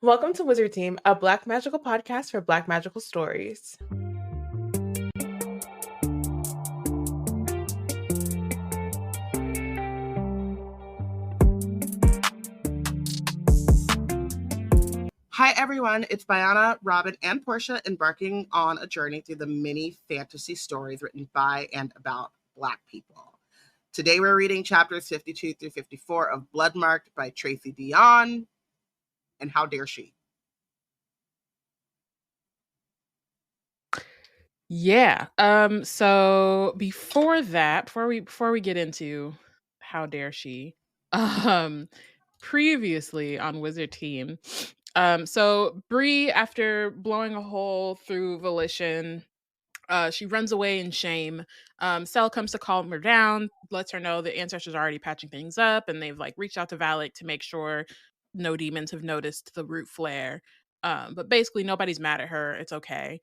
Welcome to Wizard Team, a Black magical podcast for Black magical stories. Hi everyone, it's Bayana, Robyn, and Porshèa embarking on a journey through the many fantasy stories written by and about Black people. Today we're reading chapters 52 through 54 of Bloodmarked by Tracy Deonn, and How Dare She? Yeah. So before we get into How Dare She, previously on Wizard Team, so Bree, after blowing a hole through Volition, she runs away in shame. Cell comes to calm her down, lets her know the ancestors are already patching things up, and they've reached out to Valak to make sure no demons have noticed the root flare. But basically, nobody's mad at her. It's okay.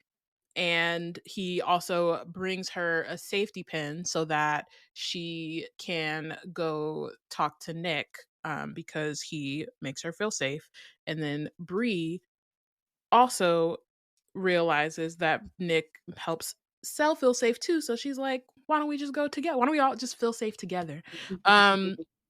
And he also brings her a safety pin so that she can go talk to Nick, because he makes her feel safe. And then Bree also realizes that Nick helps Cell feel safe too. So she's like, why don't we just go together? Why don't we all just feel safe together?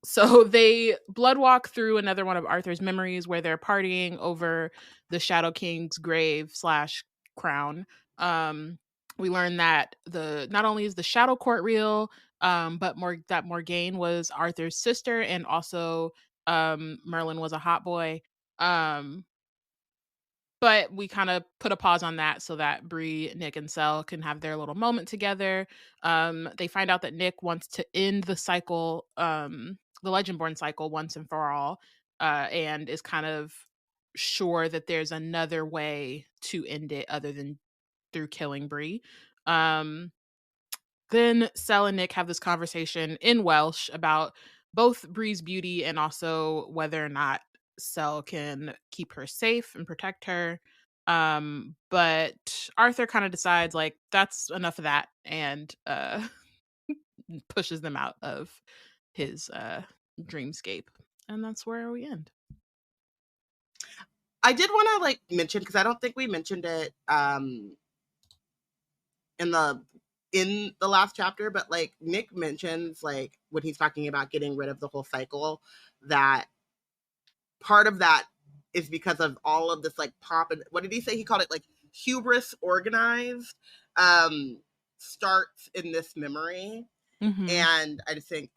So they blood walk through another one of Arthur's memories where they're partying over the Shadow King's grave slash crown. We learn that not only is the Shadow Court real, but that Morgane was Arthur's sister, and also Merlin was a hot boy. But we kind of put a pause on that so that Bree, Nick, and Cell can have their little moment together. They find out that Nick wants to end the cycle, the Legendborn cycle, once and for all, and is kind of sure that there's another way to end it other than through killing Bree. Then Cell and Nick have this conversation in Welsh about both Bree's beauty and also whether or not Cell can keep her safe and protect her. But Arthur kind of decides that's enough of that, and pushes them out of his dreamscape. And that's where we end. I did want to mention, because I don't think we mentioned it in the last chapter, but Nick mentions when he's talking about getting rid of the whole cycle, that part of that is because of all of this pop, and what did he say? He called it hubris organized, starts in this memory. Mm-hmm. And I just think,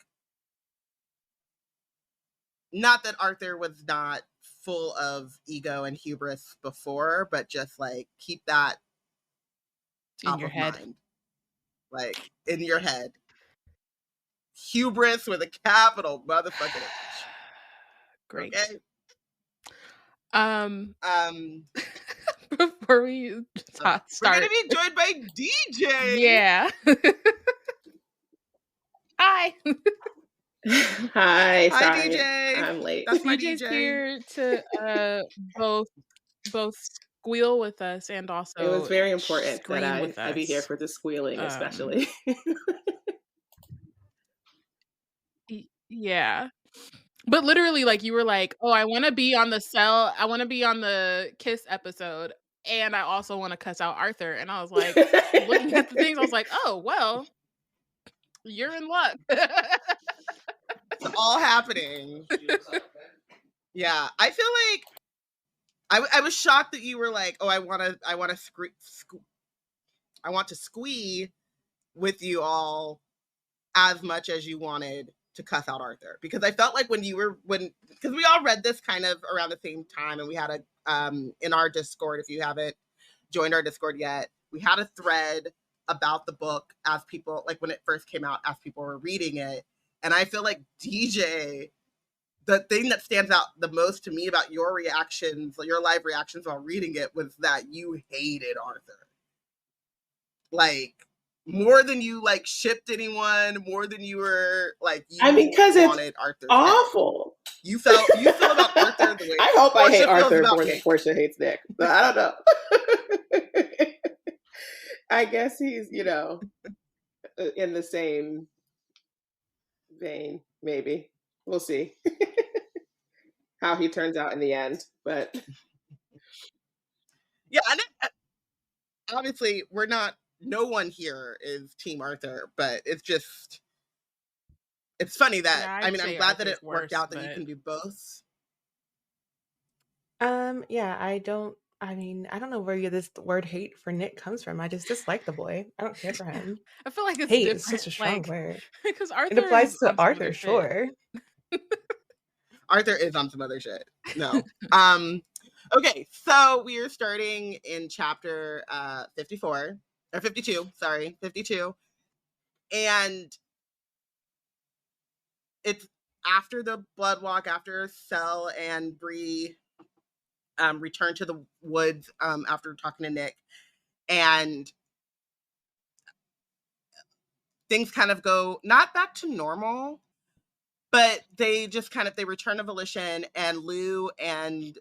not that Arthur was not full of ego and hubris before, but just keep that top in your of head. mind, in your head. Hubris with a capital motherfucking H. Great. Okay. Before we start, we're gonna be joined by DJ. Yeah. Hi. Hi, Hi, sorry, DJ. I'm late. That's my DJ's DJ. here to both squeal with us and also it was very important scream that with us. I be here for the squealing, especially. Yeah. But literally, you were like, oh, I want to be on the Kiss episode, and I also want to cuss out Arthur. And I was like, looking at the things, I was like, oh, well, you're in luck. It's all happening. Yeah, I feel I was shocked that you were like, oh, I want to squee with you all as much as you wanted to cuss out Arthur, because I felt like because we all read this kind of around the same time, and we had in our Discord, if you haven't joined our Discord yet, we had a thread about the book as people, when it first came out, as people were reading it. And I feel like DJ, the thing that stands out the most to me about your live reactions while reading it, was that you hated Arthur. More than you shipped anyone, more than you were you because wanted it's Arthur. awful. You feel about Arthur the way I hope Porshèa I hate Arthur about more than Porshèa hates Nick, but I don't know. I guess he's in the same vein. Maybe we'll see how he turns out in the end. But Yeah, and obviously no one here is Team Arthur, but it's funny that, Yeah, I I'd mean, I'm say glad that it Arthur's worked worse, out that you but can do both. Yeah, I don't know where this word hate for Nick comes from. I just dislike the boy. I don't care for him. I feel like it's Hate is such different. a strong Like, word. because It Arthur applies is to on some Arthur, other shit. sure. Arthur is on some other shit. No. Okay, so we are starting in chapter 54 or 52, sorry, 52. And it's after the blood walk, after Cell and Bree return to the woods after talking to Nick, and things kind of go not back to normal, but they just kind of they return to Volition, and Lou and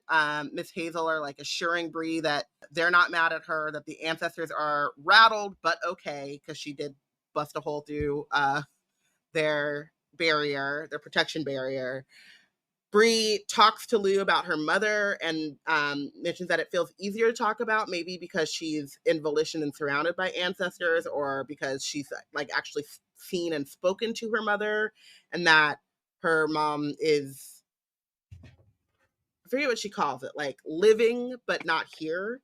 Miss Hazel are like assuring Bree that they're not mad at her, that the ancestors are rattled but okay, because she did bust a hole through their barrier, their protection barrier. Bree talks to Lou about her mother and mentions that it feels easier to talk about, maybe because she's in Volition and surrounded by ancestors, or because she's like actually seen and spoken to her mother, and that her mom is, I forget what she calls it, like living but not here.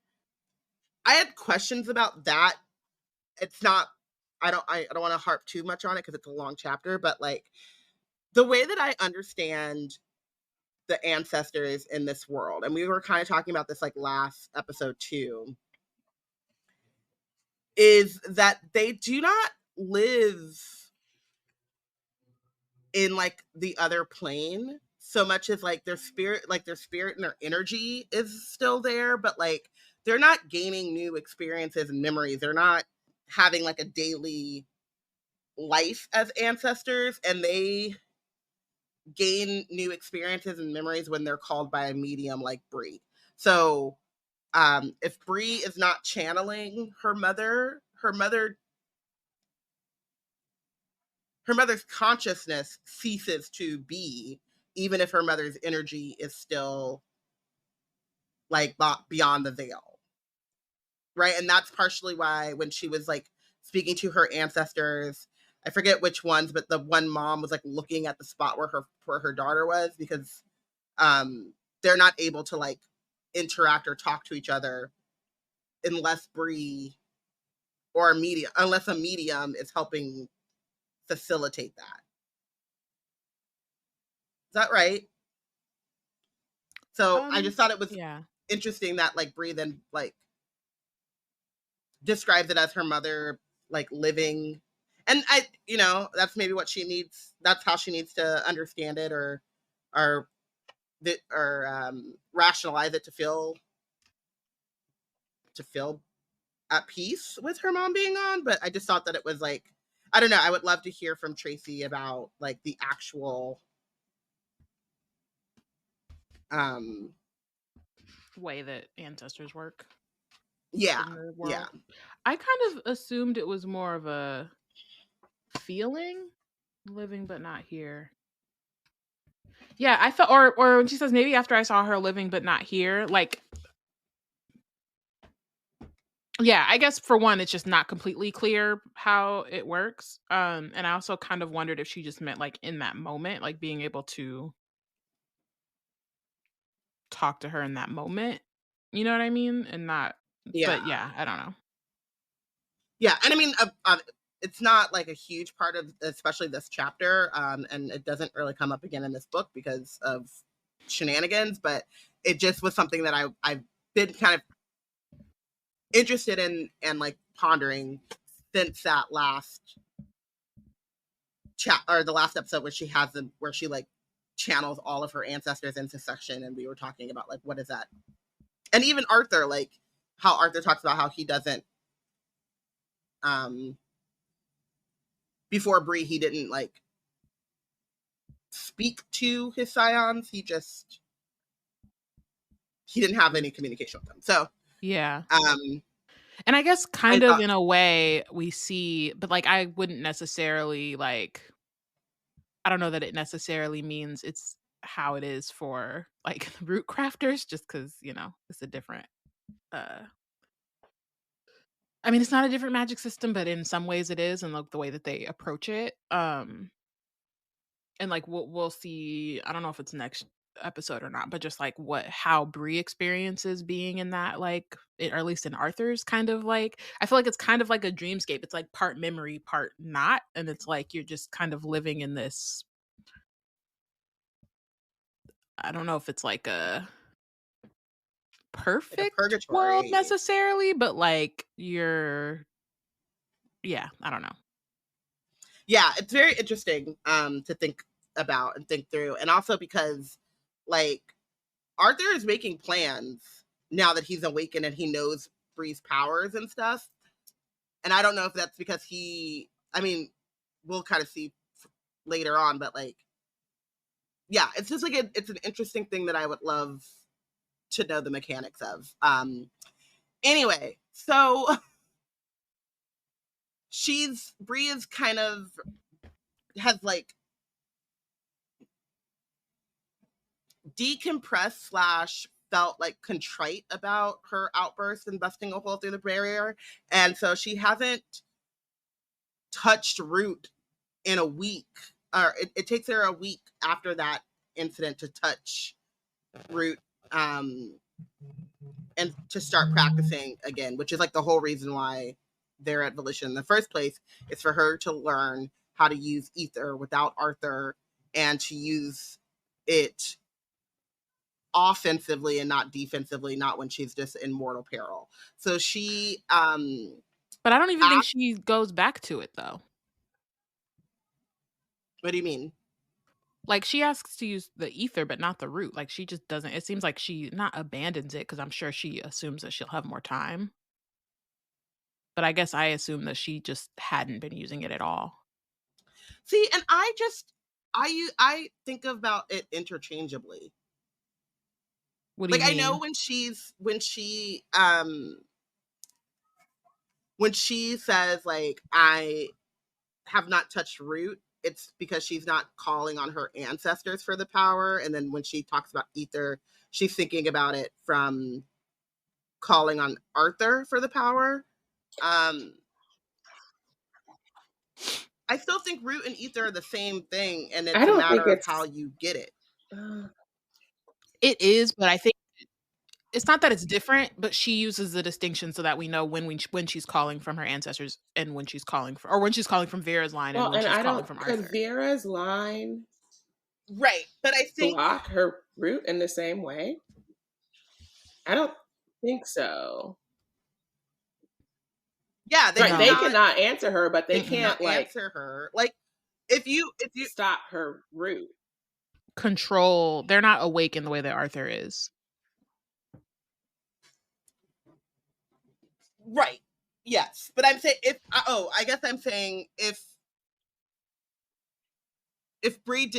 I had questions about that. It's not, I don't want to harp too much on it because it's a long chapter, but like the way that I understand the ancestors in this world, and we were kind of talking about this like last episode too, is that they do not live in like the other plane so much as like their spirit and their energy is still there, but like they're not gaining new experiences and memories. They're not having like a daily life as ancestors, and they gain new experiences and memories when they're called by a medium like Bree. So if Bree is not channeling her mother's consciousness ceases to be, even if her mother's energy is still like beyond the veil, right? And that's partially why when she was like speaking to her ancestors, I forget which ones, but the one mom was like looking at the spot where her daughter was, because they're not able to like interact or talk to each other unless Bree or unless a medium is helping facilitate that. Is that right? So I just thought it was yeah. interesting that like Bree then like describes it as her mother like living, and I, that's maybe what she needs. That's how she needs to understand it, or rationalize it to feel at peace with her mom being on. But I just thought that it was like, I don't know. I would love to hear from Tracy about like the actual way that ancestors work yeah, in the yeah. world. I kind of assumed it was more of a feeling, living but not here. Yeah, I thought, or when she says maybe after I saw her living but not here, like, yeah, I guess for one, it's just not completely clear how it works. And I also kind of wondered if she just meant like in that moment, like being able to talk to her in that moment. You know what I mean? And not, Yeah. but yeah, I don't know. Yeah, and I mean, it's not like a huge part of, especially this chapter, and it doesn't really come up again in this book because of shenanigans. But it just was something that I've been kind of interested in and like pondering since that last chat, or the last episode where she like channels all of her ancestors into section, and we were talking about like what is that, and even Arthur, like how Arthur talks about how he doesn't before Bree, he didn't like speak to his scions. He didn't have any communication with them. So yeah. And I guess kind of in a way we see, but like I wouldn't necessarily like, I don't know that it necessarily means it's how it is for like root crafters, just because, it's a different I mean, it's not a different magic system, but in some ways it is, and like the way that they approach it. And like we'll see. I don't know if it's next episode or not, but just like how Bree experiences being in that, like or at least in Arthur's kind of like. I feel like it's kind of like a dreamscape. It's like part memory, part not, and it's like you're just kind of living in this. I don't know if it's like a perfect world purgatory. necessarily, but like I don't know. Yeah, it's very interesting to think about and think through. And also because like Arthur is making plans now that he's awakened and he knows Bree's powers and stuff. And I don't know if that's because we'll kind of see later on, but like, yeah, it's just like it's an interesting thing that I would love to know the mechanics of. Anyway, so Bree is kind of has like decompressed / felt like contrite about her outburst and busting a hole through the barrier. And so she hasn't touched Root in a week. Or it takes her a week after that incident to touch Root and to start practicing again, which is like the whole reason why they're at Volition in the first place, is for her to learn how to use ether without Arthur and to use it offensively and not defensively, not when she's just in mortal peril. So she but I don't even think she goes back to it though. What do you mean? Like she asks to use the ether but not the root. Like she just doesn't. It seems like she not abandons it, because I'm sure she assumes that she'll have more time. But I guess I assume that she just hadn't been using it at all. See, and I think about it interchangeably. What do you mean? I know when she says like I have not touched Root, it's because she's not calling on her ancestors for the power. And then when she talks about ether, she's thinking about it from calling on Arthur for the power. I still think Root and ether are the same thing, and it's a matter of how you get it. It is, but I think it's not that it's different, but she uses the distinction so that we know when she's calling from her ancestors and when she's calling when she's calling from Vera's line and when she's calling from Arthur. Could Vera's line right, but I think block her Root in the same way? I don't think so. Yeah, they cannot answer her, but they can't like answer her. Like if you stop her Root. Control. They're not awake in the way that Arthur is. Right. Yes. But I'm saying I guess I'm saying if Bree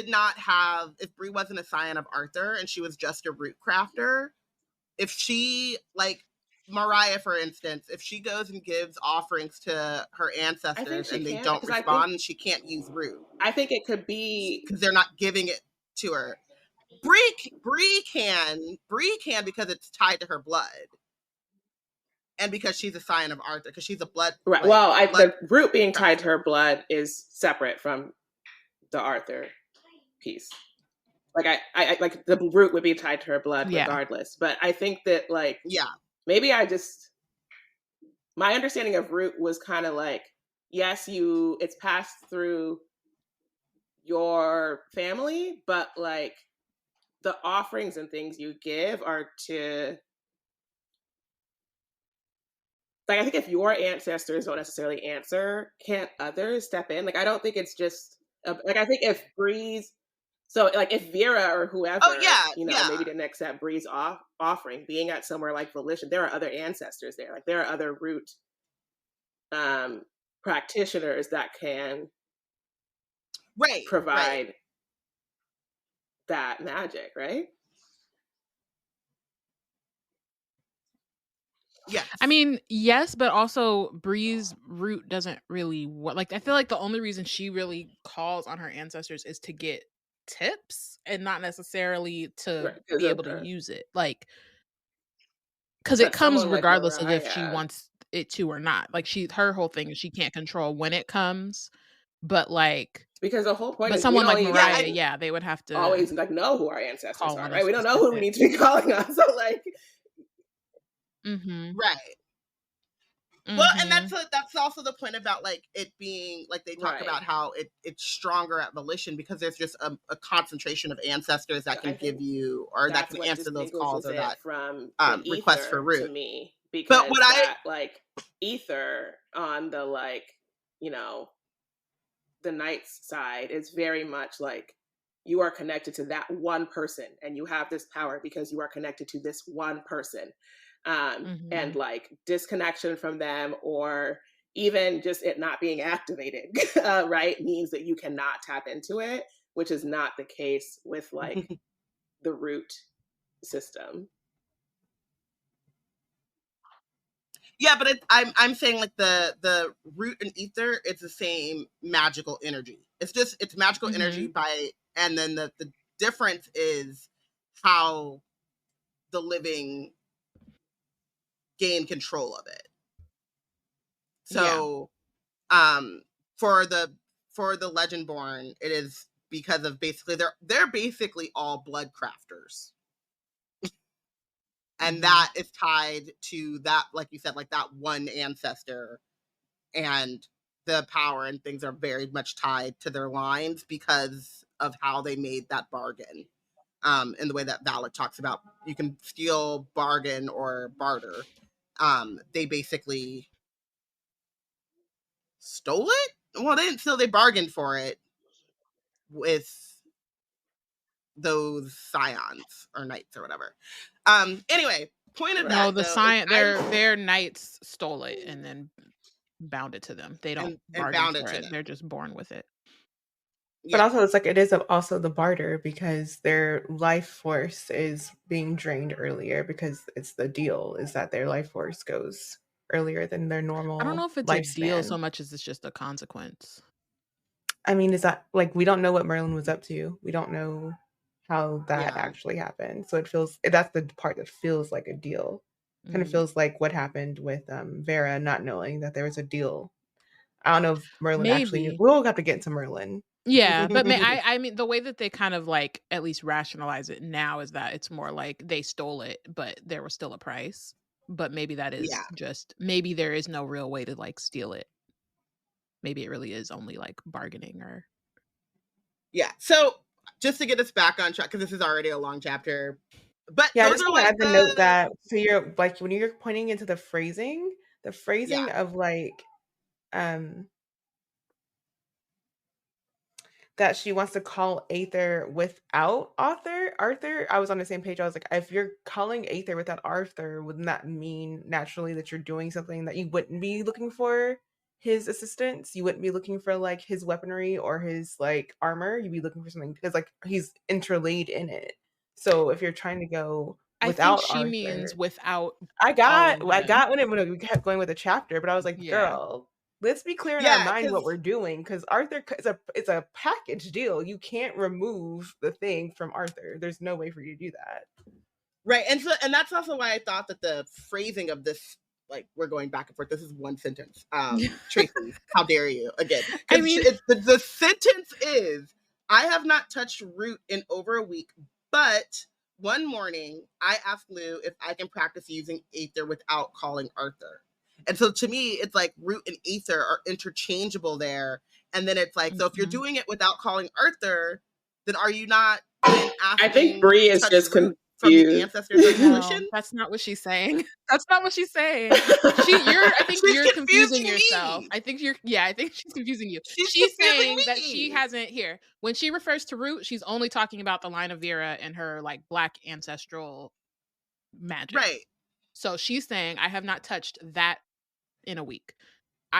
wasn't a scion of Arthur and she was just a root crafter, if she, like Mariah, for instance, if she goes and gives offerings to her ancestors and they don't respond, she can't use root. I think it could be because they're not giving it to her. Bree can because it's tied to her blood. And because she's a scion of Arthur, because she's a blood. Right. Like, the root being tied to her blood is separate from the Arthur piece. Like I like the root would be tied to her blood regardless. But I think that maybe my understanding of root was kind of like, yes, it's passed through your family, but like the offerings and things you give are to, like, I think if your ancestors don't necessarily answer, can't others step in? Like, I don't think it's just like, I think if Bree's, so like if Vera or whoever, maybe didn't accept Bree's offering, being at somewhere like Volition, there are other ancestors there. Like there are other root practitioners that can provide that magic, right? Yeah. I mean, yes, but also Bree's root doesn't really I feel like the only reason she really calls on her ancestors is to get tips and not necessarily to be able to use it. Like, because it comes regardless of if she wants it to or not. Like her whole thing is she can't control when it comes, but like because the whole point but is someone like Mariah, they would have to always like know who our ancestors are, right? We don't know specific. who we need to be calling on, so like, right. Well, and that's also the point about like it being like they talk about how it's stronger at Volition because there's just a concentration of ancestors that can give you or that can answer those calls or that from request for root to me, because but what like ether on the like, you know, the Knight's side is very much like you are connected to that one person and you have this power because you are connected to this one person. And like disconnection from them or even just it not being activated, right, means that you cannot tap into it, which is not the case with like the root system. Yeah, but I'm saying like the root and ether, it's the same magical energy. It's magical energy and then the difference is how the living gain control of it. So for the Legendborn, it is because of basically they're basically all blood crafters. And that is tied to that, like you said, like that one ancestor, and the power and things are very much tied to their lines because of how they made that bargain. In the way that Valak talks about, you can steal, bargain, or barter. They basically stole it? Well, they didn't steal, they bargained for it with those scions or knights or whatever. Anyway, point of that, their knights stole it and then bound it to them. They don't bargain for it. They're just born with it. But also, it's like it is also the barter because their life force is being drained earlier because it's the deal is that their life force goes earlier than their normal. I don't know if it's a deal so much as it's just a consequence. I mean, is that like we don't know what Merlin was up to? We don't know how that actually happened. So it feels that's the part that feels like a deal. Kind of feels like what happened with Vera not knowing that there was a deal. I don't know if Merlin actually knew. We'll have to get into Merlin. Yeah, but I mean, the way that they kind of like at least rationalize it now is that it's more like they stole it, but there was still a price. But maybe that is just maybe there is no real way to like steal it. Maybe it really is only like bargaining or. Yeah. So just to get us back on track, because this is already a long chapter. But yeah, I just want to add the note that so you're like when you're pointing into the phrasing of like that she wants to call Aether without Arthur. I was on the same page. I was like, if you're calling Aether without Arthur, wouldn't that mean naturally that you're doing something that you wouldn't be looking for his assistance? You wouldn't be looking for like his weaponry or his like armor. You'd be looking for something because like he's interlaid in it. So if you're trying to go without I think she Arthur, means without. I got when we kept going with the chapter, but I was like, girl. Let's be clear in our mind what we're doing because Arthur it's a package deal. You can't remove the thing from Arthur. There's no way for you to do that. Right. And that's also why I thought that the phrasing of this, like we're going back and forth. This is one sentence. Tracy, how dare you again? I mean, the sentence is, I have not touched root in over a week, but one morning I asked Lou if I can practice using Aether without calling Arthur. And so to me, it's like root and ether are interchangeable there. And then it's like, so if you're doing it without calling Arthur, then are you not asking? I think Bree is just confused. From the ancestors of Volition? That's not what she's saying. That's not what she's saying. I think you're confusing yourself. I think she's confusing you. She's saying that she hasn't here. When she refers to root, she's only talking about the line of Vera and her like black ancestral magic. Right. So she's saying, I have not touched that in a week.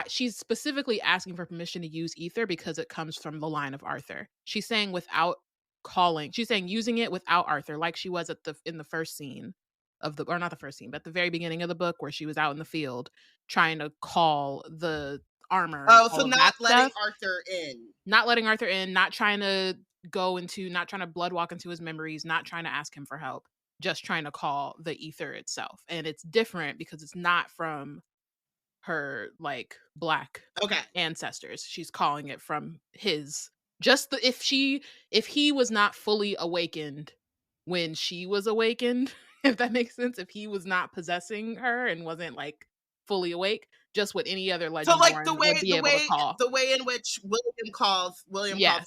She's specifically asking for permission to use ether because it comes from the line of Arthur. She's saying without calling. She's saying using it without Arthur, like she was in the first scene of or not the first scene, but at the very beginning of the book where she was out in the field trying to call the armor. Oh, so not letting Arthur in. Not letting Arthur in, not trying to blood walk into his memories, not trying to ask him for help. Just trying to call the ether itself. And it's different because it's not from her like Black Okay. ancestors. She's calling it from his. If he was not fully awakened when she was awakened, if that makes sense, if he was not possessing her and wasn't like fully awake, just what any other Legendborn so like would be able to call. The way in which William calls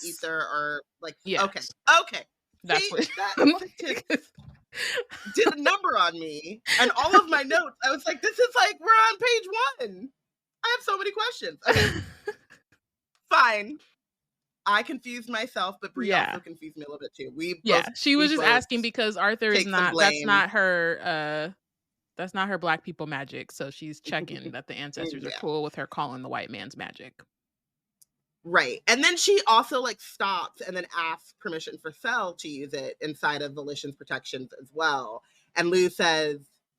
Ether, or like okay. That's see, what that did a number on me. And all of my notes, I was like, this is like we're on page 1. I have so many questions. Okay. Fine. I confused myself, but Brie also confused me a little bit too. She was just asking because Arthur is not. That's not her. That's not her Black people magic. So she's checking that the ancestors are cool with her calling the white man's magic. Right. And then she also like stops and then asks permission for Cell to use it inside of Volition's protections as well. And Lou says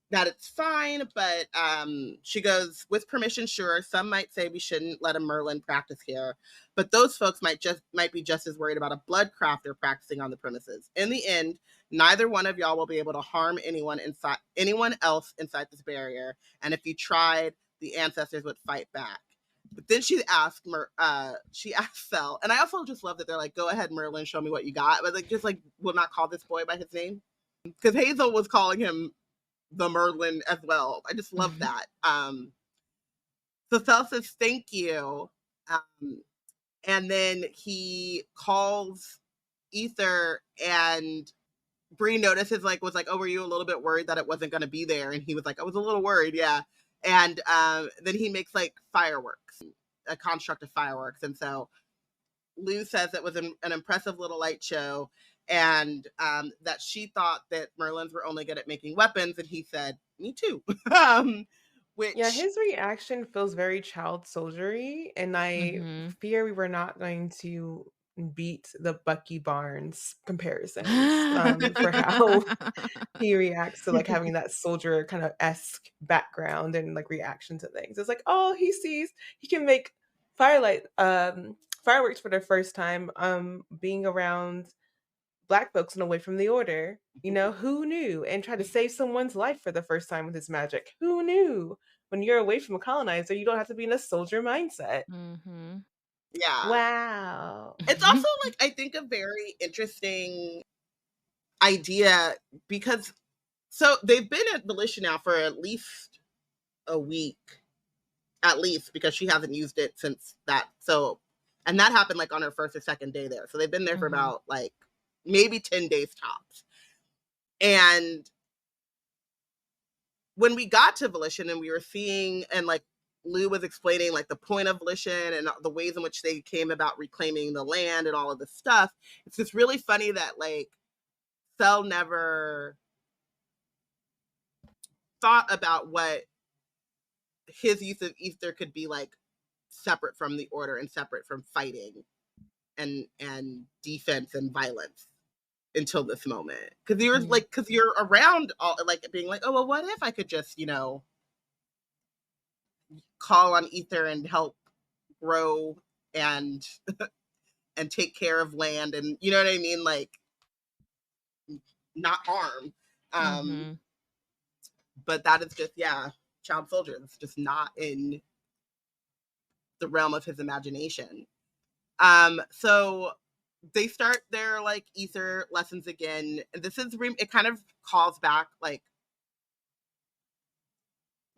that it's fine, but she goes, with permission, sure. Some might say we shouldn't let a Merlin practice here, but those folks might be just as worried about a blood crafter practicing on the premises. In the end, neither one of y'all will be able to harm anyone else inside this barrier. And if you tried, the ancestors would fight back. But then she asked Cell, and I also just love that they're like, go ahead, Merlin, show me what you got. But like, just like, will not call this boy by his name. Because Hazel was calling him the Merlin as well. I just love that. So Cell says, thank you. And then he calls Ether, and Bree notices, was like, oh, were you a little bit worried that it wasn't going to be there? And he was like, I was a little worried, yeah. And then he makes like fireworks, a construct of fireworks. And so Lou says it was an impressive little light show, and that she thought that Merlins were only good at making weapons. And he said, me too. His reaction feels very child soldiery, and I fear we were not going to beat the Bucky Barnes comparisons for how he reacts to like having that soldier kind of esque background and like reaction to things. It's like, oh, he sees he can make fireworks for the first time, being around Black folks and away from the order. You know, who knew? And try to save someone's life for the first time with his magic. Who knew? When you're away from a colonizer, you don't have to be in a soldier mindset. Yeah. Wow. It's also like, I think, a very interesting idea, because so they've been at Volition now for at least a week, because she hasn't used it since that. So, and that happened like on her first or second day there. So they've been there for about like maybe 10 days tops. And when we got to Volition and we were seeing, and like Lou was explaining like the point of Volition and the ways in which they came about reclaiming the land and all of this stuff, it's just really funny that like Cell never thought about what his use of Ether could be like, separate from the order and separate from fighting and defense and violence until this moment. Because you're like, because you're around all like being like, oh well, what if I could just, you know, call on Ether and help grow and and take care of land, and you know what I mean, like not harm. But that is just, child soldier. It's just not in the realm of his imagination. So they start their like Ether lessons again. And this is, it kind of calls back like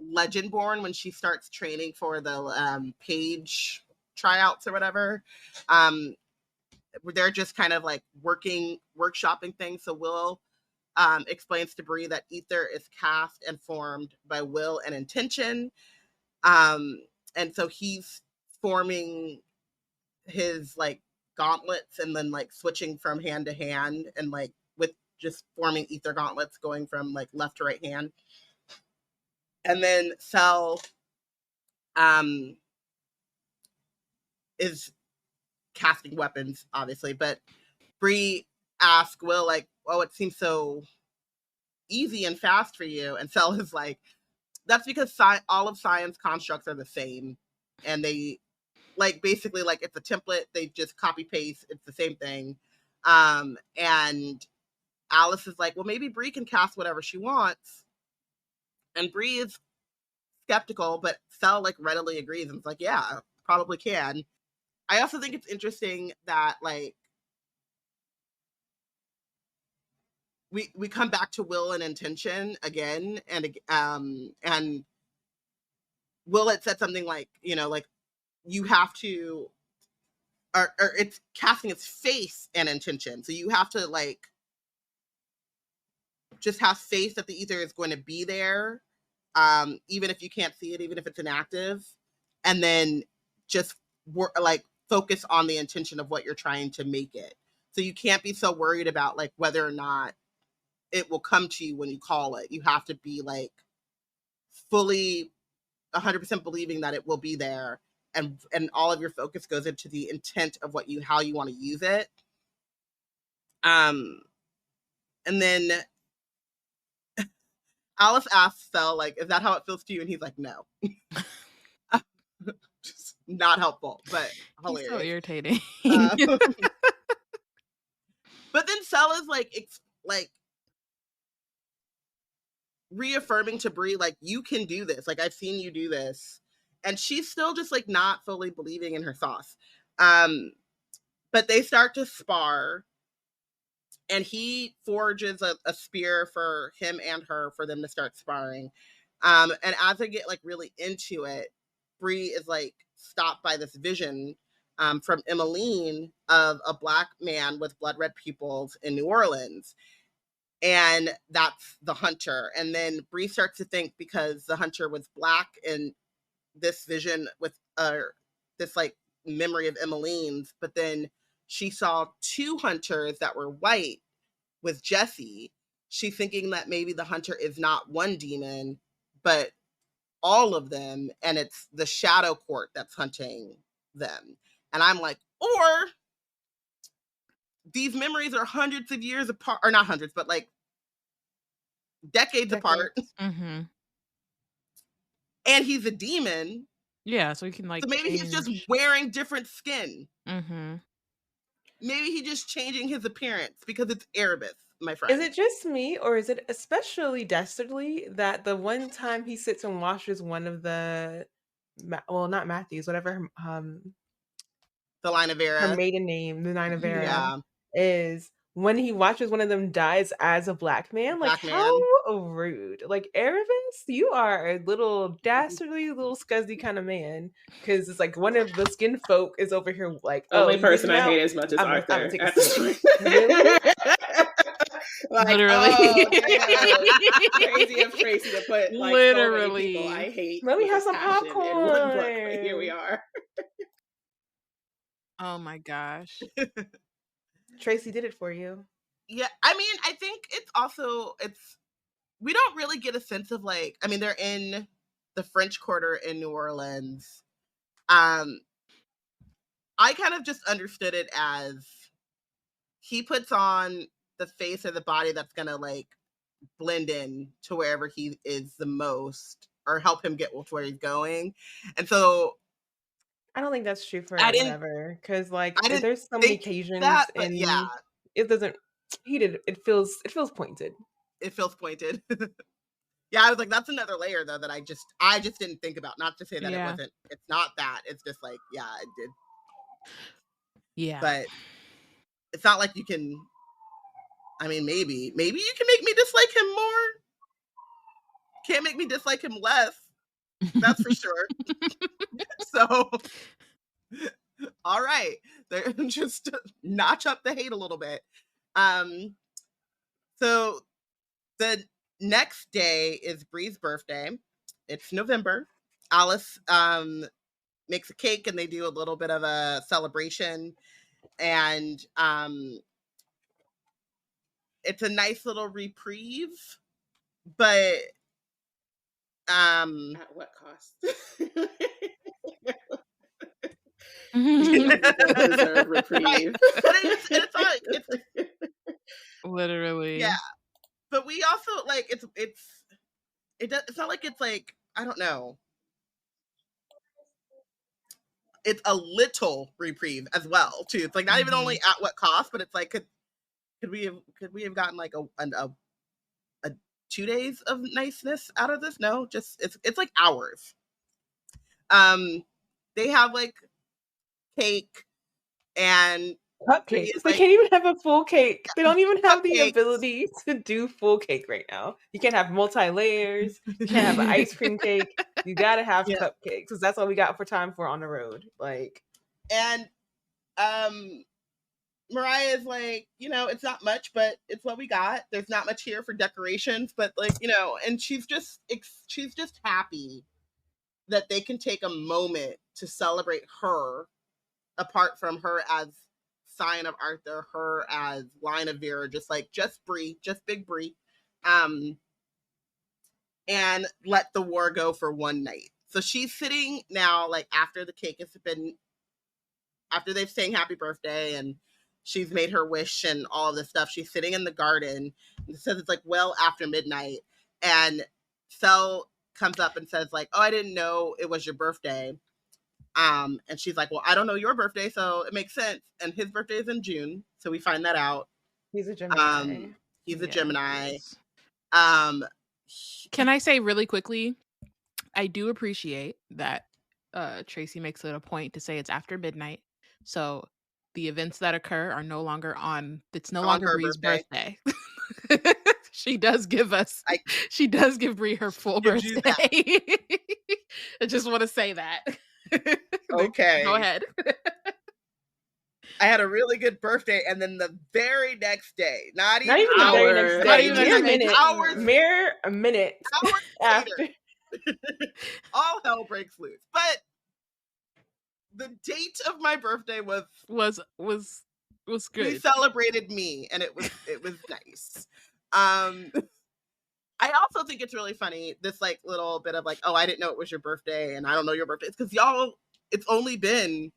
Legendborn when she starts training for the page tryouts or whatever. They're just kind of like workshopping things. So Will explains to Bree that Ether is cast and formed by will and intention. And so he's forming his like gauntlets and then like switching from hand to hand, and like with just forming Ether gauntlets going from like left to right hand. And then Cell is casting weapons, obviously, but Bree asks Will like, oh, it seems so easy and fast for you. And Cell is like, that's because all of science constructs are the same. And they like, basically like it's a template. They just copy paste. It's the same thing. And Alice is like, well, maybe Bree can cast whatever she wants. And Bree is skeptical, but Cell like readily agrees and it's like, yeah, probably can. I also think it's interesting that like we come back to will and intention again, and Will had said something like, you know, like you have to, or it's casting its face and intention. So you have to like just have faith that the ether is going to be there, even if you can't see it, even if it's inactive, and then just like focus on the intention of what you're trying to make it. So you can't be so worried about like whether or not it will come to you when you call it. You have to be like fully 100% believing that it will be there, and all of your focus goes into the intent of how you want to use it. And then Alice asks Cell, like, is that how it feels to you? And he's like, no. Just not helpful, but hilarious. He's so irritating. But then Cell is like reaffirming to Bree, like, you can do this. Like, I've seen you do this. And she's still just like not fully believing in her sauce. But they start to spar, and he forges a spear for him and her for them to start sparring. And as they get like really into it, Bree is like stopped by this vision from Emmeline of a Black man with blood red pupils in New Orleans. And that's the hunter. And then Bree starts to think, because the hunter was Black in this vision with this like memory of Emmeline's, but then she saw two hunters that were white with Jesse. She's thinking that maybe the hunter is not one demon, but all of them, and it's the shadow court that's hunting them. And I'm like, or these memories are hundreds of years apart, or not hundreds, but like decades apart. Mm-hmm. And he's a demon. Yeah, so he can like. So maybe he's just wearing different skin. Mm-hmm. Maybe he's just changing his appearance because it's Erebus, my friend. Is it just me, or is it especially dastardly that the one time he sits and watches one of the, well, not Matthews, whatever, the line of Vera, her maiden name, the line of Vera, is when he watches one of them dies as a Black man. Like, how rude. Like, Erebus, you are a little dastardly, little scuzzy kind of man. Because it's like one of the skin folk is over here like, only person I hate as much as Arthur. I'm take really? Like, literally. Crazy of Tracy to put like literally. So many people I hate. Let me have some popcorn. Here we are. Oh my gosh. Tracy did it for you. Yeah, I mean, I think we don't really get a sense of like, I mean, they're in the French Quarter in New Orleans. I kind of just understood it as he puts on the face or the body that's gonna like blend in to wherever he is the most, or help him get to where he's going. And so I don't think that's true for whatever, because like there's so many occasions and yeah, it doesn't. It feels pointed. It feels pointed. Yeah, I was like, that's another layer though that I just didn't think about. Not to say that it wasn't. It's not that. It's just like, yeah, it did. Yeah, but it's not like you can. I mean, maybe you can make me dislike him more. Can't make me dislike him less. That's for sure. So, all right, they're just notch up the hate a little bit. So the next day is Bree's birthday. It's November. Alice makes a cake and they do a little bit of a celebration, and it's a nice little reprieve, but at what cost? Deserve reprieve. It's literally. Yeah, but we also like it's not like it's like, I don't know. It's a little reprieve as well too. It's like not even only at what cost, but it's like could we have gotten like a 2 days of niceness out of this. No, just it's like hours. They have like cake and cupcakes. They can't even have a full cake. They don't even have the ability to do full cake right now. You can't have multi-layers. You can't have an ice cream cake. You gotta have cupcakes because that's all we got for time for on the road. Like, and Mariah is like, you know, it's not much, but it's what we got. There's not much here for decorations, but like, you know, and she's just happy that they can take a moment to celebrate her, apart from her as Scion of Arthur, her as Line of Vera, just Bree, just big Bree, and let the war go for one night. So she's sitting now, like after the cake has been, after they've sang happy birthday and she's made her wish and all of this stuff, she's sitting in the garden. And it says it's like well after midnight, and Sel comes up and says like, "Oh, I didn't know it was your birthday." And she's like, "Well, I don't know your birthday, so it makes sense." And his birthday is in June, so we find that out. He's a Gemini. He's a Gemini. Can I say really quickly, I do appreciate that Tracy makes it a point to say it's after midnight. So the events that occur are no longer on, it's no longer Bree's birthday. She does give Bree her full birthday. I just want to say that. Okay. Go ahead. I had a really good birthday, and then the very next day, not even the very next day, mere a minute after, all hell breaks loose. But the date of my birthday was good. We celebrated me, and it was nice. I also think it's really funny, this like little bit of like, oh, I didn't know it was your birthday, and I don't know your birthday. It's because y'all, it's only been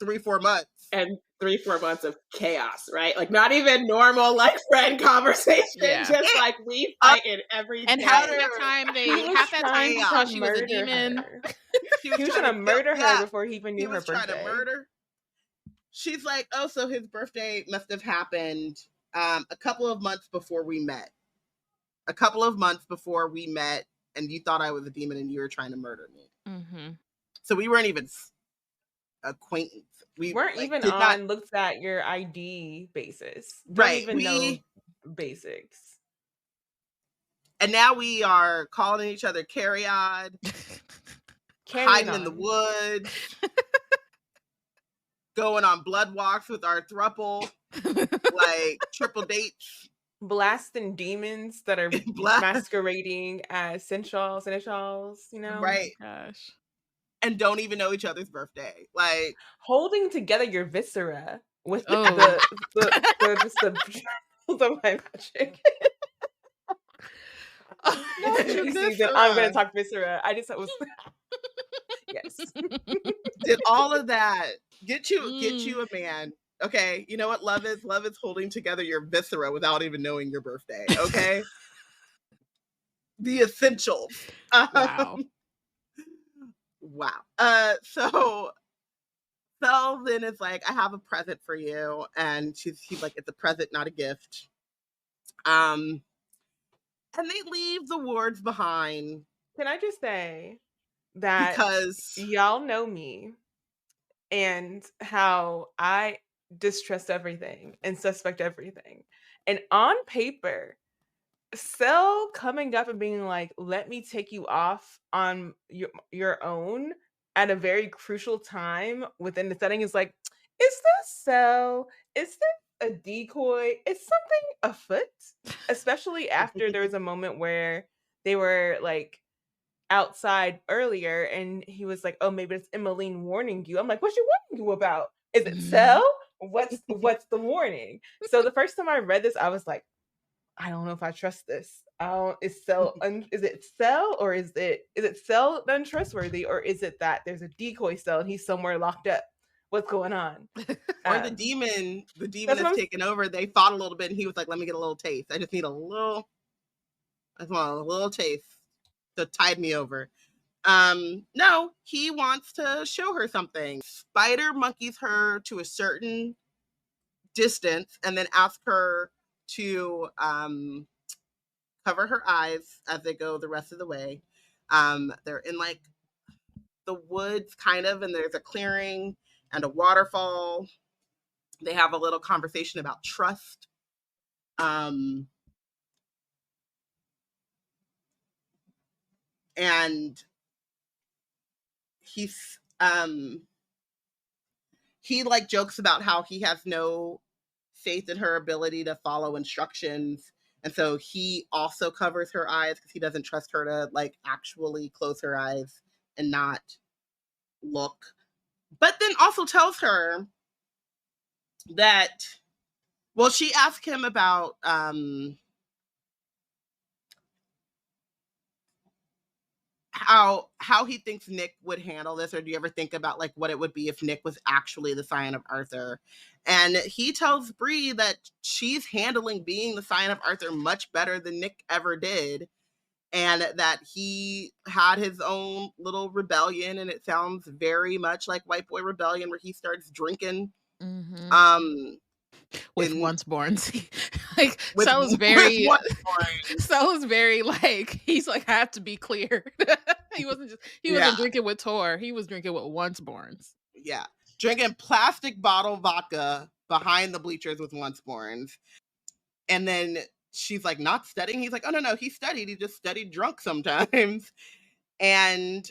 3-4 months. And 3-4 months of chaos, right? Like not even normal like friend conversation, just like we fighting every day. And half that time because she was a demon. He was trying to murder her before he even knew her birthday. Trying to murder. She's like, oh, so his birthday must have happened a couple of months before we met. And you thought I was a demon and you were trying to murder me. Mm-hmm. So we weren't even acquaintance. We weren't even on looked at your ID basis. Don't even know basics. And now we are calling each other Carry-On, hiding in the woods, going on blood walks with our throuple, like triple dates. Blasting demons that are masquerading as seneschals, you know? Right. Oh gosh. And don't even know each other's birthday. Like holding together your viscera with the my magic. I'm gonna talk viscera. I just was yes. Did all of that get you a man? Okay, you know what love is? Love is holding together your viscera without even knowing your birthday. Okay, the essentials. Wow. So Sel then is like, I have a present for you, and he's like, it's a present, not a gift. And they leave the wards behind. Can I just say that because y'all know me and how I distrust everything and suspect everything, and on paper, Sel coming up and being like, let me take you off on your own at a very crucial time within the setting is like, is this Sel? Is this a decoy? Is something afoot? Especially after there was a moment where they were like outside earlier and he was like, oh, maybe it's Emmeline warning you. I'm like, what's she warning you about? Is it Sel? What's the warning? So the first time I read this, I was like, I don't know if I trust this. Is it Sel or is it Sel untrustworthy, or is it that there's a decoy Sel and he's somewhere locked up? What's going on? Or the demon that's taken over. They fought a little bit and he was like, let me get a little taste. I just want a little taste to tide me over. No, he wants to show her something. Spider monkeys her to a certain distance and then asks her to cover her eyes as they go the rest of the way. They're in like the woods kind of, and there's a clearing and a waterfall. They have a little conversation about trust. And he's he like jokes about how he has no faith in her ability to follow instructions, and so he also covers her eyes because he doesn't trust her to like actually close her eyes and not look, but then also tells her that, well, she asked him about how he thinks Nick would handle this, or do you ever think about like what it would be if Nick was actually the Scion of Arthur? And he tells Bree that she's handling being the Scion of Arthur much better than Nick ever did, and that he had his own little rebellion, and it sounds very much like White Boy Rebellion, where he starts drinking. With once-borns. Like, Cell is very like, he's like, I have to be clear. He wasn't drinking with Tor, he was drinking with once-borns. Yeah, drinking plastic bottle vodka behind the bleachers with once-borns. And then she's like, not studying? He's like, oh no, he studied, he just studied drunk sometimes. And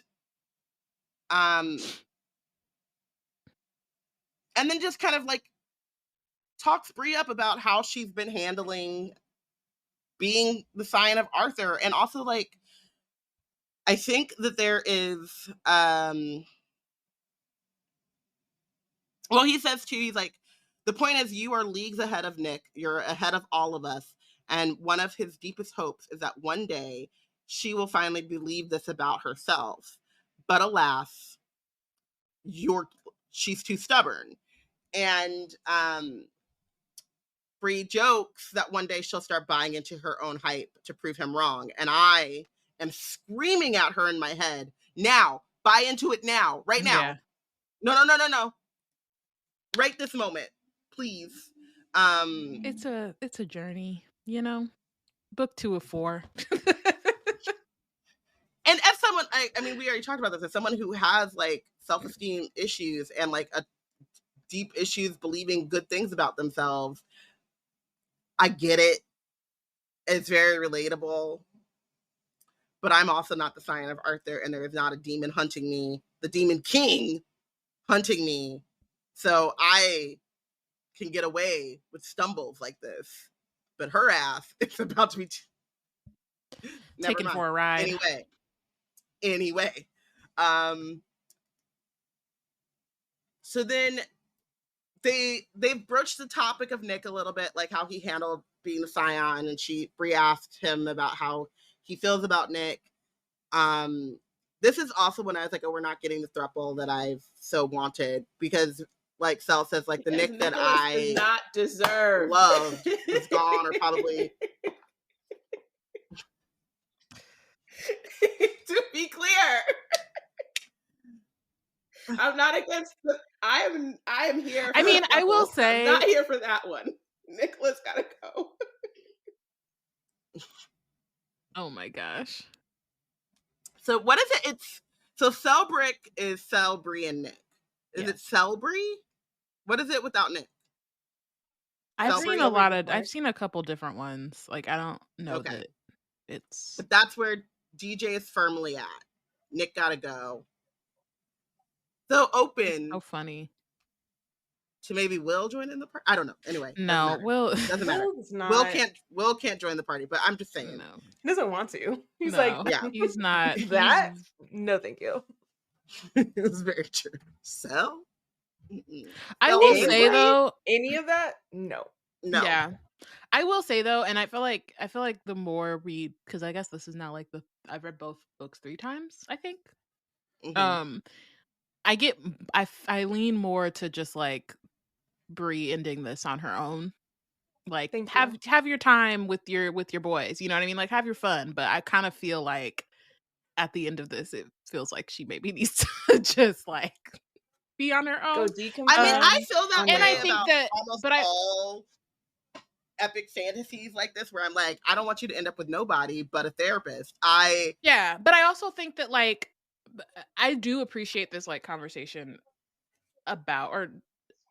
then just kind of like talks Bree up about how she's been handling being the Scion of Arthur. And also, like, I think that there is well, he says too, he's like, the point is you are leagues ahead of Nick, you're ahead of all of us, and one of his deepest hopes is that one day she will finally believe this about herself, but alas, she's too stubborn. And Bree jokes that one day she'll start buying into her own hype to prove him wrong. And I am screaming at her in my head, now, buy into it now, right now. Yeah. No. Right this moment, please. It's a journey, you know? Book 2 of 4. And as someone, I mean, we already talked about this, as someone who has like self-esteem issues and like a deep issues believing good things about themselves, I get it. It's very relatable. But I'm also not the Scion of Arthur, and there is not a demon hunting me, the Demon King hunting me. So I can get away with stumbles like this. But her ass is about to be taken for a ride. Anyway. So then they've broached the topic of Nick a little bit, like how he handled being the Scion, and Bree asked him about how he feels about Nick. This is also when I was like, oh, we're not getting the throuple that I've so wanted, because like Cell says, like the Nick that I not deserve loved is gone, or probably. To be clear, I'm not against I am here. I mean, I will say, I'm not here for that one. Nicholas gotta go. Oh my gosh. So what is it? So Cellbrick is Cell, Bree, and Nick. Is it Cell, Bree? What is it without Nick? I've seen a couple different ones. Like, I don't know that it's. But that's where DJ is firmly at. Nick gotta go. So open. So funny. To maybe Will join in the party. I don't know. Anyway, no, Will doesn't matter. Will can't join the party. But I'm just saying, no, he doesn't want to. He's he's not that. No, thank you. It was very true. So, I will say though, any of that, no. Yeah, I will say though, and I feel like the more because I guess this is now like I've read both books 3 times. I think. Mm-hmm. I lean more to just like Bree ending this on her own. Like, have your time with your boys, you know what I mean? Like, have your fun. But I kind of feel like at the end of this, it feels like she maybe needs to just like be on her own. I mean, I feel that way. And I think that, almost but all epic fantasies like this where I'm like, I don't want you to end up with nobody but a therapist. Yeah, but I also think that like I do appreciate this like conversation about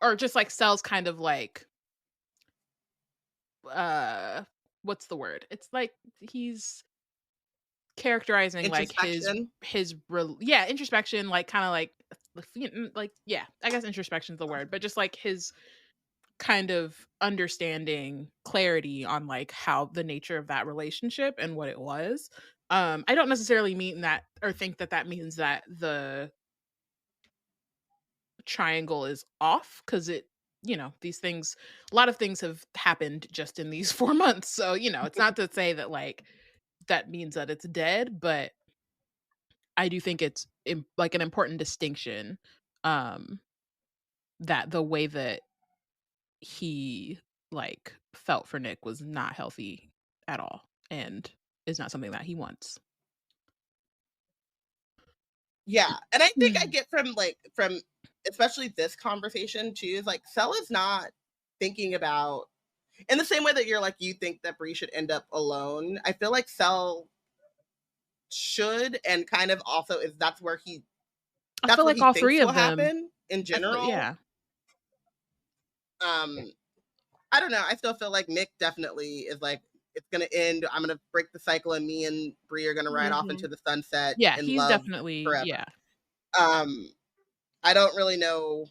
or just like Cell's kind of like what's the word? It's like he's characterizing like introspection, like kind of like yeah, I guess introspection's the word, but just like his kind of understanding clarity on like how the nature of that relationship and what it was. I don't necessarily mean that or think that that means that the triangle is off, because it, you know, these things, a lot of things have happened just in these 4 months, so you know, it's not to say that like that means that it's dead, but I do think it's like an important distinction, that the way that he like felt for Nick was not healthy at all and is not something that he wants. Yeah. And I think I get from especially this conversation too, is like Cell is not thinking about in the same way that you're like, you think that Bree should end up alone. I feel like Cell should, and kind of also is that's where he I feel like all three of them happen in general. Yeah. I don't know. I still feel like Nick definitely is like, it's gonna end. I'm gonna break the cycle, and me and Bree are gonna ride off into the sunset. Yeah, and he's love definitely forever. Yeah. I don't really know.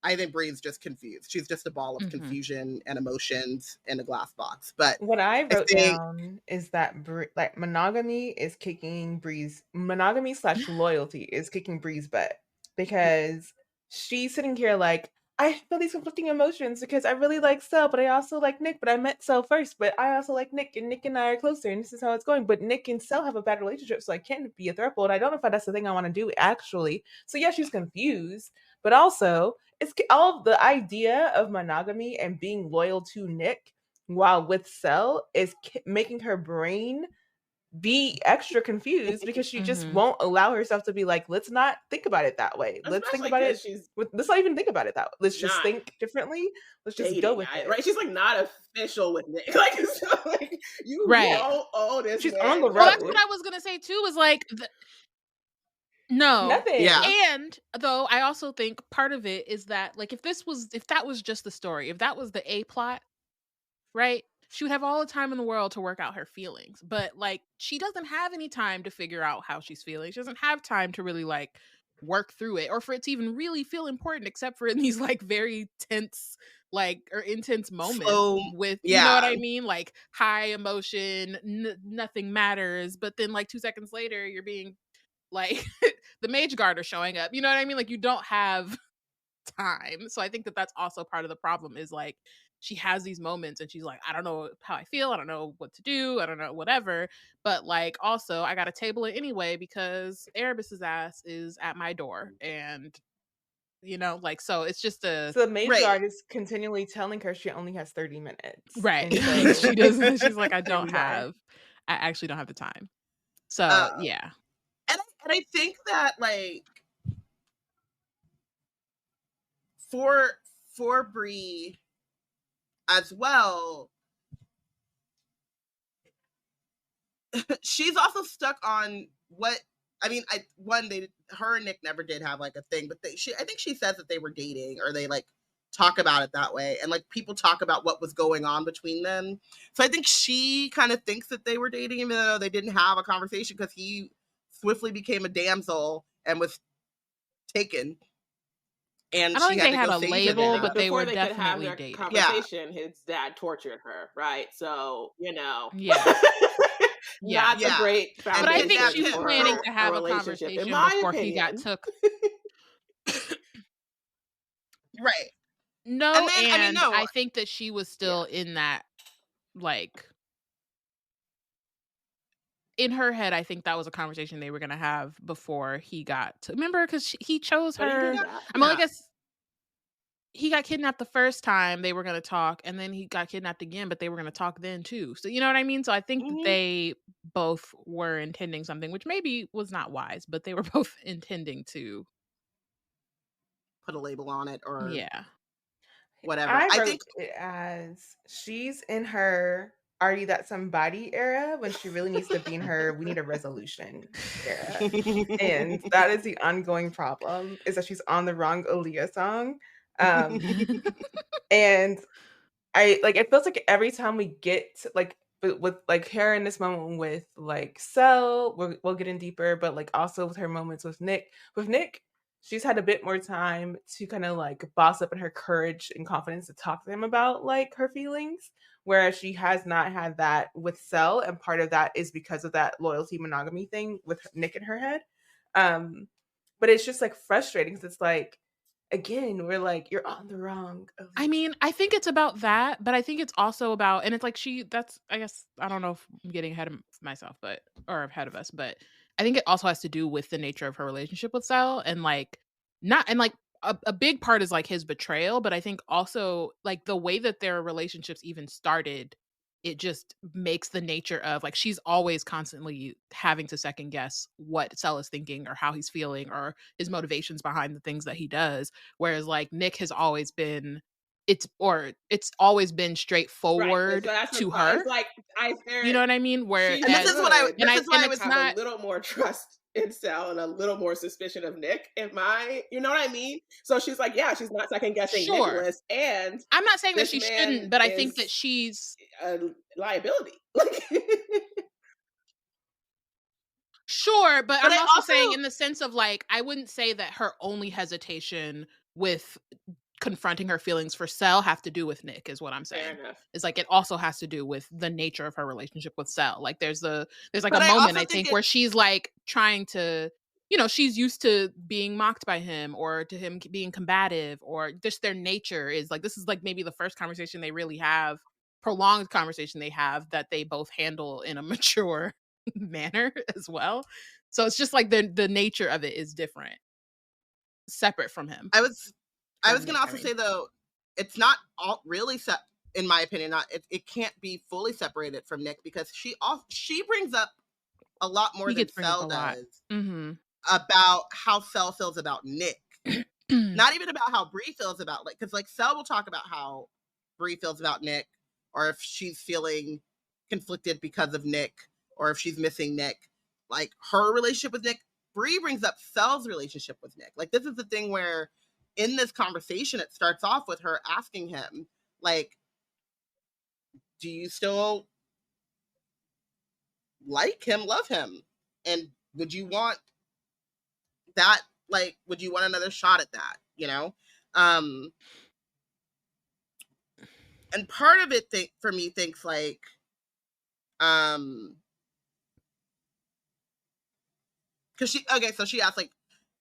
I think Bree's just confused. She's just a ball of confusion and emotions in a glass box. But what I wrote down is that like monogamy is kicking Bree's /loyalty is kicking Bree's butt, because she's sitting here like, I feel these conflicting emotions because I really like Cell, but I also like Nick, but I met Cell first, but I also like Nick, and Nick and I are closer, and this is how it's going. But Nick and Cell have a bad relationship, so I can't be a throuple, and I don't know if that's the thing I want to do, actually. So yeah, she's confused, but also it's all of the idea of monogamy and being loyal to Nick while with Cell is making her brain be extra confused, because she just won't allow herself to be like, let's not think about it that way. Let's think about it. Let's not even think about it that way. Let's just think differently. Let's just go with it. Right? She's like not official with Nick. Like, so, like you right. this. She's man. on the road. Well, that's what I was gonna say too. Is like no, nothing. Yeah. And though I also think part of it is that like if that was just the story, if that was the A plot, right? She would have all the time in the world to work out her feelings, but like she doesn't have any time to figure out how she's feeling. She doesn't have time to really like work through it, or for it to even really feel important, except for in these like very tense or intense moments with you know what I mean, like high emotion, nothing matters, but then like 2 seconds later you're being like the Mageguard are showing up, you know what I mean, like you don't have time. So I think that that's also part of the problem, is like she has these moments and she's like, I don't know how I feel, I don't know what to do, I don't know whatever, but like also I gotta table it anyway because Erebus's ass is at my door, and you know, like, so it's just so the Mageguard is continually telling her she only has 30 minutes, right? And so she doesn't. She's like, I actually don't have the time. So yeah, and I think that like for Bree as well, she's also stuck on what I mean. Her and Nick never did have like a thing, but I think she says that they were dating, or they like talk about it that way, and like people talk about what was going on between them. So I think she kind of thinks that they were dating, even though they didn't have a conversation, because he swiftly became a damsel and was taken. And I don't think they had a label, but they before were they definitely could have their dating. conversation, his dad tortured her, right? So, you know. Yeah. Not the great foundation. But I think she was planning to have a conversation before he got took. Right. No, and I think that she was still in that, like, in her head, I think that was a conversation they were going to have before he got to, remember, because he chose her. I mean, I guess he got kidnapped the first time, they were going to talk, and then he got kidnapped again, but they were going to talk then too. So, you know what I mean? So I think that they both were intending something, which maybe was not wise, but they were both intending to put a label on it, or whatever. I think it as she's in her "Are you that somebody" era when she really needs to be in her "We need a resolution" era. And that is the ongoing problem, is that she's on the wrong Aaliyah song. And it feels like every time we get with like her in this moment with like Cell, we'll get in deeper, but like also with her moments with Nick. With Nick, she's had a bit more time to kind of like boss up in her courage and confidence to talk to him about like her feelings, whereas she has not had that with Cell, and part of that is because of that loyalty monogamy thing with Nick in her head. But it's just like frustrating because it's like, again, we're like, you're on the wrong. I mean, I think it's about that, but I think it's also about, and it's like I guess, I don't know if I'm getting ahead of myself, or ahead of us, but I think it also has to do with the nature of her relationship with Sal, and like, a big part is like his betrayal, but I think also like the way that their relationships even started, it just makes the nature of like, she's always constantly having to second guess what Sel is thinking or how he's feeling or his motivations behind the things that he does. Whereas like Nick has always been, it's always been straightforward to her. It's like you know what I mean? Where and this is why I would have a little more trust in Sal and a little more suspicion of Nick. You know what I mean? So she's like, yeah, she's not second guessing Nicholas, and I'm not saying that she shouldn't, but I think that she's a liability. Sure, but I'm also saying in the sense of like, I wouldn't say that her only hesitation with confronting her feelings for Sel have to do with Nick, is what I'm saying. It's like it also has to do with the nature of her relationship with Sel. Like there's like a moment I think where she's like trying to, she's used to being mocked by him or to him being combative, or just their nature is like, this is like maybe the first conversation they really have, prolonged conversation they have, that they both handle in a mature manner as well. So it's just like the nature of it is different, separate from him. I was gonna also say though, it's not all really in my opinion, it can't be fully separated from Nick, because she brings up a lot more than Sel does about how Sel feels about Nick. Not even about how Bree feels about, like, because like Sel will talk about how Bree feels about Nick, or if she's feeling conflicted because of Nick, or if she's missing Nick. Like her relationship with Nick, Bree brings up Sel's relationship with Nick. Like this is the thing where in this conversation, it starts off with her asking him, like, do you still like him, love him? And would you want that? Like, would you want another shot at that? And part of it for me thinks like, because she asked, like,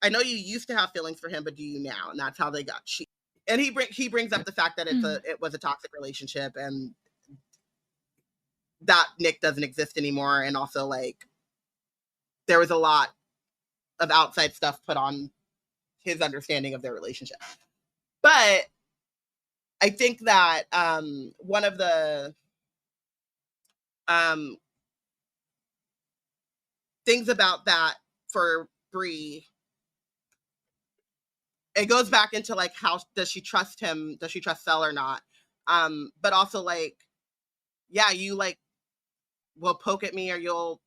I know you used to have feelings for him, but do you now? And that's how they got cheated. And he brings up the fact that it was a toxic relationship, and that Nick doesn't exist anymore, and also like there was a lot of outside stuff put on his understanding of their relationship. But I think that one of the things about that for Bree, it goes back into like, how does she trust him? Does she trust Sel or not? But also like, yeah, you like will poke at me, or you'll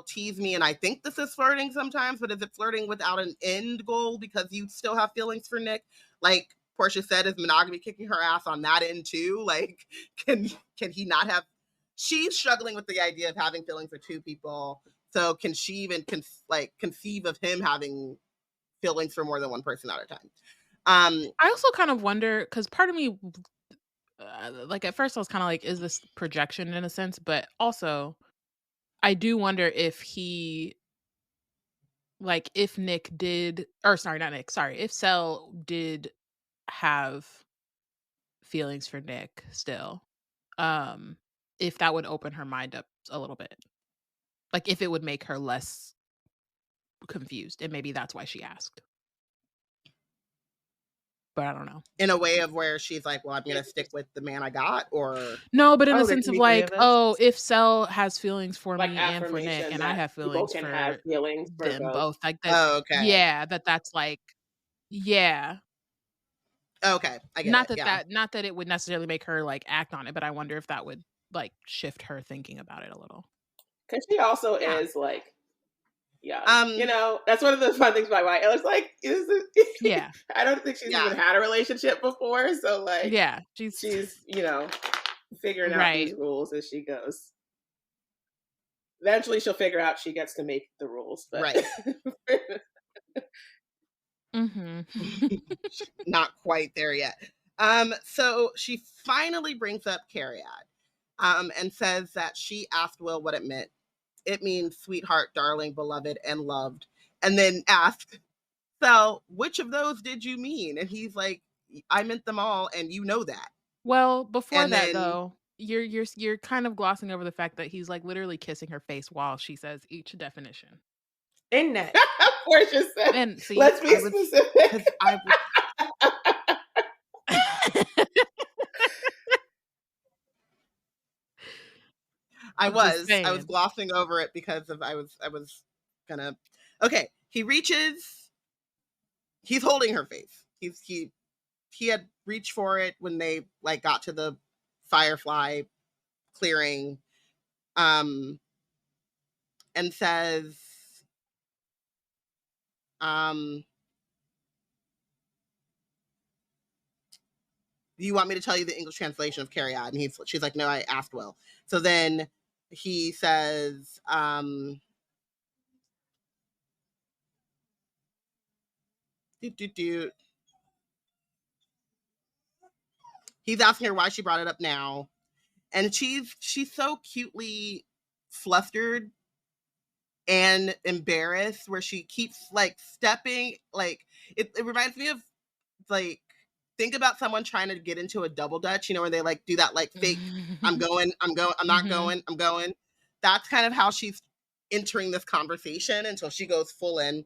tease me, and I think this is flirting sometimes, but is it flirting without an end goal because you still have feelings for Nick? Like Porshèa said, is monogamy kicking her ass on that end too? Like, can he not have? She's struggling with the idea of having feelings for two people. So can she even conceive of him having feelings for more than one person at a time? I also kind of wonder, because part of me, like at first I was kind of like, is this projection in a sense? But also, I do wonder if if Nick did, or sorry, not Nick, sorry, if Sel did have feelings for Nick still, if that would open her mind up a little bit. Like if it would make her less confused, and maybe that's why she asked. But I don't know. In a way of where she's like, well, I'm going to stick with the man I got, or... No, but in the sense of like, if Sel has feelings for me and for Nick, and I have feelings for them both. Like that. Oh, okay. Yeah, that's like, yeah. Okay, I get not it. that not that it would necessarily make her like act on it, but I wonder if that would like shift her thinking about it a little. Because she also is like young. You know, that's one of the fun things about YA. It's like, yeah. I don't think she's even had a relationship before, so like, yeah, she's you know, figuring out these rules as she goes. Eventually, she'll figure out she gets to make the rules, but right. Not quite there yet. So she finally brings up Cariad, and says that she asked Will what it meant. It means sweetheart, darling, beloved, and loved. And then asked, so which of those did you mean? And he's like, I meant them all, and you know that. Well, before and that though, you're kind of glossing over the fact that he's like literally kissing her face while she says each definition. In that. Porshèa said, and see, let's be specific. I was glossing over it because of I was gonna. Okay, he reaches. He's holding her face. He had reached for it when they like got to the Firefly clearing, and says, do you want me to tell you the English translation of Cariad? And she's like, no, I asked Will. So then he says, he's asking her why she brought it up now. And she's so cutely flustered and embarrassed where she keeps like stepping. Like it reminds me of like, think about someone trying to get into a double dutch, you know, where they like do that like fake, I'm not going. That's kind of how she's entering this conversation until she goes full in.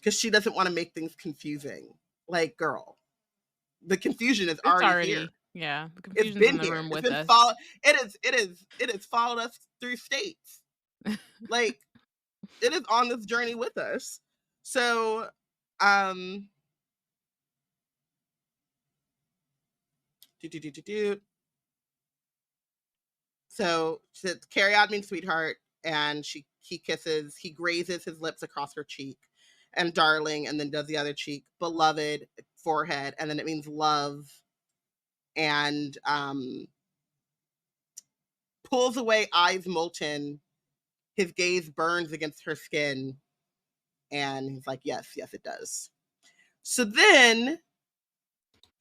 Because she doesn't want to make things confusing. Like, girl, the confusion is already here. Yeah, the confusion's in the room with us. It has followed us through states. Like, it is on this journey with us. So, So Cariad means sweetheart, and he grazes his lips across her cheek, and darling, and then does the other cheek, beloved, forehead, and then it means love, and pulls away, eyes molten, his gaze burns against her skin, and he's like, yes, it does. So then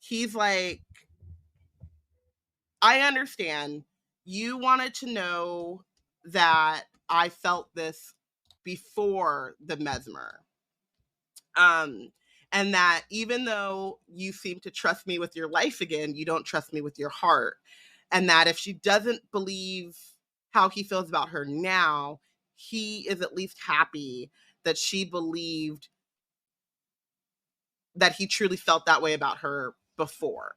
he's like, I understand. You wanted to know that I felt this before the mesmer. And that even though you seem to trust me with your life again, you don't trust me with your heart. And that if she doesn't believe how he feels about her now, he is at least happy that she believed that he truly felt that way about her before.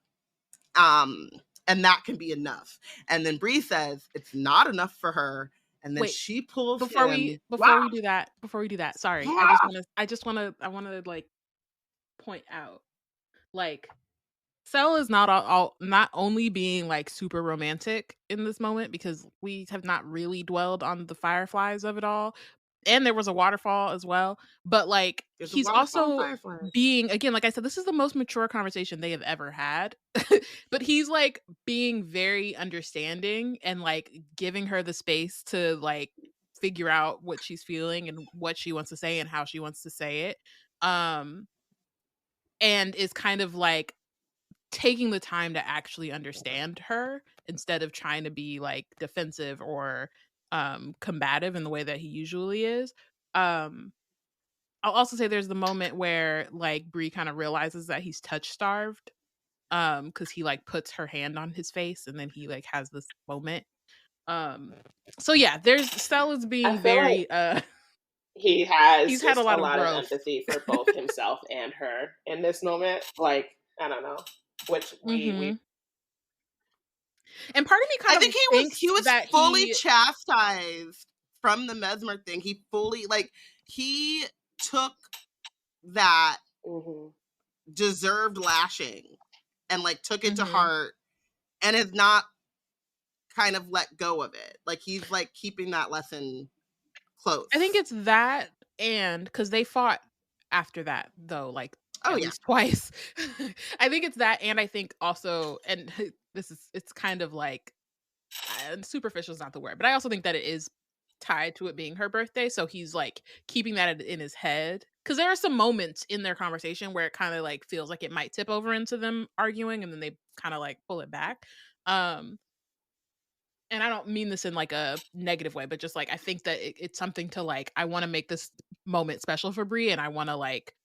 And that can be enough. And then Bree says it's not enough for her. And then she pulls before we do that. Sorry, I want to like point out, like, Cell is not only being like super romantic in this moment, because we have not really dwelled on the fireflies of it all, and there was a waterfall as well, but like he's also being, again, like I said, this is the most mature conversation they have ever had. But he's like being very understanding and like giving her the space to like figure out what she's feeling and what she wants to say and how she wants to say it, and is kind of like taking the time to actually understand her instead of trying to be like defensive or combative in the way that he usually is. I'll also say there's the moment where like Bree kind of realizes that he's touch starved, because he like puts her hand on his face and then he like has this moment. So yeah, there's Stella's being very like he's had a lot of empathy for both himself and her in this moment. Like, I don't know, which we and part of me kind of thinks he was fully chastised from the mesmer thing. He fully, like, he took that deserved lashing and like took it to heart and has not kind of let go of it. Like he's like keeping that lesson close. I think it's that, and because they fought after that though, like at least twice. I think it's that, and I think also, and it's kind of like superficial is not the word, but I also think that it is tied to it being her birthday, so he's like keeping that in his head, because there are some moments in their conversation where it kind of like feels like it might tip over into them arguing, and then they kind of like pull it back. And I don't mean this in like a negative way, but just like I think that it's something to like, I want to make this moment special for Brie, and I want to like,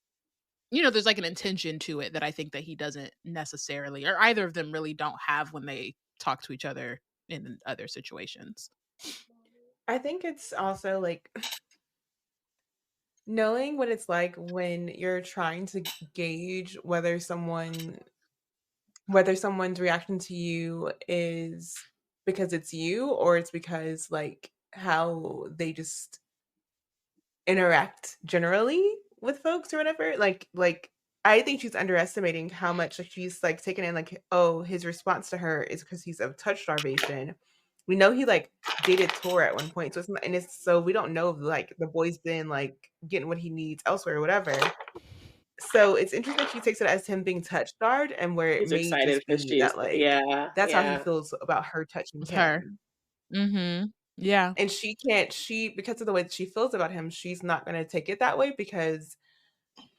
you know, there's like an intention to it that I think that he doesn't necessarily, or either of them really don't have when they talk to each other in other situations. I think it's also like knowing what it's like when you're trying to gauge whether someone's reaction to you is because it's you or it's because like how they just interact generally with folks or whatever. Like I think she's underestimating how much like she's like taking in like, oh, his response to her is because he's of touch starvation. We know he like dated Tor at one point, so it's not, and it's so we don't know if like the boy's been like getting what he needs elsewhere or whatever. So it's interesting that she takes it as him being touch starved, and where it may just be that like that's how he feels about her touching him. Yeah. And she because of the way that she feels about him, she's not going to take it that way because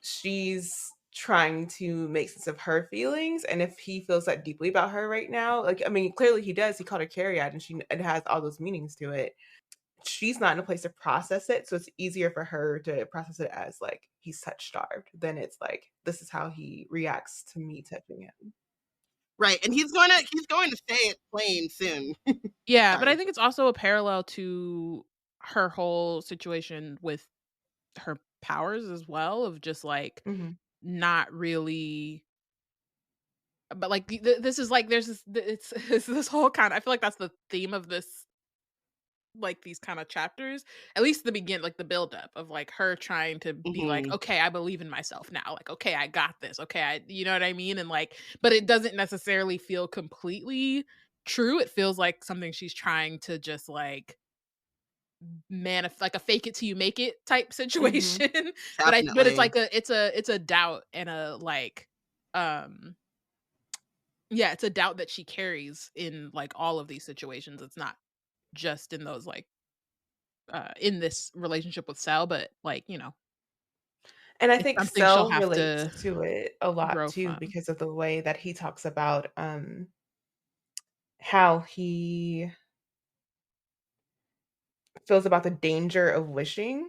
she's trying to make sense of her feelings. And if he feels that deeply about her right now, like, I mean, clearly he does. He called her Carriad, and it has all those meanings to it. She's not in a place to process it. So it's easier for her to process it as like he's touch starved than it's like, this is how he reacts to me touching him. Right. And he's going to say it plain soon. Yeah, but I think it's also a parallel to her whole situation with her powers as well, of just like not really, but like this is like there's this it's this whole kind of, I feel like that's the theme of this, like these kind of chapters, at least the begin, like the build up of like her trying to be like, okay, I believe in myself now, like, okay, I got this, okay, you know what I mean, and like, but it doesn't necessarily feel completely true. It feels like something she's trying to just like like a fake it till you make it type situation. but it's like it's a doubt and a like yeah, it's a doubt that she carries in like all of these situations. It's not just in those like in this relationship with Sel, but like, you know, and I think Sel relates to it a lot too because of the way that he talks about how he feels about the danger of wishing.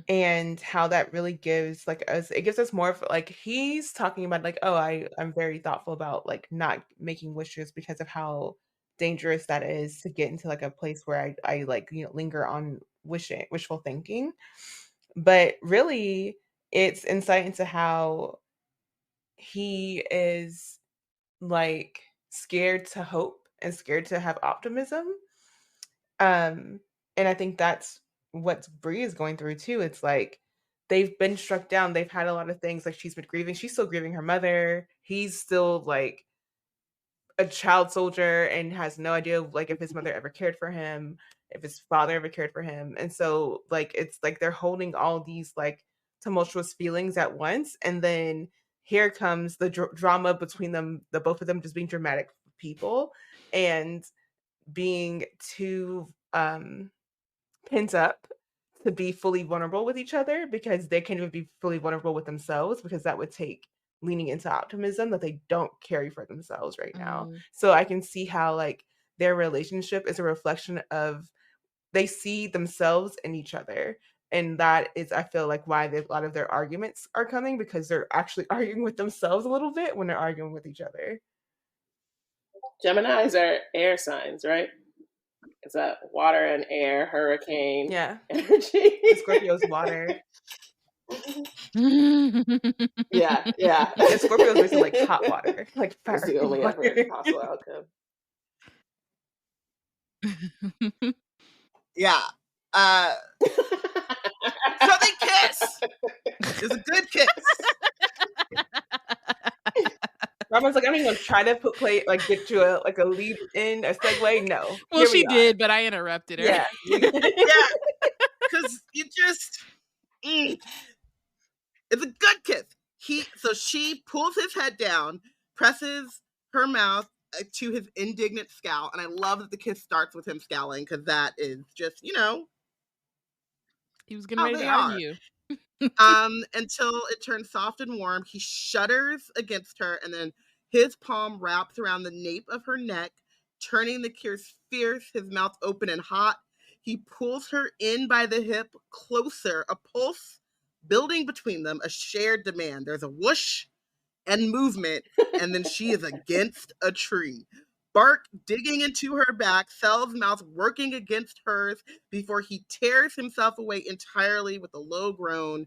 And how that really gives like us, it gives us more of like, he's talking about like, oh, I'm very thoughtful about like not making wishes because of how dangerous that is to get into like a place where I like, you know, linger on wishful thinking. But really it's insight into how he is like scared to hope and scared to have optimism. And I think that's what Brie is going through too. It's like they've been struck down. They've had a lot of things, like she's been grieving. She's still grieving her mother. He's still like a child soldier and has no idea like if his mother ever cared for him, if his father ever cared for him. And so like it's like they're holding all these like tumultuous feelings at once. And then here comes the drama between them, the both of them just being dramatic people and being too pent up to be fully vulnerable with each other because they can't even be fully vulnerable with themselves because that would take leaning into optimism that they don't carry for themselves right now. So I can see how like their relationship is a reflection of they see themselves in each other. And that is, I feel like, why a lot of their arguments are coming because they're actually arguing with themselves a little bit when they're arguing with each other. Geminis are air signs, right? It's a water and air hurricane. Yeah. Energy. Scorpio's water. Yeah. And Scorpio's basically like hot water. Like fire. It's the only ever possible outcome. Yeah. So they kiss. It was a good kiss. Robyn's like, I'm even gonna try to get you a lead in, a segue. No. Well, she did, but I interrupted her. Yeah. Yeah. Because you just it's a good kiss. So she pulls his head down, presses her mouth to his indignant scowl, and I love that the kiss starts with him scowling, because that is just, he was getting ready to argue. Until it turns soft and warm. He shudders against her, and then his palm wraps around the nape of her neck, turning the kiss fierce, his mouth open and hot. He pulls her in by the hip, closer, a pulse building between them, a shared demand. There's a whoosh and movement, and then she is against a tree. Bark digging into her back, Sel's mouth working against hers before he tears himself away entirely with a low groan.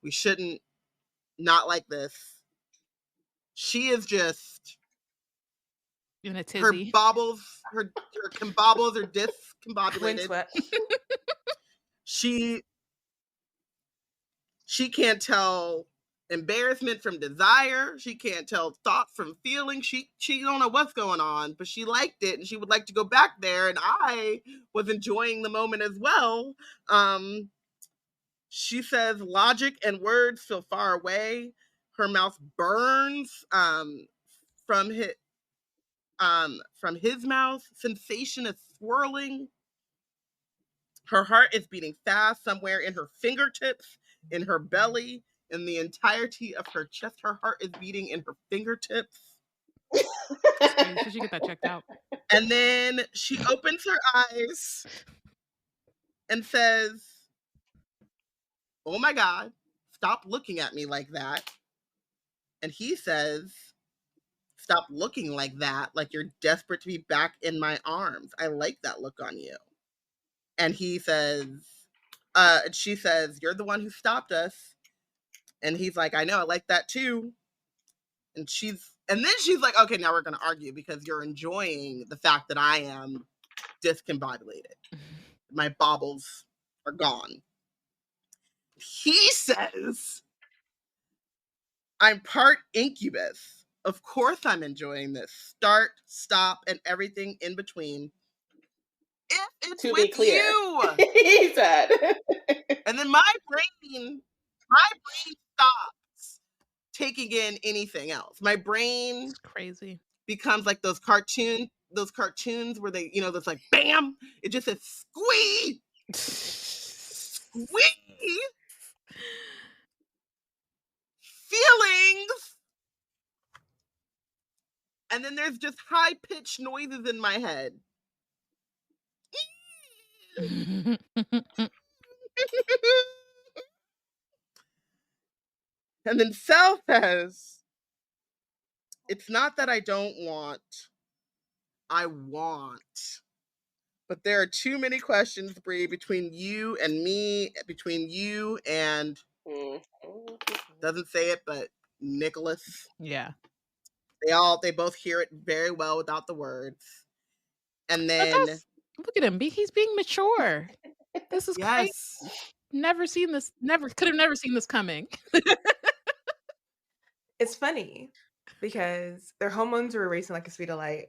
We shouldn't not like this. She is just in a tizzy. Her bobbles, her bobbles are discombobulated. She can't tell embarrassment from desire. She can't tell thought from feeling. She don't know what's going on, but she liked it and she would like to go back there. And I was enjoying the moment as well. She says logic and words feel far away. Her mouth burns from his mouth. Sensation is swirling. Her heart is beating fast somewhere in her fingertips, in her belly, in the entirety of her chest. Her heart is beating in her fingertips. She should get that checked out. And then she opens her eyes and says, "Oh my God, stop looking at me like that." And he says, "Stop looking like that, like you're desperate to be back in my arms. I like that look on you." And he says, she says, "You're the one who stopped us." And he's like, "I know, I like that too." And then she's like, "Okay, now we're going to argue because you're enjoying the fact that I am discombobulated. My baubles are gone." He says, "I'm part incubus. Of course I'm enjoying this. Start, stop, and everything in between. If it's to with be clear, you," he said. And then my brain stops taking in anything else. My brain crazy becomes like those cartoons where they, that's like bam, it just says squee. Squee. Feelings. And then there's just high-pitched noises in my head. And then Sel says, "It's not that I don't want. I want. But there are too many questions, Bree, between you and me, between you and," doesn't say it, but Nicholas. Yeah. They both hear it very well without the words. And then look at him. He's being mature. This is crazy. Could have never seen this coming. It's funny because their hormones are racing like a speed of light.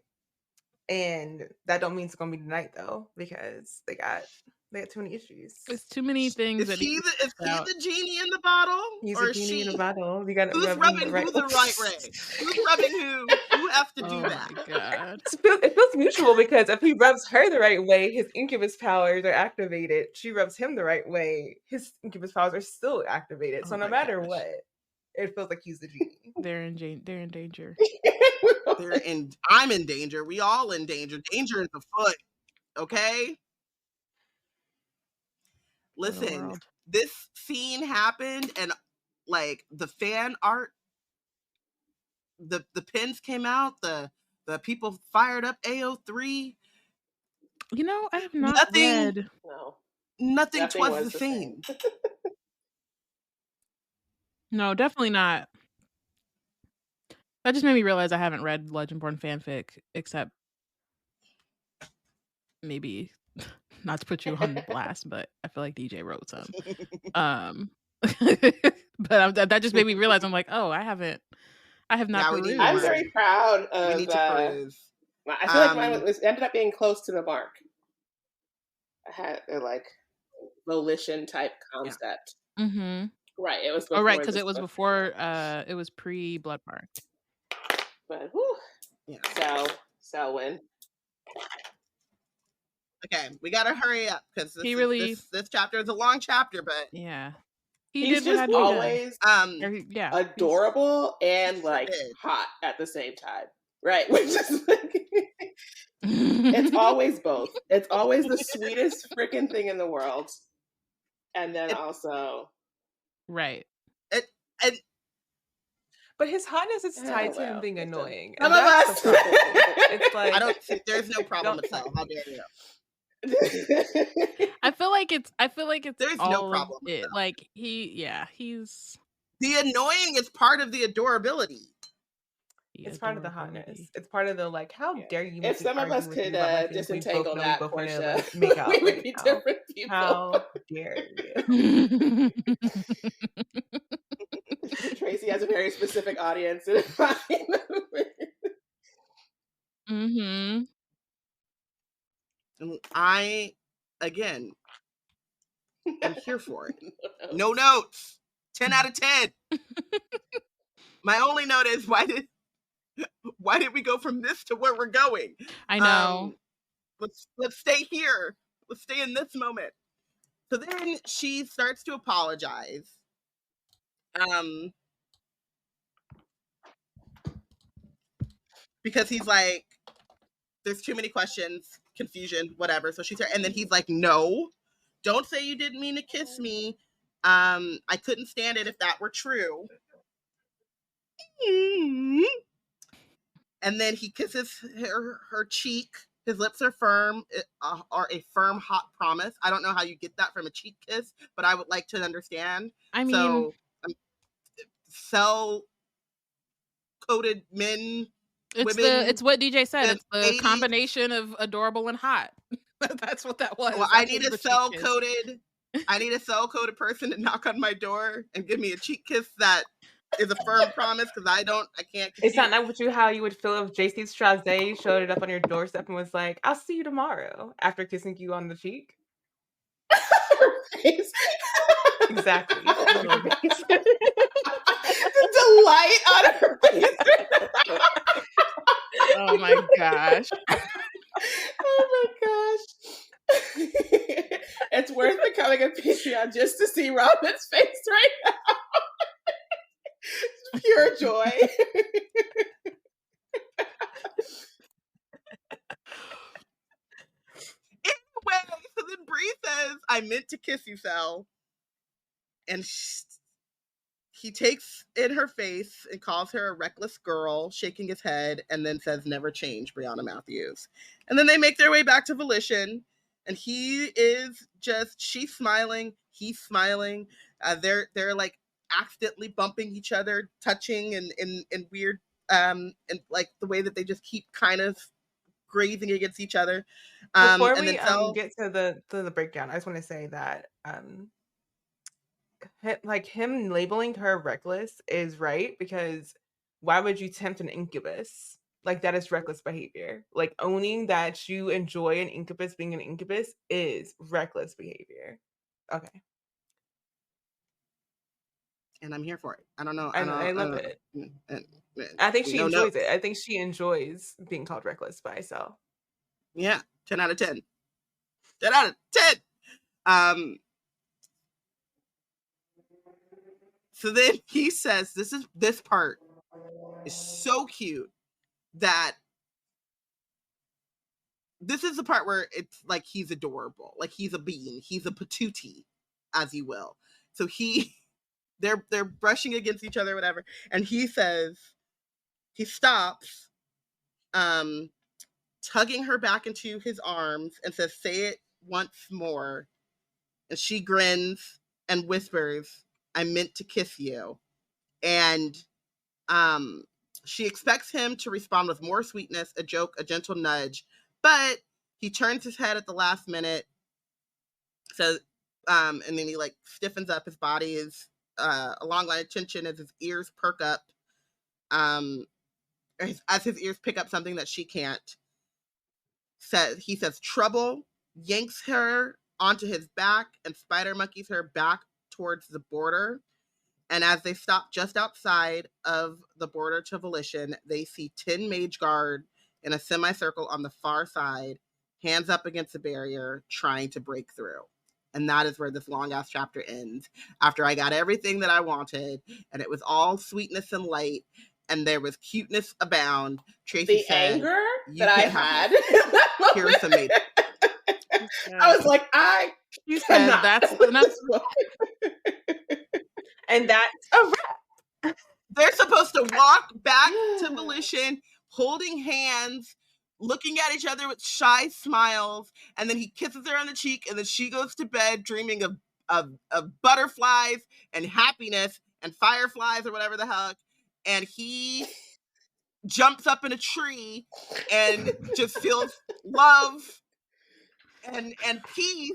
And that don't mean it's gonna be tonight though, because they got too many issues. There's too many things. Is he the genie in the bottle? He's or the genie in the bottle. You got who's rubbing who the right way? Who's rubbing who? Who has to do that? My God. It feels mutual because if he rubs her the right way, his incubus powers are activated. She rubs him the right way, his incubus powers are still activated. So no matter what, it feels like he's the genie. They're in danger. I'm in danger. We all in danger. Danger is afoot. Okay? Listen, this scene happened and like the fan art, the pins came out, the people fired up AO3. I have not read. Nothing was the same. No, definitely not. That just made me realize I haven't read Legend-born fanfic, except maybe, not to put you on the blast, but I feel like DJ wrote some. But that just made me realize I'm like, oh, I have not perused. I'm very proud of. We need to peruse. I feel like mine ended up being close to the mark. I had a Volition type concept. Yeah. Mm-hmm. Right. It was. Oh, right, because it was before. It was pre Bloodmarked. But whew. Yeah. So win. Okay, we gotta hurry up because this chapter is a long chapter, but yeah, he's just always adorable and hot at the same time, right? Which is it's always both. It's always the sweetest freaking thing in the world, and then also right. But his hotness is tied to him being annoying. Some of us. It's like I don't. There's no problem with that. How dare you? I feel like it's there's no problem with that. He's the annoying is part of the adorability. It's part of the hotness. It's part of the how dare you? If some of us could disentangle that, Porshèa, we would be different people. How dare you? Tracy has a very specific audience in mind. Mm-hmm. I, again, am here for it. No notes. 10 out of 10. My only note is why did we go from this to where we're going? I know. Let's stay here. Let's stay in this moment. So then she starts to apologize. Because he's like, there's too many questions, confusion, whatever. So and then he's like, no, don't say you didn't mean to kiss me. I couldn't stand it if that were true. And then he kisses her cheek. His lips are firm, are a firm, hot promise. I don't know how you get that from a cheek kiss, but I would like to understand. I mean, cell-coded men. It's what DJ said. It's the 80s. Combination of adorable and hot. That's what that was. Well, I need a cell-coded person to knock on my door and give me a cheek kiss that is a firm promise because I can't. It's not how you would feel if JC Straze showed it up on your doorstep and was like, "I'll see you tomorrow" after kissing you on the cheek. Exactly. The delight on her face. Oh my gosh. Oh my gosh. It's worth becoming a Patreon just to see Robyn's face right now. Pure joy. Anyway, so then Bree says, I meant to kiss you, Sel. And he takes in her face and calls her a reckless girl, shaking his head, and then says, never change, Bayana Matthews. And then they make their way back to Volition, and she's smiling, he's smiling. They're like accidentally bumping each other, touching and weird, and like the way that they just keep kind of grazing against each other. Before we get to the breakdown, I just want to say that him labeling her reckless is right, because why would you tempt an incubus? Like, that is reckless behavior. Like, owning that you enjoy an incubus being an incubus is reckless behavior. Okay. And I'm here for it. I don't know. I love it. I think she enjoys it. I think she enjoys being called reckless by Sel. Yeah. 10 out of 10. 10 out of 10. So then he says, this part is so cute that this is the part where it's like he's adorable. Like he's a bean. He's a patootie, as you will. So they're brushing against each other, whatever. And he says, he stops, tugging her back into his arms and says, say it once more. And she grins and whispers, I meant to kiss you. And she expects him to respond with more sweetness, a joke, a gentle nudge. But he turns his head at the last minute, says, And then he like stiffens up. His body is a long line of tension as his ears perk up. As his ears pick up something that she can't. He says trouble, yanks her onto his back, and spider monkeys her back towards the border. And as they stop just outside of the border to Volition, they see 10 Mageguard in a semicircle on the far side, hands up against the barrier, trying to break through. And that is where this long-ass chapter ends. After I got everything that I wanted, and it was all sweetness and light, and there was cuteness abound, Tracy said, anger that I had. Here's some Mageguard. I was like, you said that's enough. And that's a wrap. They're supposed to walk back to Volition, holding hands, looking at each other with shy smiles, and then he kisses her on the cheek, and then she goes to bed dreaming of butterflies and happiness and fireflies or whatever the heck, and he jumps up in a tree and just feels love and peace.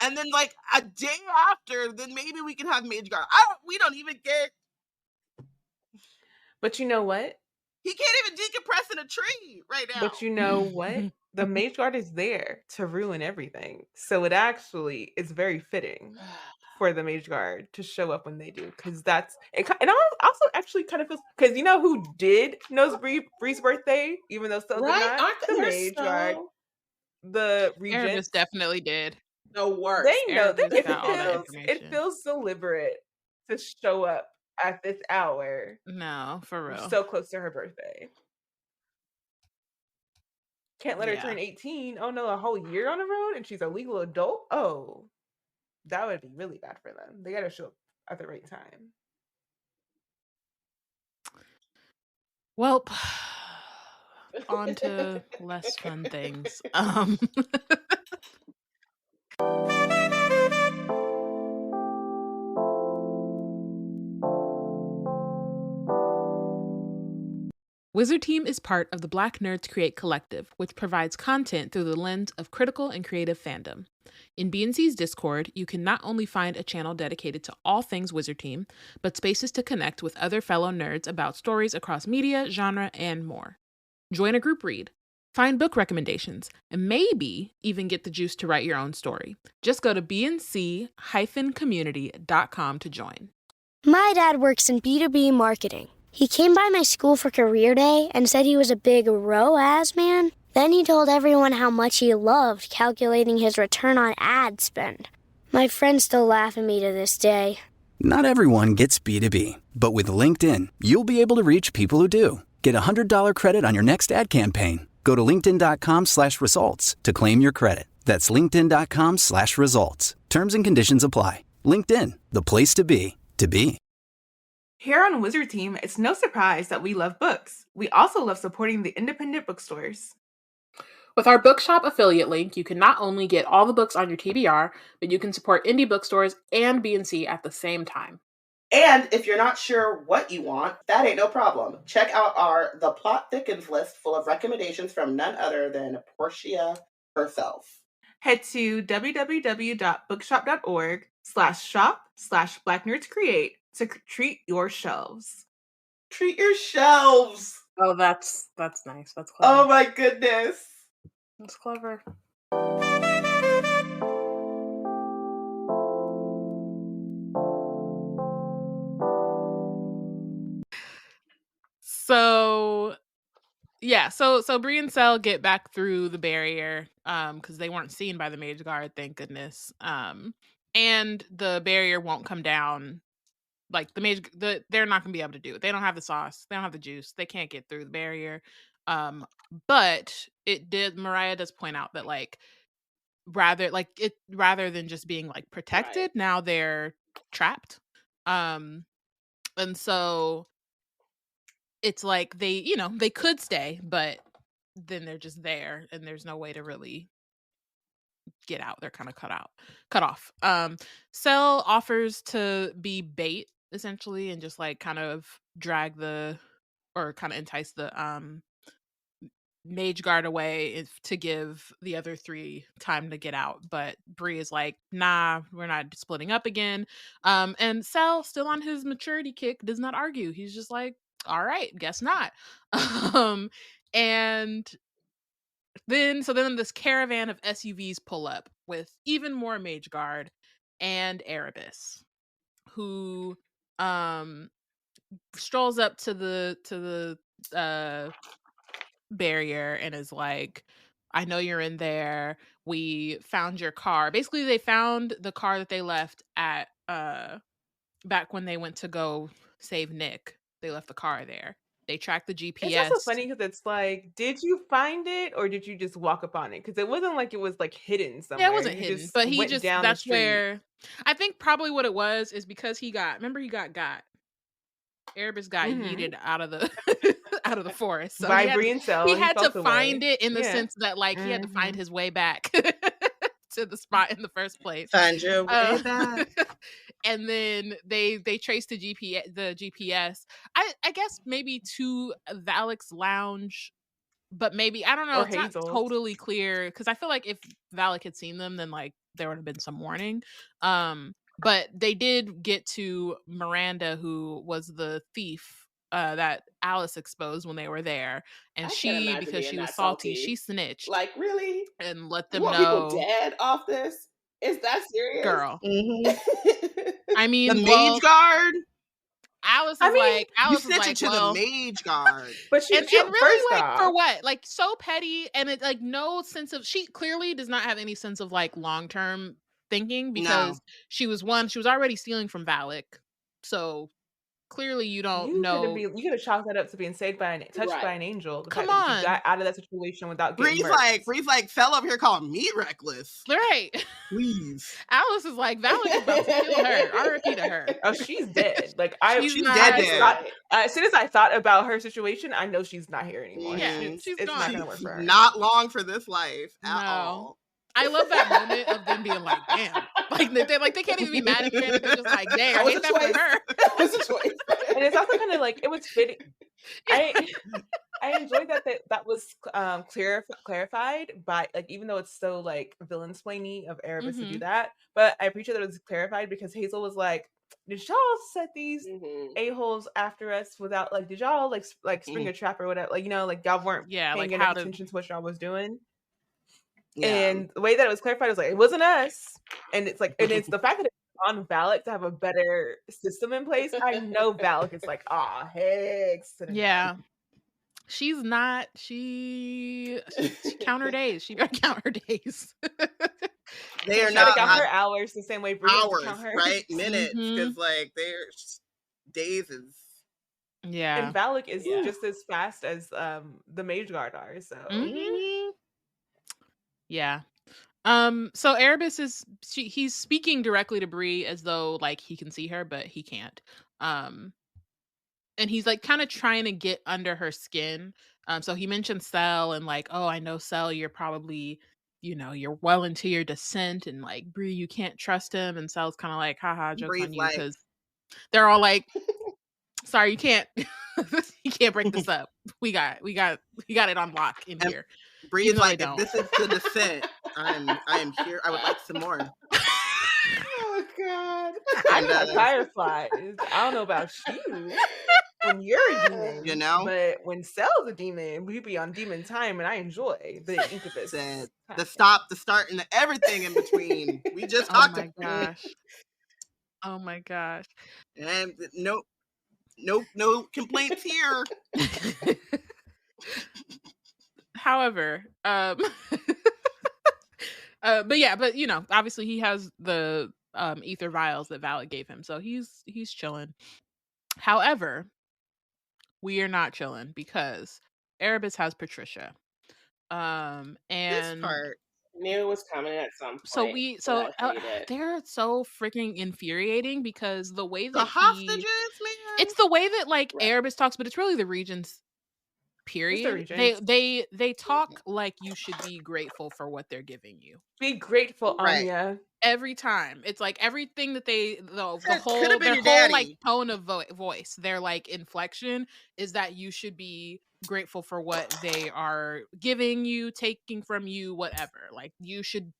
And then, like, a day after, then maybe we can have Mageguard. We don't even get... But you know what? He can't even decompress in a tree right now. But you know what? The Mageguard is there to ruin everything. So it actually is very fitting for the Mageguard to show up when they do. Because that's... And also actually kind of feels... Because you know who did know Bree's birthday? Even though Sel did not? The Mageguard. The Regent. Erebus definitely did. The worst. They know that it feels deliberate to show up at this hour. No, for real. So close to her birthday. Can't let her turn 18. Oh no, a whole year on the road and she's a legal adult? Oh, that would be really bad for them. They gotta show up at the right time. Well, on to less fun things. Wizard Team is part of the Black Nerds Create Collective, which provides content through the lens of critical and creative fandom. In B&C's Discord, you can not only find a channel dedicated to all things Wizard Team, but spaces to connect with other fellow nerds about stories across media, genre, and more. Join a group read, find book recommendations, and maybe even get the juice to write your own story. Just go to bnc-community.com to join. My dad works in B2B marketing. He came by my school for career day and said he was a big ROAS man. Then he told everyone how much he loved calculating his return on ad spend. My friends still laugh at me to this day. Not everyone gets B2B, but with LinkedIn, you'll be able to reach people who do. Get $100 credit on your next ad campaign. Go to linkedin.com/results to claim your credit. That's linkedin.com/results. Terms and conditions apply. LinkedIn, the place to be, to be. Here on Wizard Team, it's no surprise that we love books. We also love supporting the independent bookstores. With our bookshop affiliate link, you can not only get all the books on your TBR, but you can support indie bookstores and B&C at the same time. And if you're not sure what you want, that ain't no problem. Check out our The Plot Thickens list full of recommendations from none other than Porshèa herself. Head to www.bookshop.org/shop/BlackNerdsCreate to treat your shelves. Treat your shelves! Oh, that's nice. That's clever. Oh my goodness. That's clever. So Bree and Sel get back through the barrier because they weren't seen by the Mageguard, thank goodness. And the barrier won't come down. Like they're not gonna be able to do it. They don't have the sauce. They don't have the juice. They can't get through the barrier. But Mariah does point out that rather than just being like protected, right, now they're trapped. And so it's like they could stay, but then they're just there and there's no way to really get out. They're kind of cut off. Sel offers to be bait essentially and just like kind of entice the Mageguard away to give the other 3 time to get out, but Bree is like, nah, we're not splitting up again. And Cell, still on his maturity kick, does not argue. He's just like, all right, guess not. And then this caravan of SUVs pull up with even more Mageguard and Erebus, who strolls up to the barrier and is like, I know you're in there. We found your car. Basically, they found the car that they left at back when they went to go save Nick. They left the car there. They tracked the GPS. It's also funny because it's like, did you find it or did you just walk up on it? Because it wasn't like it was like hidden somewhere. Yeah, it wasn't hidden, but he just down that's the street. where I think probably what it was is because he got Erebus got yeeted out of the out of the forest. So by Bree and Cell. He had to find it in the sense that like he had to find his way back to the spot in the first place. Find your way back. And then they traced the GPS. I guess maybe to Valak's lounge, but maybe I don't know. It's not totally clear because I feel like if Valak had seen them, then like there would have been some warning. But they did get to Miranda, who was the thief that Alice exposed when they were there, and she, because she was salty, she snitched. Like, really? And let them you want know. People dead off this? Is that serious, girl? Mm-hmm. I mean, the Mageguard. Alice is like, Alice is like, to the Mageguard, but she and really like for what? Like so petty, and it like no sense of. She clearly does not have any sense of like long term thinking because she was already stealing from Valak, so clearly you don't know. You could have chalked that up to being saved by touched by an angel. Come on, you got out of that situation without getting Bree's like fell up here calling me reckless. Right. Please. Alice is like, Valak is about to kill her. RIP to her. Oh, she's dead. Like she's dead. As soon as I thought about her situation, I know she's not here anymore. Yeah, she's gone. Not gonna work for her. Not long for this life at all. I love that moment of them being like, damn. Like they can't even be mad at her. They're just like, damn, ain't that for her? That was a choice. And it's also kind of like, it was fitting. I enjoyed that was clarified by, like, even though it's so like villain-splainy of Erebus to do that, but I appreciate that it was clarified because Hazel was like, did y'all set these a-holes after us without, like, did y'all like spring a trap or whatever? Like, you know, like y'all weren't paying like enough attention to what y'all was doing. Yeah. And the way that it was clarified was like, it wasn't us. And it's like, and it's the fact that it's on Valak to have a better system in place. I know Valak is like, heck. Yeah. She's not, she count her days. She gotta count her days. They are not count her hours the same way Bree hours, count her. Right? Minutes. Because like they're days is. Yeah. And Valak is just as fast as the Mageguard are. So yeah. So Erebus he's speaking directly to Bree as though like he can see her, but he can't. And he's like kind of trying to get under her skin. So he mentioned Cell and like, oh, I know Cell, you're probably, you know, you're well into your descent, and like Bree, you can't trust him. And Cell's kind of like, haha, joke's on you, because they're all like, sorry, you can't you can't break this up. We got it on lock in here. Bree is like, if this is the descent, I am here. I would like some more. Oh God. I'm not Firefly. I don't know about you. When you're a demon, you know, but when Cell's a demon, we be on demon time, and I enjoy the incubus. The stop, the start, and the everything in between. We just talked about. Gosh. Oh my gosh. And no complaints here. However, but you know, obviously he has the ether vials that Valak gave him, so he's chilling. However, we are not chilling because Erebus has Patricia. And this part knew it was coming at some point. They're so freaking infuriating because the way that the hostages, man. It's the way that like Erebus talks, but it's really the Regents. Period. They talk like you should be grateful for what they're giving you. Be grateful, Anya. Every time, it's like everything that their whole like tone of voice, their like inflection is that you should be grateful for what they are giving you, taking from you, whatever. Like, you should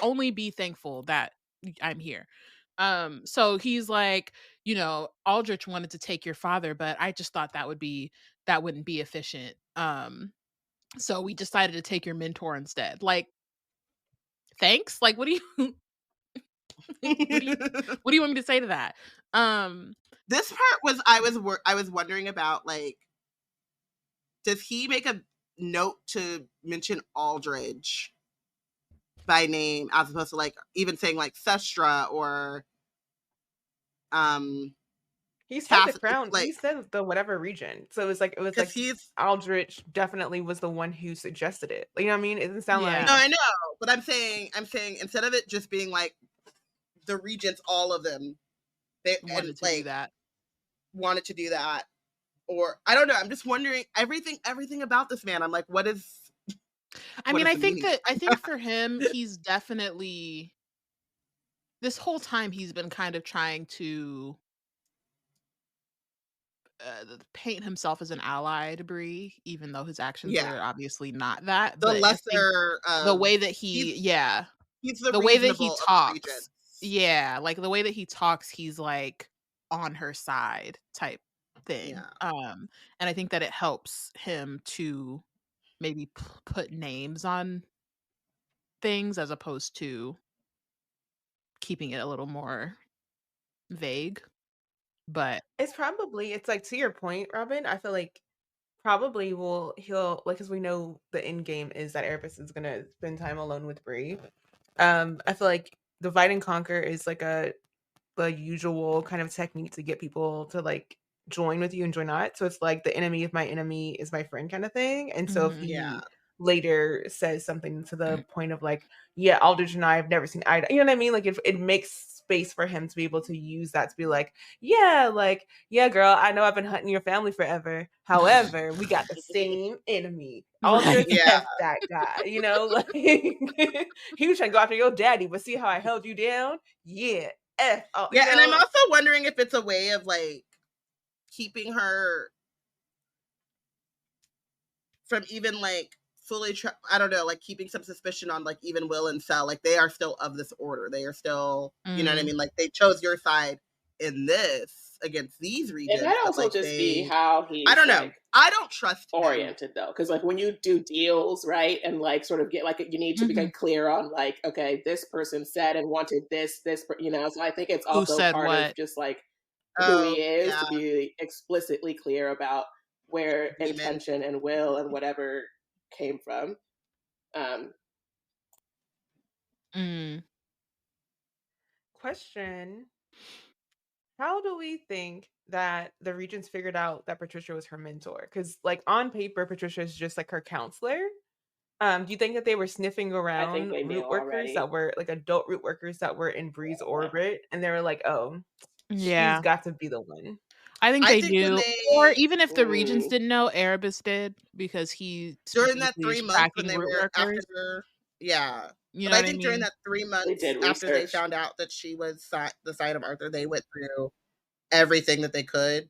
only be thankful that I'm here. So he's like, Aldrich wanted to take your father, but I just thought that wouldn't be efficient. So we decided to take your mentor instead. Like, thanks. Like, what do you what do you want me to say to that? This part was I was wondering about, like, does he make a note to mention Aldridge by name as opposed to, like, even saying like Sestra or he said the crown, like, he said the whatever region. So it was like Aldrich definitely was the one who suggested it. You know what I mean? It doesn't sound like. No, I know, but I'm saying instead of it just being like the regents, all of them, they wanted to do that, or I don't know. I'm just wondering everything about this man. I'm like, what is? I mean, I think for him, he's definitely, this whole time he's been kind of trying to paint himself as an ally to Bree, even though his actions are obviously not that. The lesser, the way that he's the way that he talks. Yeah, like the way that he talks, he's like on her side type thing. Yeah. And I think that it helps him to maybe put names on things as opposed to keeping it a little more vague. But it's like, to your point, Robyn, I feel like probably he'll like, because we know the end game is that Erebus is gonna spend time alone with Bree. I feel like divide and conquer is like the usual kind of technique to get people to like join with you and join not. So it's like the enemy of my enemy is my friend kind of thing. And so if he later says something to the point of like, yeah, Aldrich and I have never seen eye to, you know what I mean? Like, if it makes space for him to be able to use that to be like, yeah, girl, I know I've been hunting your family forever. However, we got the same enemy. Aldrich, that guy, like he was trying to go after your daddy, but see how I held you down? Yeah. And I'm also wondering if it's a way of like keeping her from even like fully I don't know, like keeping some suspicion on like even Will and Sel. Like, they are still of this order. They are still, you know what I mean? Like, they chose your side in this against these regions. It might also be how he, I don't know. I don't trust oriented though, because like when you do deals, right, and like sort of get like, you need to be clear on like, okay, this person said and wanted this, so I think it's also part of just like who he is, to be explicitly clear about where intention and will and whatever came from. Question: how do we think that the Regents figured out that Patricia was her mentor? Because like on paper, Patricia is just like her counselor. Do you think that they were sniffing around root workers that were like adult root workers that were in Bree's orbit, and they were like, "Oh, she's got to be the one"? I think they do. Or even if the Regents didn't know, Erebus did, because he during that 3 months when they were after, you know, but I think during that 3 months after they found out that she was the side of Arthur, they went through everything that they could.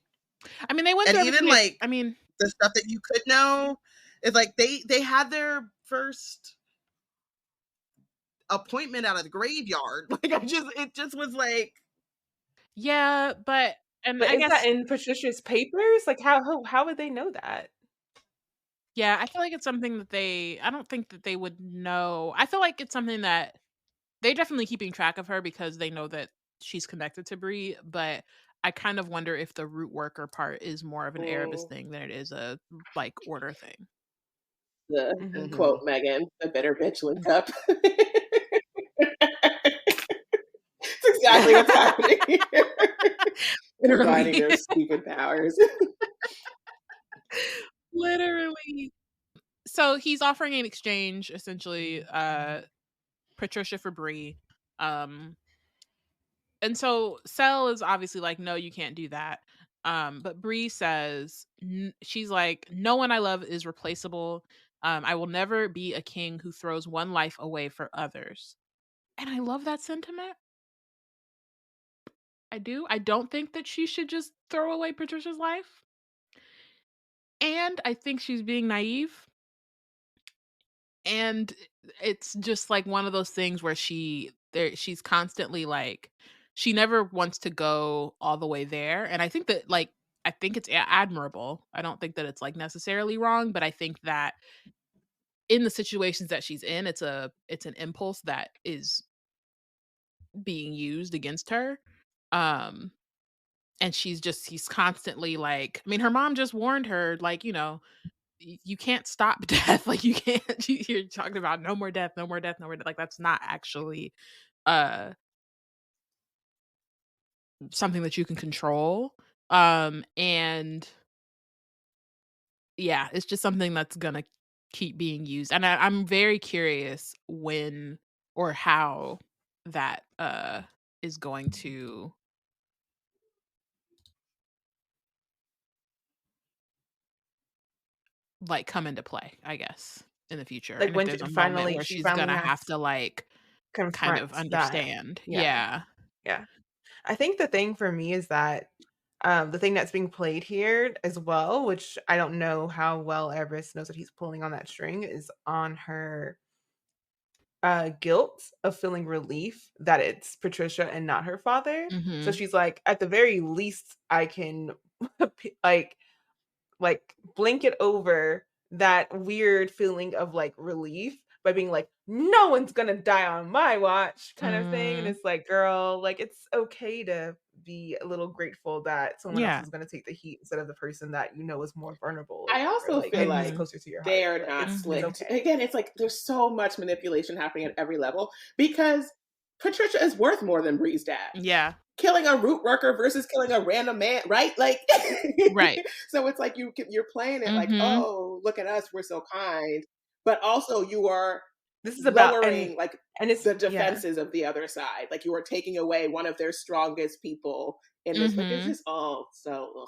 I mean, they went through even like, I mean, the stuff that you could know is like they had their first appointment out of the graveyard. Like, it just was like, but I guess that in Patricia's papers, like how would they know that? Yeah, I feel like it's something that I don't think that they would know. I feel like it's something that they're definitely keeping track of her because they know that she's connected to Bree, but I kind of wonder if the root worker part is more of an Erebus thing than it is a like order thing. The quote Megan, the bitter bitch linked up. It's exactly what's happening here. Providing their stupid powers. Literally. So he's offering in exchange, essentially, Patricia for Bree. And so Sel is obviously like, no, you can't do that. But Bree says, she's like, no one I love is replaceable. I will never be a king who throws one life away for others. And I love that sentiment. I do. I don't think that she should just throw away Patricia's life. and I think she's being naive. And it's just like one of those things where she's constantly like she never wants to go all the way there. And I think that like I think it's admirable. I don't think that it's like necessarily wrong, but I think that in the situations that she's in, it's an impulse that is being used against her. Um and she's constantly like, I mean, her mom just warned her, like, you can't stop death. Like, you can't, you're talking about no more death, no more death, no more death. Like, that's not actually uh something that you can control. And yeah, it's just something that's gonna keep being used. And I'm very curious when or how that is going to like come into play, I guess, in the future. Like And if when there's a moment finally where she she's finally gonna has have to like kind of confronts that. understand. Yeah. Yeah. Yeah. I think the thing for me is that the thing that's being played here as well, which I don't know how well Eris knows that he's pulling on that string, is on her guilt of feeling relief that it's Patricia and not her father. So Mhm. she's like, at the very least, I can like blanket over that weird feeling of like relief by being like, no one's gonna die on my watch kind of thing. And Mm. it's like, girl, like it's okay to be a little grateful that someone else Yeah. is gonna take the heat instead of the person that you know is more vulnerable I or also like feel is Mhm. like closer to your heart. they're Like not it's Mhm. slick. okay. Again, it's like there's so much manipulation happening at every level because Patricia is worth more than Bree's dad. Yeah. Killing a root worker versus killing a random man, right? Like, Right. so it's like you're playing it like, Mhm. oh, look at us, we're so kind, but also you are This is about lowering like and it's the yeah. defenses of the other side. Like you are taking away one of their strongest people in this. Like it's Mhm. just all so. Ugh.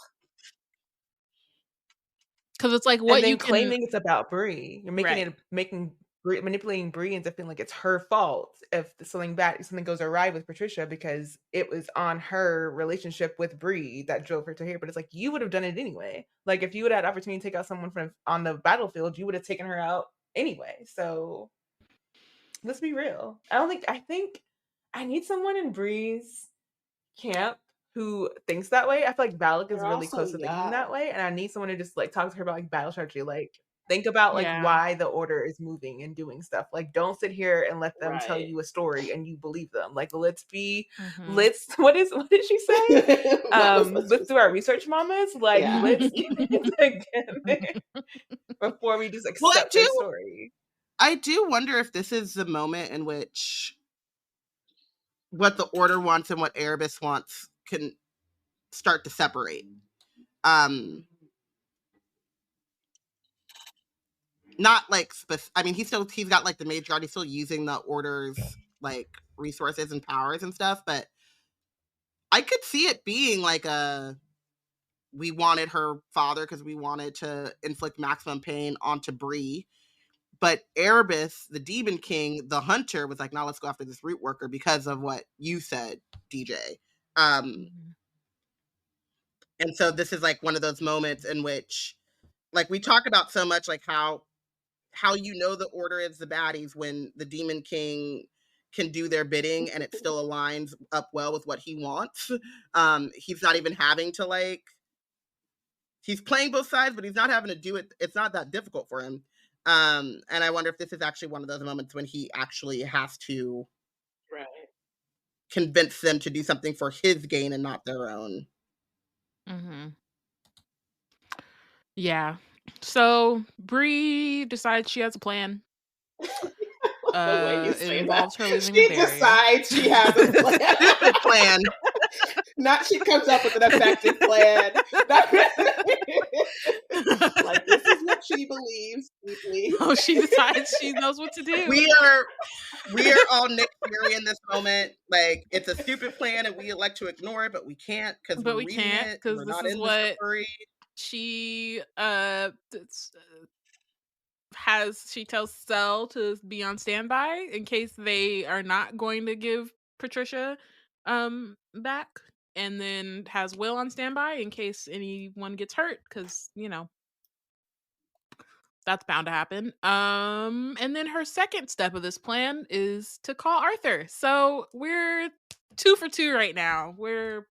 'Cause it's like And what you then can claiming it's about Bree. You're right. making Bree manipulating Bree into feeling like it's her fault if something goes awry with Patricia because it was on her relationship with Bree that drove her to here. But it's like you would have done it anyway. Like if you would have had opportunity to take out someone from on the battlefield, you would have taken her out anyway. So let's be real. I think I need someone in Bree's camp who thinks that way. I feel like Balak is They're really also close to thinking that young. way, and I need someone to just like talk to her about like battle strategy. Like think about like Yeah. why the order is moving and doing stuff. Like don't sit here and let them tell Right. you a story and you believe them. Like Mhm. what did she say? What was supposed to Let's do our say? research, mamas. Like Yeah. let's get it together before we just Well, accept her story. I do wonder if this is the moment in which what the order wants and what Erebus wants can start to separate. Not like I mean, he's got like the Mageguard. He's still using the order's like resources and powers and stuff, but I could see it being like we wanted her father because we wanted to inflict maximum pain onto Bree. But Erebus, the Demon King, the hunter, was like, "Now let's go after this root worker because of what you said, DJ." Mhm. And so this is like one of those moments in which, like, we talk about so much, like how you know the order is the baddies when the Demon King can do their bidding and it still aligns up well with what he wants. He's not even having to like. He's playing both sides, but he's not having to do it. It's not that difficult for him. And I wonder if this is actually one of those moments when he actually has to Right. convince them to do something for his gain and not their own. Mhm. Yeah. So Bree decides she has a plan. The way you It say that. involves her leaving the She barrier. decides she has a plan. Stupid plan. Not she comes up with an effective plan. Like this is what she believes deeply. Oh, she decides she knows what to do. We are all Nick Fury in this moment. Like it's a stupid plan and we elect to ignore it, but we can't because But we're we reading can't it. because We're this not is in the what story. she she tells Cell to be on standby in case they are not going to give Patricia back, and then has Will on standby in case anyone gets hurt because That's bound to happen. And then her second step of this plan is to call Arthur. So we're 2 for 2 right now. We're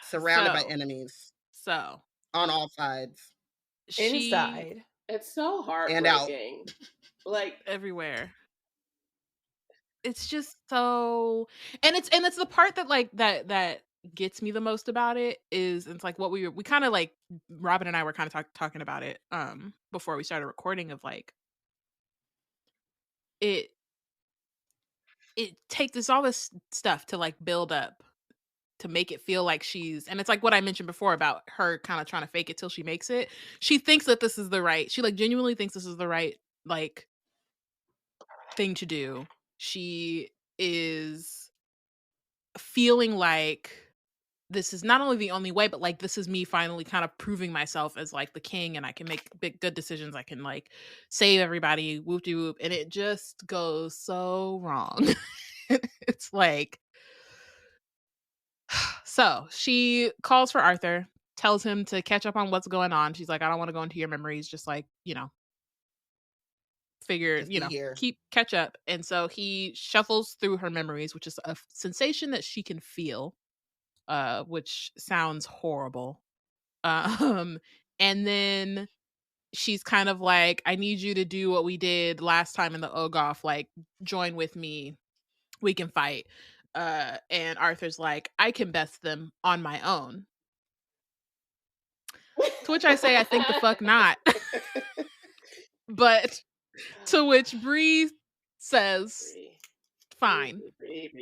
surrounded by enemies. So on all sides. Inside. It's so heartbreaking. Like everywhere. It's just so, and it's the part that like that gets me the most about it is it's like what we kind of like Robyn and I were kind of talking about it before we started recording of like it takes all this stuff to like build up to make it feel like she's, and it's like what I mentioned before about her kind of trying to fake it till she makes it. She thinks that this is the right, she like genuinely thinks this is the right like thing to do. She is feeling like this is not only the only way, but like this is me finally kind of proving myself as like the king, and I can make big good decisions. I can like save everybody, whoop de whoop, and it just goes so wrong. It's like, so she calls for Arthur, tells him to catch up on what's going on. She's like, I don't want to go into your memories, just like, figure, catch up. And so he shuffles through her memories, which is a sensation that she can feel, which sounds horrible. And then she's kind of like, I need you to do what we did last time in the Ogoth, like join with me, we can fight. And Arthur's like, I can best them on my own. To which I say, I think the fuck not. But to which Bree says, fine. This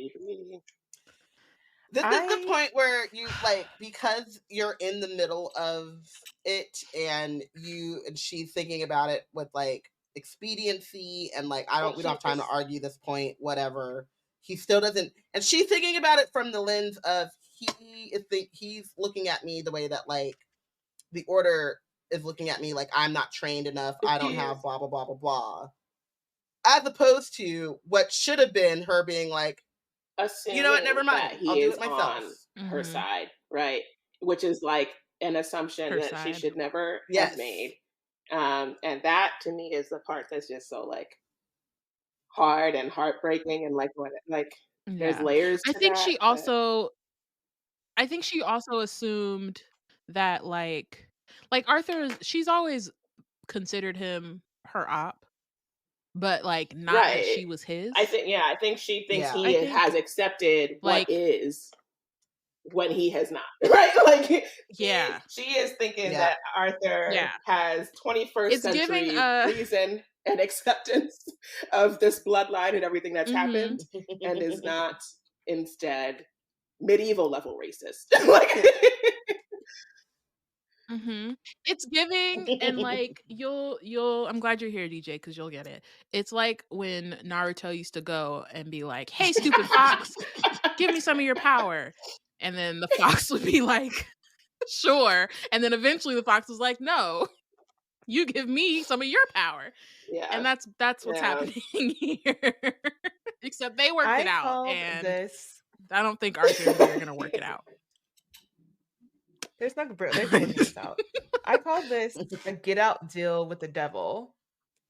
is the point where you like, because you're in the middle of it and she's thinking about it with like expediency and like, we don't have time to argue this point, whatever. He still doesn't, and she's thinking about it from the lens of he's looking at me the way that like the Order is looking at me, like I'm not trained enough, I don't have blah blah blah blah blah, as opposed to what should have been her being like, you know what, never mind, I'll do it myself. On her side, right? Which is like an assumption she should never have made. And that to me is the part that's just so like hard and heartbreaking, and like what, like there's layers to I think she also assumed that like Arthur, she's always considered him her op, but like not that she was his. I think she thinks has accepted what is when he has not, right? Like she is thinking that Arthur has 21st century reason and acceptance of this bloodline and everything that's happened, and is not instead medieval level racist. Like it's giving, and like you'll I'm glad you're here, DJ, because you'll get it. It's like when Naruto used to go and be like, hey stupid fox, give me some of your power, and then the fox would be like, sure, and then eventually the fox was like, no, you give me some of your power. And that's what's happening here. Except they worked it out, and I don't think Arthur and they're gonna work it out. There's not they're working this out. I call this a get out deal with the devil.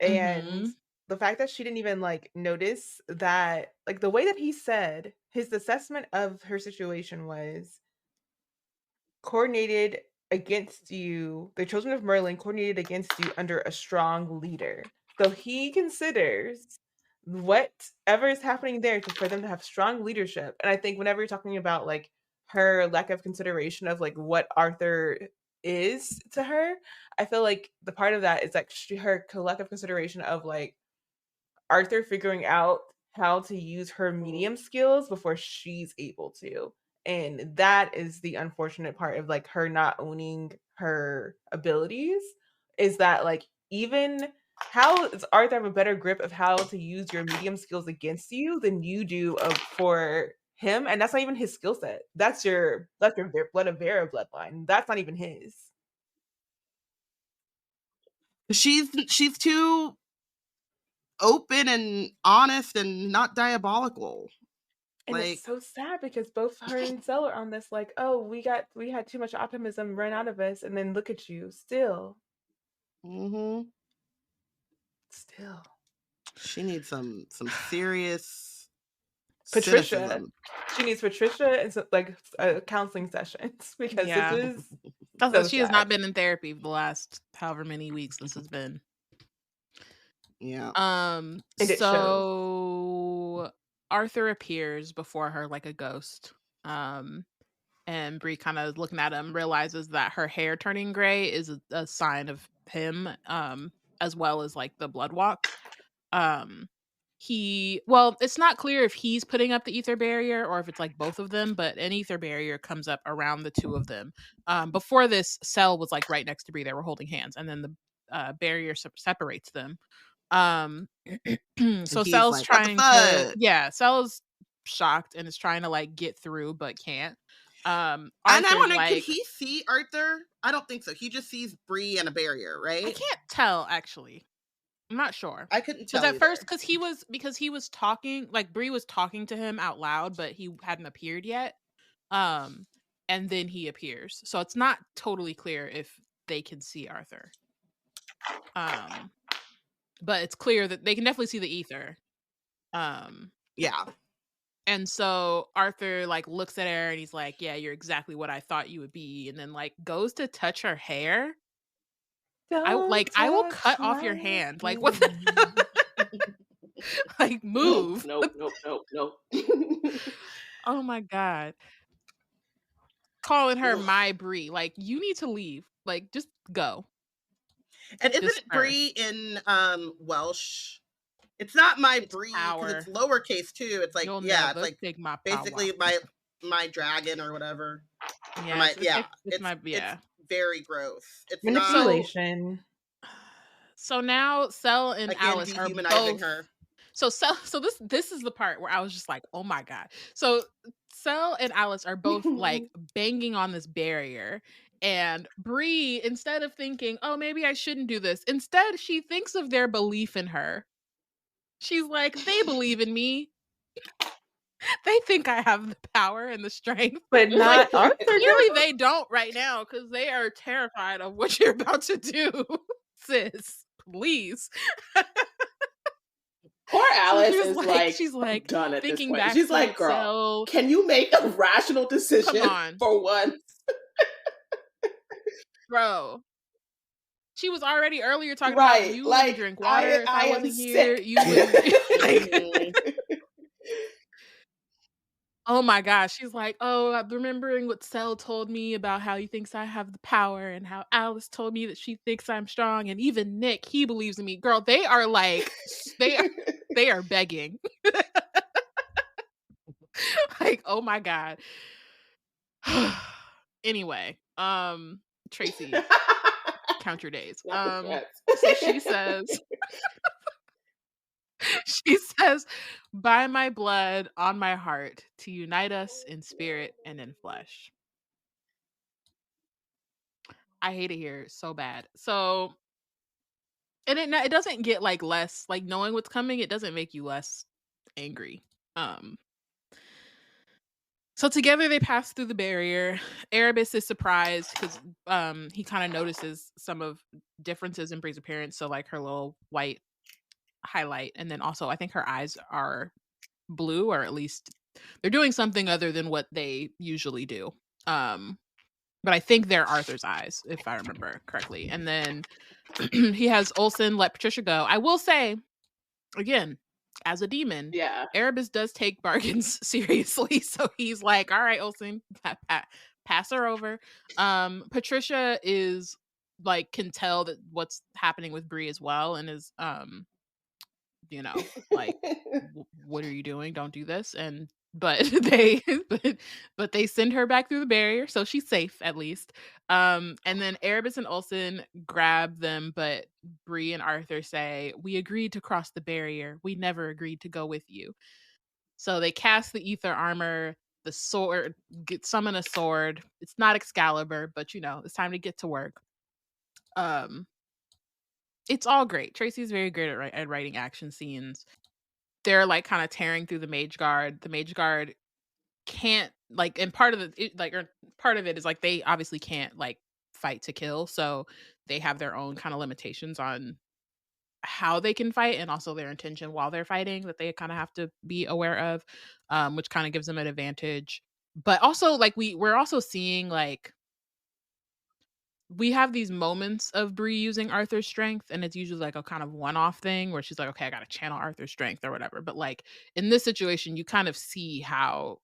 And the fact that she didn't even like notice that, like the way that he said his assessment of her situation was coordinated against you, the children of Merlin coordinated against you under a strong leader. So he considers whatever is happening there for them to have strong leadership. And I think whenever you're talking about like her lack of consideration of like what Arthur is to her, I feel like the part of that is like her collective consideration of like Arthur figuring out how to use her medium skills before she's able to. And that is the unfortunate part of like her not owning her abilities, is that like, even how does Arthur have a better grip of how to use your medium skills against you than you do for him? And that's not even his skill set. That's your Blood of Vera bloodline. That's not even his. She's too open and honest and not diabolical. And Like, it's so sad because both her and Cell are on this, like, oh, we had too much optimism run out of us, and then look at you, still. Still. She needs some serious Patricia. cynicism. She needs Patricia and counseling sessions because this is so she has not been in therapy for the last however many weeks this has been. Yeah. So Arthur appears before her like a ghost. And Bree kind of looking at him realizes that her hair turning gray is a sign of him, as well as like the blood walk. It's not clear if he's putting up the ether barrier or if it's like both of them, but an ether barrier comes up around the two of them. Before this, Cell was like right next to Bree. They were holding hands, and then the barrier separates them. So Cell's like, trying to, Cell's shocked and is trying to like get through but can't. And I wonder, could he see Arthur? I don't think so. He just sees Bree and a barrier, right? I can't tell, actually. I'm not sure. I couldn't tell at first, because he was talking, like Bree was talking to him out loud, but he hadn't appeared yet. And then he appears, so it's not totally clear if they can see Arthur. But it's clear that they can definitely see the ether. Yeah. And so Arthur like looks at her and he's like, yeah, you're exactly what I thought you would be. And then like goes to touch her hair. I will cut off your hand. Like, what the like, move. Nope. Oh my God. Calling her my Bree. Like, you need to leave. Like, just go. And isn't it Bree in Welsh? It's not my Bree because it's lowercase too. It's like it's like basically my dragon or whatever. Yeah, it's very gross. It's manipulation. So now Cell and Alice are both her. So this is the part where I was just like, oh my God. So Cell and Alice are both like banging on this barrier. And Bree, instead of thinking, oh, maybe I shouldn't do this, instead she thinks of their belief in her. She's like, they believe in me. They think I have the power and the strength. But not Arthur. Clearly they don't right now because they are terrified of what you're about to do. Sis, please. Poor Alice is like, she's like done at thinking this point. Back she's like, girl, can you make a rational decision for once? Bro. She was already earlier talking about you like, drink water. If I wasn't here, you would. Oh my gosh. She's like, oh, I'm remembering what Cell told me about how he thinks I have the power and how Alice told me that she thinks I'm strong. And even Nick, he believes in me. Girl, they are like, they are begging. Like, oh my God. Anyway, Tracy, count your days. So she says, by my blood on my heart to unite us in spirit and in flesh. I hate it here so bad. So, and it doesn't get like less, like knowing what's coming, it doesn't make you less angry. So together they pass through the barrier. Erebus is surprised because he kind of notices some of differences in Bree's appearance. So like her little white highlight, and then also I think her eyes are blue, or at least they're doing something other than what they usually do. But I think they're Arthur's eyes, if I remember correctly. And then he has Olsen let Patricia go. I will say, again, as a demon, Erebus does take bargains seriously. So he's like, all right, Olsen, pass her over. Patricia is like, can tell that what's happening with Bree as well, and is like, what are you doing? Don't do this. But they send her back through the barrier, so she's safe at least. And then Erebus and Olsen grab them, but Bree and Arthur say, we agreed to cross the barrier. We never agreed to go with you. So they cast the ether armor, the sword, summon a sword. It's not Excalibur, but it's time to get to work. It's all great. Tracy's very great at writing action scenes. they're like kind of tearing through the Mageguard. The Mageguard can't like, and part of it is like they obviously can't like fight to kill, so they have their own kind of limitations on how they can fight and also their intention while they're fighting that they kind of have to be aware of, which kind of gives them an advantage. But also like we're also seeing like we have these moments of Bree using Arthur's strength, and it's usually like a kind of one-off thing where she's like, okay, I gotta channel Arthur's strength or whatever. But like in this situation, you kind of see how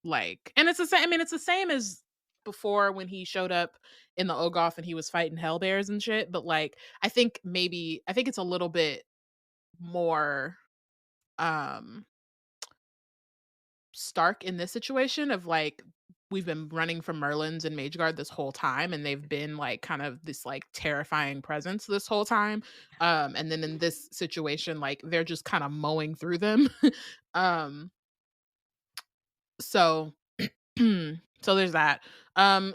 like, and it's the same. I mean, it's the same as before when he showed up in the Ogoth and he was fighting hell bears and shit. But like, I think it's a little bit more um stark in this situation of like we've been running from Merlins and Mageguard this whole time, and they've been like kind of this like terrifying presence this whole time. And then in this situation, like they're just kind of mowing through them. um so so there's that.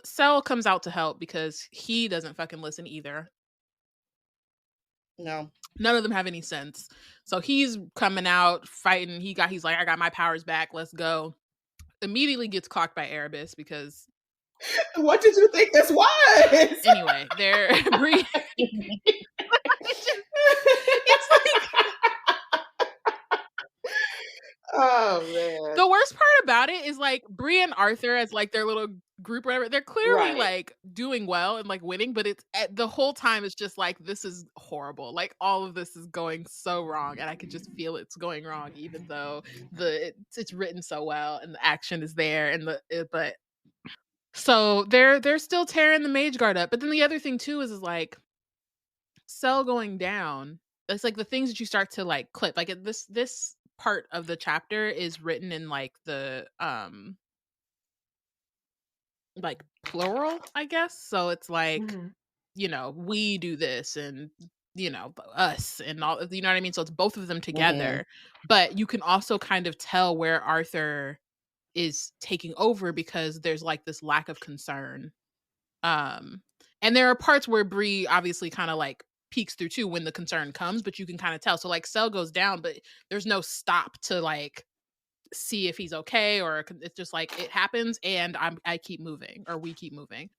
Cell comes out to help because he doesn't fucking listen either. No. None of them have any sense. So he's coming out fighting. He's like, I got my powers back. Let's go. Immediately gets clocked by Erebus because what did you think this was? Anyway, they're it's like oh man. The worst part about it is like Bree and Arthur as like their little group or whatever, they're clearly like doing well and like winning, but it's the whole time it's just like this is horrible. Like all of this is going so wrong, and I can just feel it's going wrong, even though it's written so well and the action is there and but so they're still tearing the Mageguard up. But then the other thing too is like Cell going down. It's like the things that you start to like clip. Like this part of the chapter is written in like the like plural, I guess. So it's like, you know, we do this and you know, us and all, you know what I mean? So it's both of them together. But you can also kind of tell where Arthur is taking over because there's like this lack of concern. And there are parts where Bree obviously kind of like peeks through too when the concern comes, but you can kind of tell. So like Cell goes down, but there's no stop to like see if he's okay, or it's just like it happens and I keep moving, or we keep moving.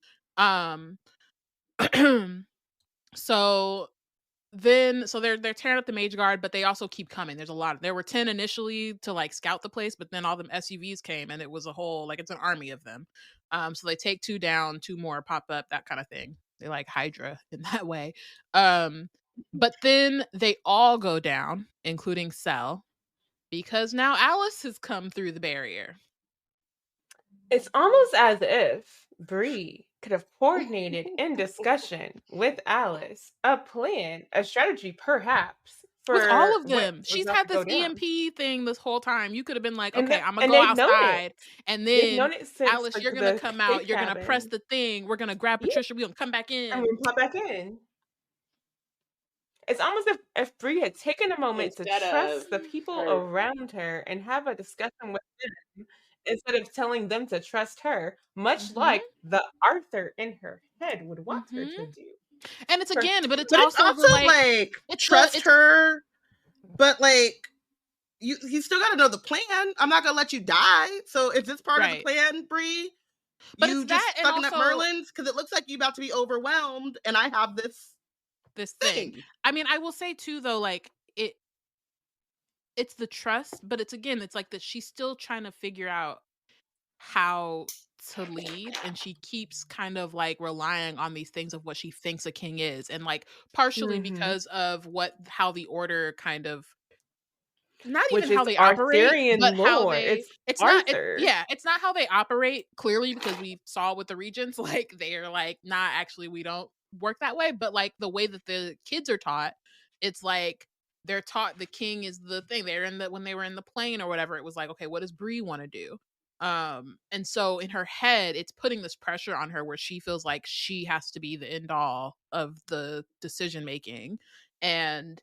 So they're tearing up the Mageguard, but they also keep coming. There's a lot. There were 10 initially to like scout the place, but then all them SUVs came and it was a whole like it's an army of them. So they take 2 down, 2 more pop up, that kind of thing. They like Hydra in that way. But then they all go down, including Cell, because now Alice has come through the barrier. It's almost as if Bree could have coordinated in discussion with Alice a plan, a strategy, perhaps. With all of them. She's had this EMP thing this whole time. You could have been like, okay, I'm going to go outside. And then, Alice, you're going to come out. You're going to press the thing. We're going to grab Patricia. We're going to come back in. And we'll pop back in. It's almost if Bree had taken a moment to trust the people around her and have a discussion with them instead of telling them to trust her, much like the Arthur in her head would want her to do. And it's again, but it's also like trust her, but like you still got to know the plan. I'm not gonna let you die. So is this part of the plan, Bree? But you it's just that fucking and up Merlins because it looks like you're about to be overwhelmed, and I have this thing. I mean, I will say too, though, like it's the trust, but it's again, it's like that she's still trying to figure out how to lead, and she keeps kind of like relying on these things of what she thinks a king is, and like partially because of how the order kind of not even how they operate, but how they it's not how they operate clearly, because we saw with the regents, like they're like, nah, actually we don't work that way. But like the way that the kids are taught, it's like they're taught the king is the thing. When they were in the plane or whatever, it was like, okay, what does Bree want to do? And so in her head, it's putting this pressure on her where she feels like she has to be the end all of the decision making. And,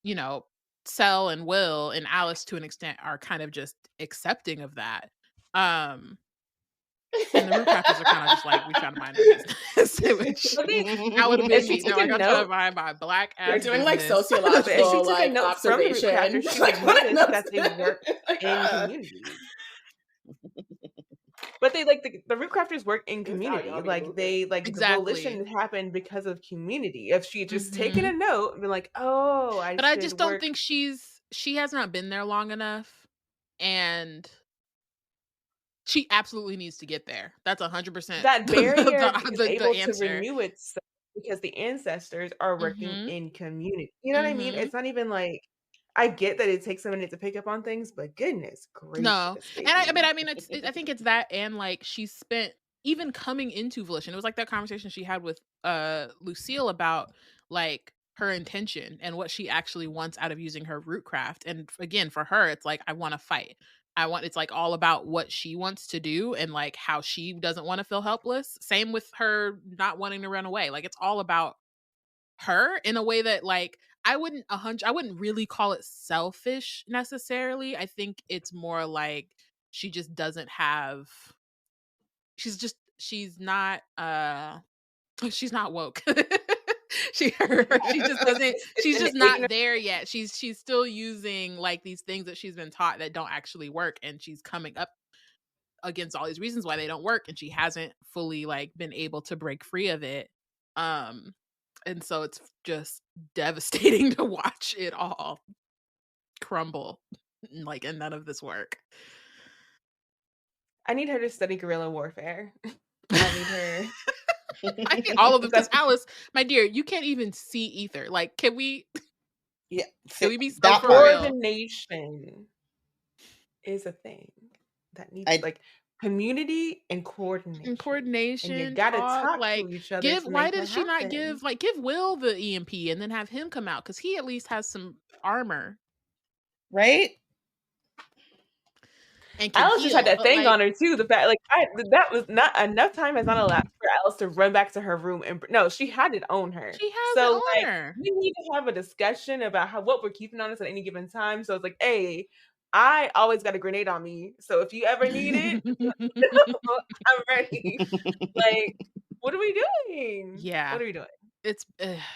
you know, Cell and Will and Alice to an extent are kind of just accepting of that. And the Rootcrafters are kind of just like, we trying to mind our business. Which that would have been me. They're like, I'm trying to mind my black ass. They're doing like business. sociological like observation. From the Rootcrafters, she like noticed that they work in community. But they like the Rootcrafters work in community. Like they like exactly. The Volition happened because of community. If she had just taken a note and been like, oh, I just don't think she has not been there long enough, and she absolutely needs to get there. That's 100%. That barrier is able the answer. to renew itself because the ancestors are working in community. You know what I mean? It's not even like, I get that it takes a minute to pick up on things, but goodness gracious. No, baby. and I mean, I think it's that, and like she spent even coming into Volition. It was like that conversation she had with Lucille about like her intention and what she actually wants out of using her rootcraft. And again, for her, it's like, I want to fight. It's like all about what she wants to do and like how she doesn't want to feel helpless. Same with her not wanting to run away. Like it's all about her in a way that like I wouldn't really call it selfish necessarily. I think it's more like she just doesn't have she's not woke. She's just not there yet. She's still using like these things that she's been taught that don't actually work, and she's coming up against all these reasons why they don't work, and she hasn't fully like been able to break free of it. And so it's just devastating to watch it all crumble, like, and none of this work. I need her to study guerrilla warfare. I need her. I need all of them, because Alice, my dear, you can't even see ether. Like, can we? Yeah, can we be so that for real? coordination is a thing that needs like community and coordination. And you gotta talk like, to each other. Why did she not give Will the EMP and then have him come out? Because he at least has some armor, right? And Alice just had that thing on her too. The fact, like, that was not enough time has not allowed for Alice to run back to her room and no, she had it on her. She has it on her. We need to have a discussion about what we're keeping on us at any given time. So it's like, hey, I always got a grenade on me. So if you ever need it, I'm ready. Like, what are we doing? Yeah. What are we doing? It's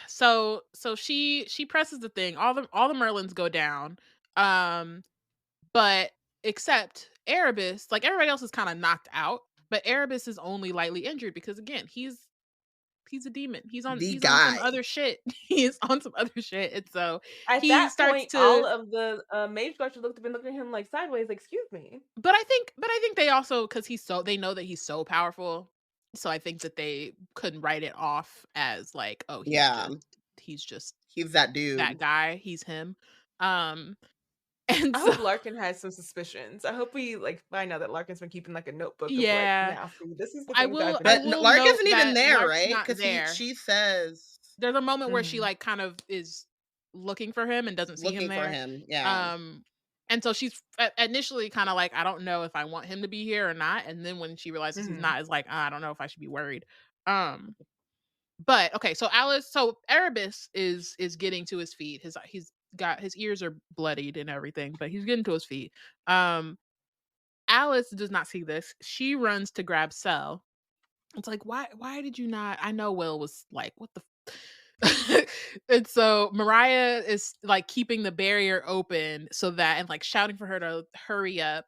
so she presses the thing. All the Merlins go down. But except Erebus, like everybody else is kind of knocked out, but Erebus is only lightly injured because again, he's a demon. He's on some other shit. He's on some other shit. And so at he that starts point, to all of the Mageguard should been looking at him like sideways, like, excuse me. But I think they also, because they know that he's so powerful. So I think that they couldn't write it off as like, oh, he's that dude. That guy, he's him. And I hope Larkin has some suspicions. I hope we like find out that Larkin's been keeping like a notebook. Yeah, of, like, now see, this is the I thing will. But Lark isn't even there, right? Because she says there's a moment where she like kind of is looking for him and doesn't see him there. For him, yeah. And so she's initially kind of like, I don't know if I want him to be here or not. And then when she realizes he's not, is like, I don't know if I should be worried. But okay, so Erebus is getting to his feet. He's got his ears are bloodied and everything, but he's getting to his feet. Alice does not see this. She runs to grab Cell. It's like, why did you not? I know Will was like, what the and so Mariah is like keeping the barrier open so that, and like shouting for her to hurry up.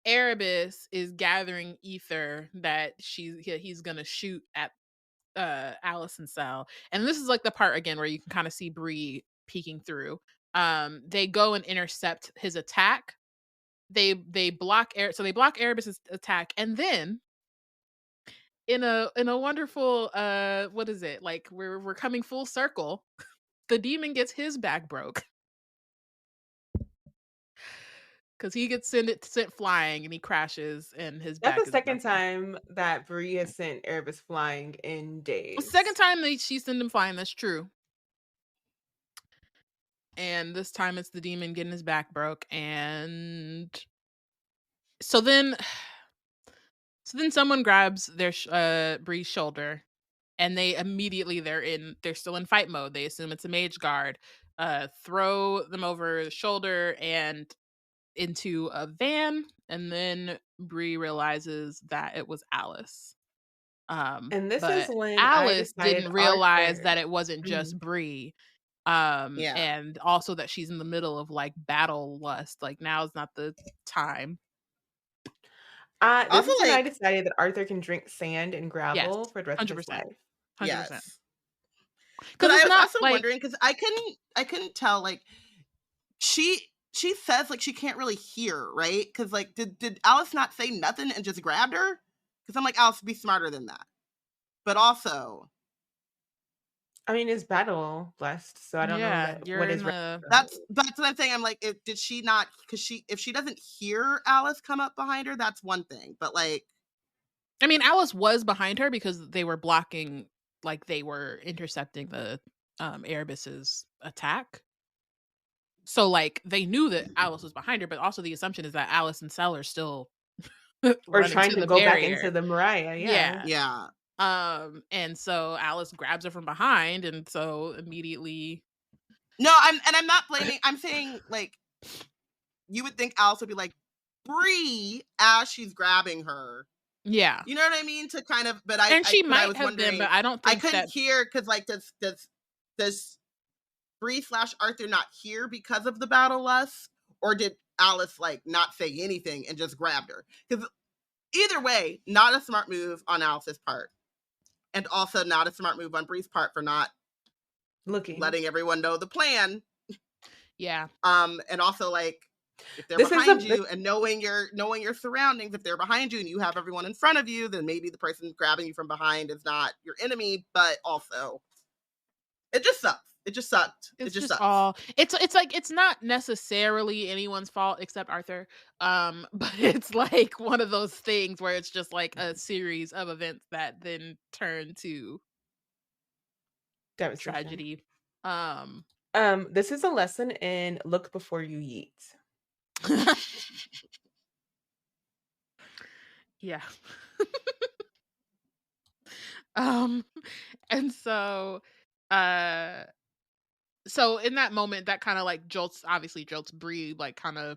Erebus is gathering ether that he's gonna shoot at Alice and Cell. And this is like the part again where you can kind of see Bree peeking through. They go and intercept his attack. They block Erebus's attack, and then in a wonderful what is it, like we're coming full circle, the demon gets his back broke because he gets sent flying and he crashes and his back. That's the second time that Bree has sent Erebus flying in days. The second time she sent him flying, that's true. And this time it's the demon getting his back broke. And so then someone grabs their Bree's shoulder, and they immediately they're still in fight mode. They assume it's a Mageguard. Throw them over the shoulder, and into a van, and then Bree realizes that it was Alice. And this is But when I Alice decided didn't realize Arthur. that it wasn't just Bree. And also that she's in the middle of like battle lust. Like now is not the time. This Also, is when I like, decided that Arthur can drink sand and gravel Yes, for the rest of his 100%. life. 100%. yes. Because But I it's was not also like, wondering, because I couldn't tell, like, she says like she can't really hear, right? Because like did Alice not say nothing and just grabbed her? Because I'm like, Alice, be smarter than that. But also, I mean, it's battle blessed, so I don't know yeah, that you're what in is the. that's what I'm saying. I'm like, did she not? Because if she doesn't hear Alice come up behind her, that's one thing. But like, I mean, Alice was behind her because they were blocking, like they were intercepting the Erebus's attack. So like they knew that Alice was behind her, but also the assumption is that Alice and Cell are still or running trying to to the go back barrier. into the Mariah. Yeah. yeah. And so Alice grabs her from behind, and so immediately. No, I'm not blaming. I'm saying like, you would think Alice would be like, Bree, as she's grabbing her. Yeah. You know what I mean? To kind of, but she but might I was have wondering, been, but I don't think I couldn't hear because like does Bree / Arthur not hear because of the battle lust, or did Alice like not say anything and just grabbed her? Because either way, not a smart move on Alice's part, and also not a smart move on Bree's part for not letting everyone know the plan. Yeah. And also like, if they're behind you and knowing your surroundings, if they're behind you and you have everyone in front of you, then maybe the person grabbing you from behind is not your enemy, but also it just sucks. It just sucked. It's just sucks. All it's like it's not necessarily anyone's fault except Arthur. But it's like one of those things where it's just like a series of events that then turn to tragedy. This is a lesson in look before you yeet. Yeah. And so so in that moment that kind of like jolts Bree, like kind of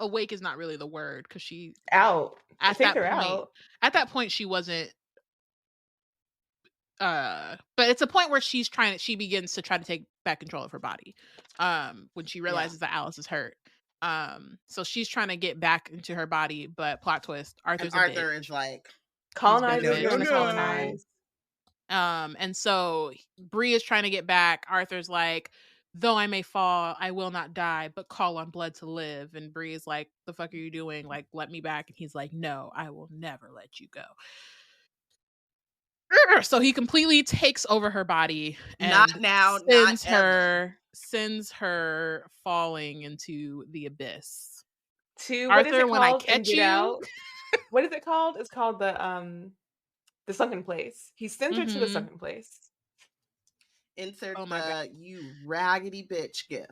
awake is not really the word, because she out at that point out. At that point she wasn't but it's a point where she begins to try to take back control of her body when she realizes that Alice is hurt. So she's trying to get back into her body, but plot twist, Arthur is like, colonize, you're gonna colonize. And so Bree is trying to get back. Arthur's like, though I may fall, I will not die, but call on blood to live. And Bree is like, the fuck are you doing? Like, let me back. And he's like, no, I will never let you go. So he completely takes over her body and sends her falling into the abyss. To Arthur, what is it called? When I catch you, out? What is it called? It's called the sunken place. He sends her to the sunken place. Insert the you raggedy bitch gif.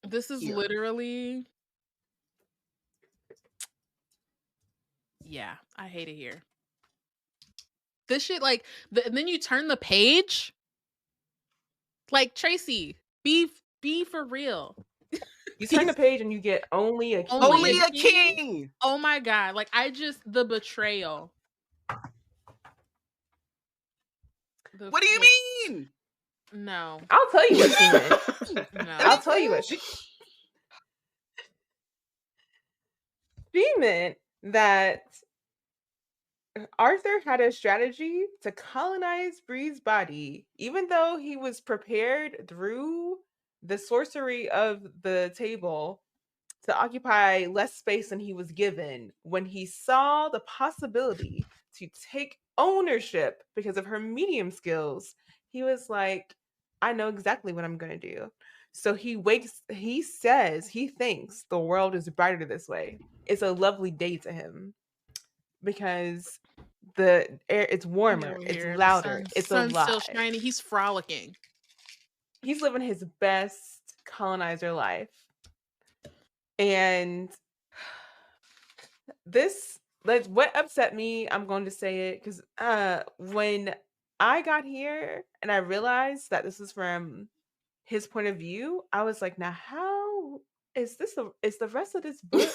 This is literally, yeah, I hate it here. This shit, like, and then you turn the page. Like, Tracy, be for real. You turn the page and you get only a king. Only a king. Oh my god! Like, the betrayal. What do you mean? No, I'll tell you what she meant. No, I'll tell you what she meant. That Arthur had a strategy to colonize Bree's body, even though he was prepared through the sorcery of the table to occupy less space than he was given. When he saw the possibility to take ownership because of her medium skills, he was like, I know exactly what I'm going to do. So he thinks the world is brighter this way. It's a lovely day to him because the air, it's warmer, it's louder, it's alive. Still shining. He's frolicking. He's living his best colonizer life. And what upset me, I'm going to say it, because when I got here and I realized that this is from his point of view, I was like, now how is the rest of this book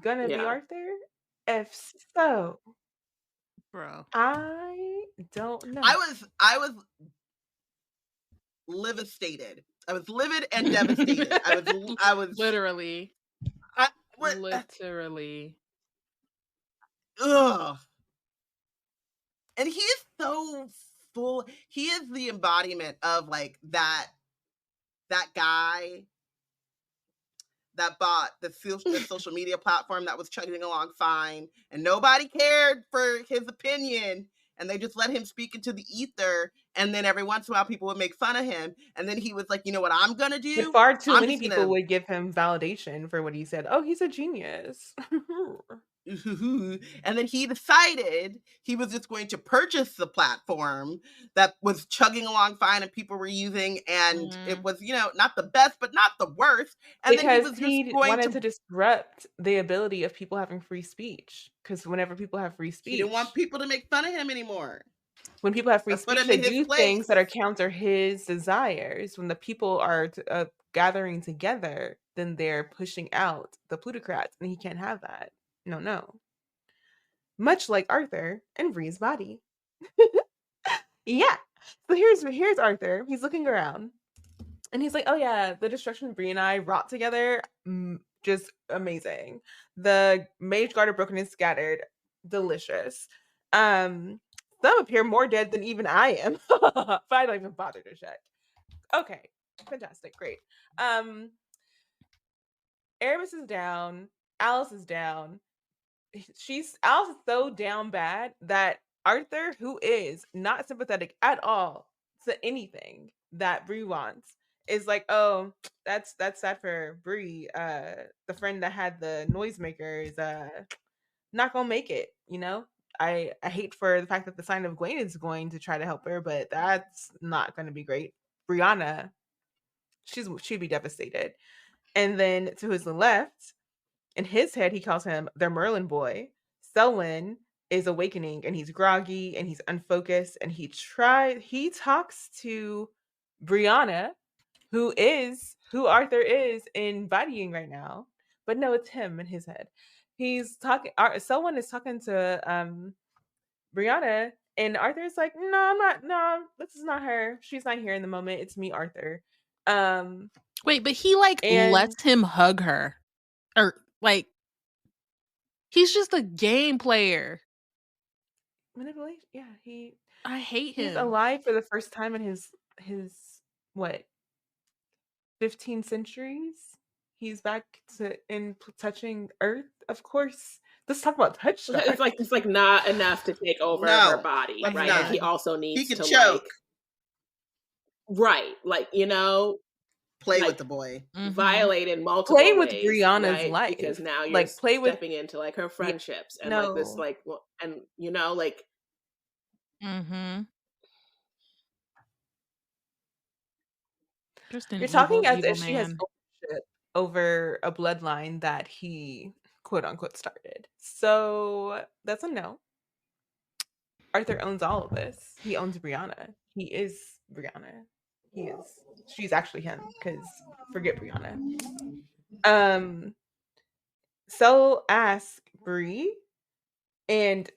gonna be Arthur? If so, bro, I don't know. I was livistated. I was livid and devastated. I was literally. Literally. Ugh. And he is so full. He is the embodiment of like that guy that bought the social media platform that was chugging along fine, and nobody cared for his opinion, and they just let him speak into the ether, and then every once in a while people would make fun of him, and then he was like, you know what I'm gonna do? But far too many people would give him validation for what he said. Oh, he's a genius. And then he decided he was just going to purchase the platform that was chugging along fine and people were using, and it was, not the best, but not the worst. And because then he wanted to disrupt the ability of people having free speech. Because whenever people have free speech, he didn't want people to make fun of him anymore. When people have free speech, they do things that are counter his desires. When the people are gathering together, then they're pushing out the plutocrats, and he can't have that. No. Much like Arthur and Bree's body. Yeah. So here's Arthur. He's looking around. And he's like, oh yeah, the destruction Bree and I wrought together, just amazing. The Mageguard are broken and scattered. Delicious. Some appear more dead than even I am. But I don't even bother to check. Okay. Fantastic. Great. Aramis is down. Alice is down. Alice is so down bad that Arthur, who is not sympathetic at all to anything that Bree wants, is like, oh, that's sad for Bree. The friend that had the noisemaker is not gonna make it. I hate for the fact that the sign of Gwen is going to try to help her, but that's not going to be great. Brianna, she'd be devastated. And then to his left, in his head, he calls him the Merlin boy. Selwyn is awakening, and he's groggy, and he's unfocused, and he talks to Brianna, who Arthur is embodying right now. But no, it's him in his head. He's talking. Selwyn is talking to Brianna, and Arthur's like, no, I'm not. No, this is not her. She's not here in the moment. It's me, Arthur. Wait, but he lets him hug her, or he's just a game player. Manipulation. Yeah, I hate him. He's alive for the first time in his what 15 centuries. He's back in touching Earth. Of course, let's talk about touch. It's like not enough to take over her body, right? Like he also needs to choke. Right, play with the boy, violate in multiple play with ways, Brianna's right? life, because now you're stepping into her friendships and this and you're talking as if she has ownership over a bloodline that he quote unquote started. So that's a no. Arthur owns all of this. He owns Brianna. He is Brianna. She's actually him, because forget Brianna. So ask Bree, and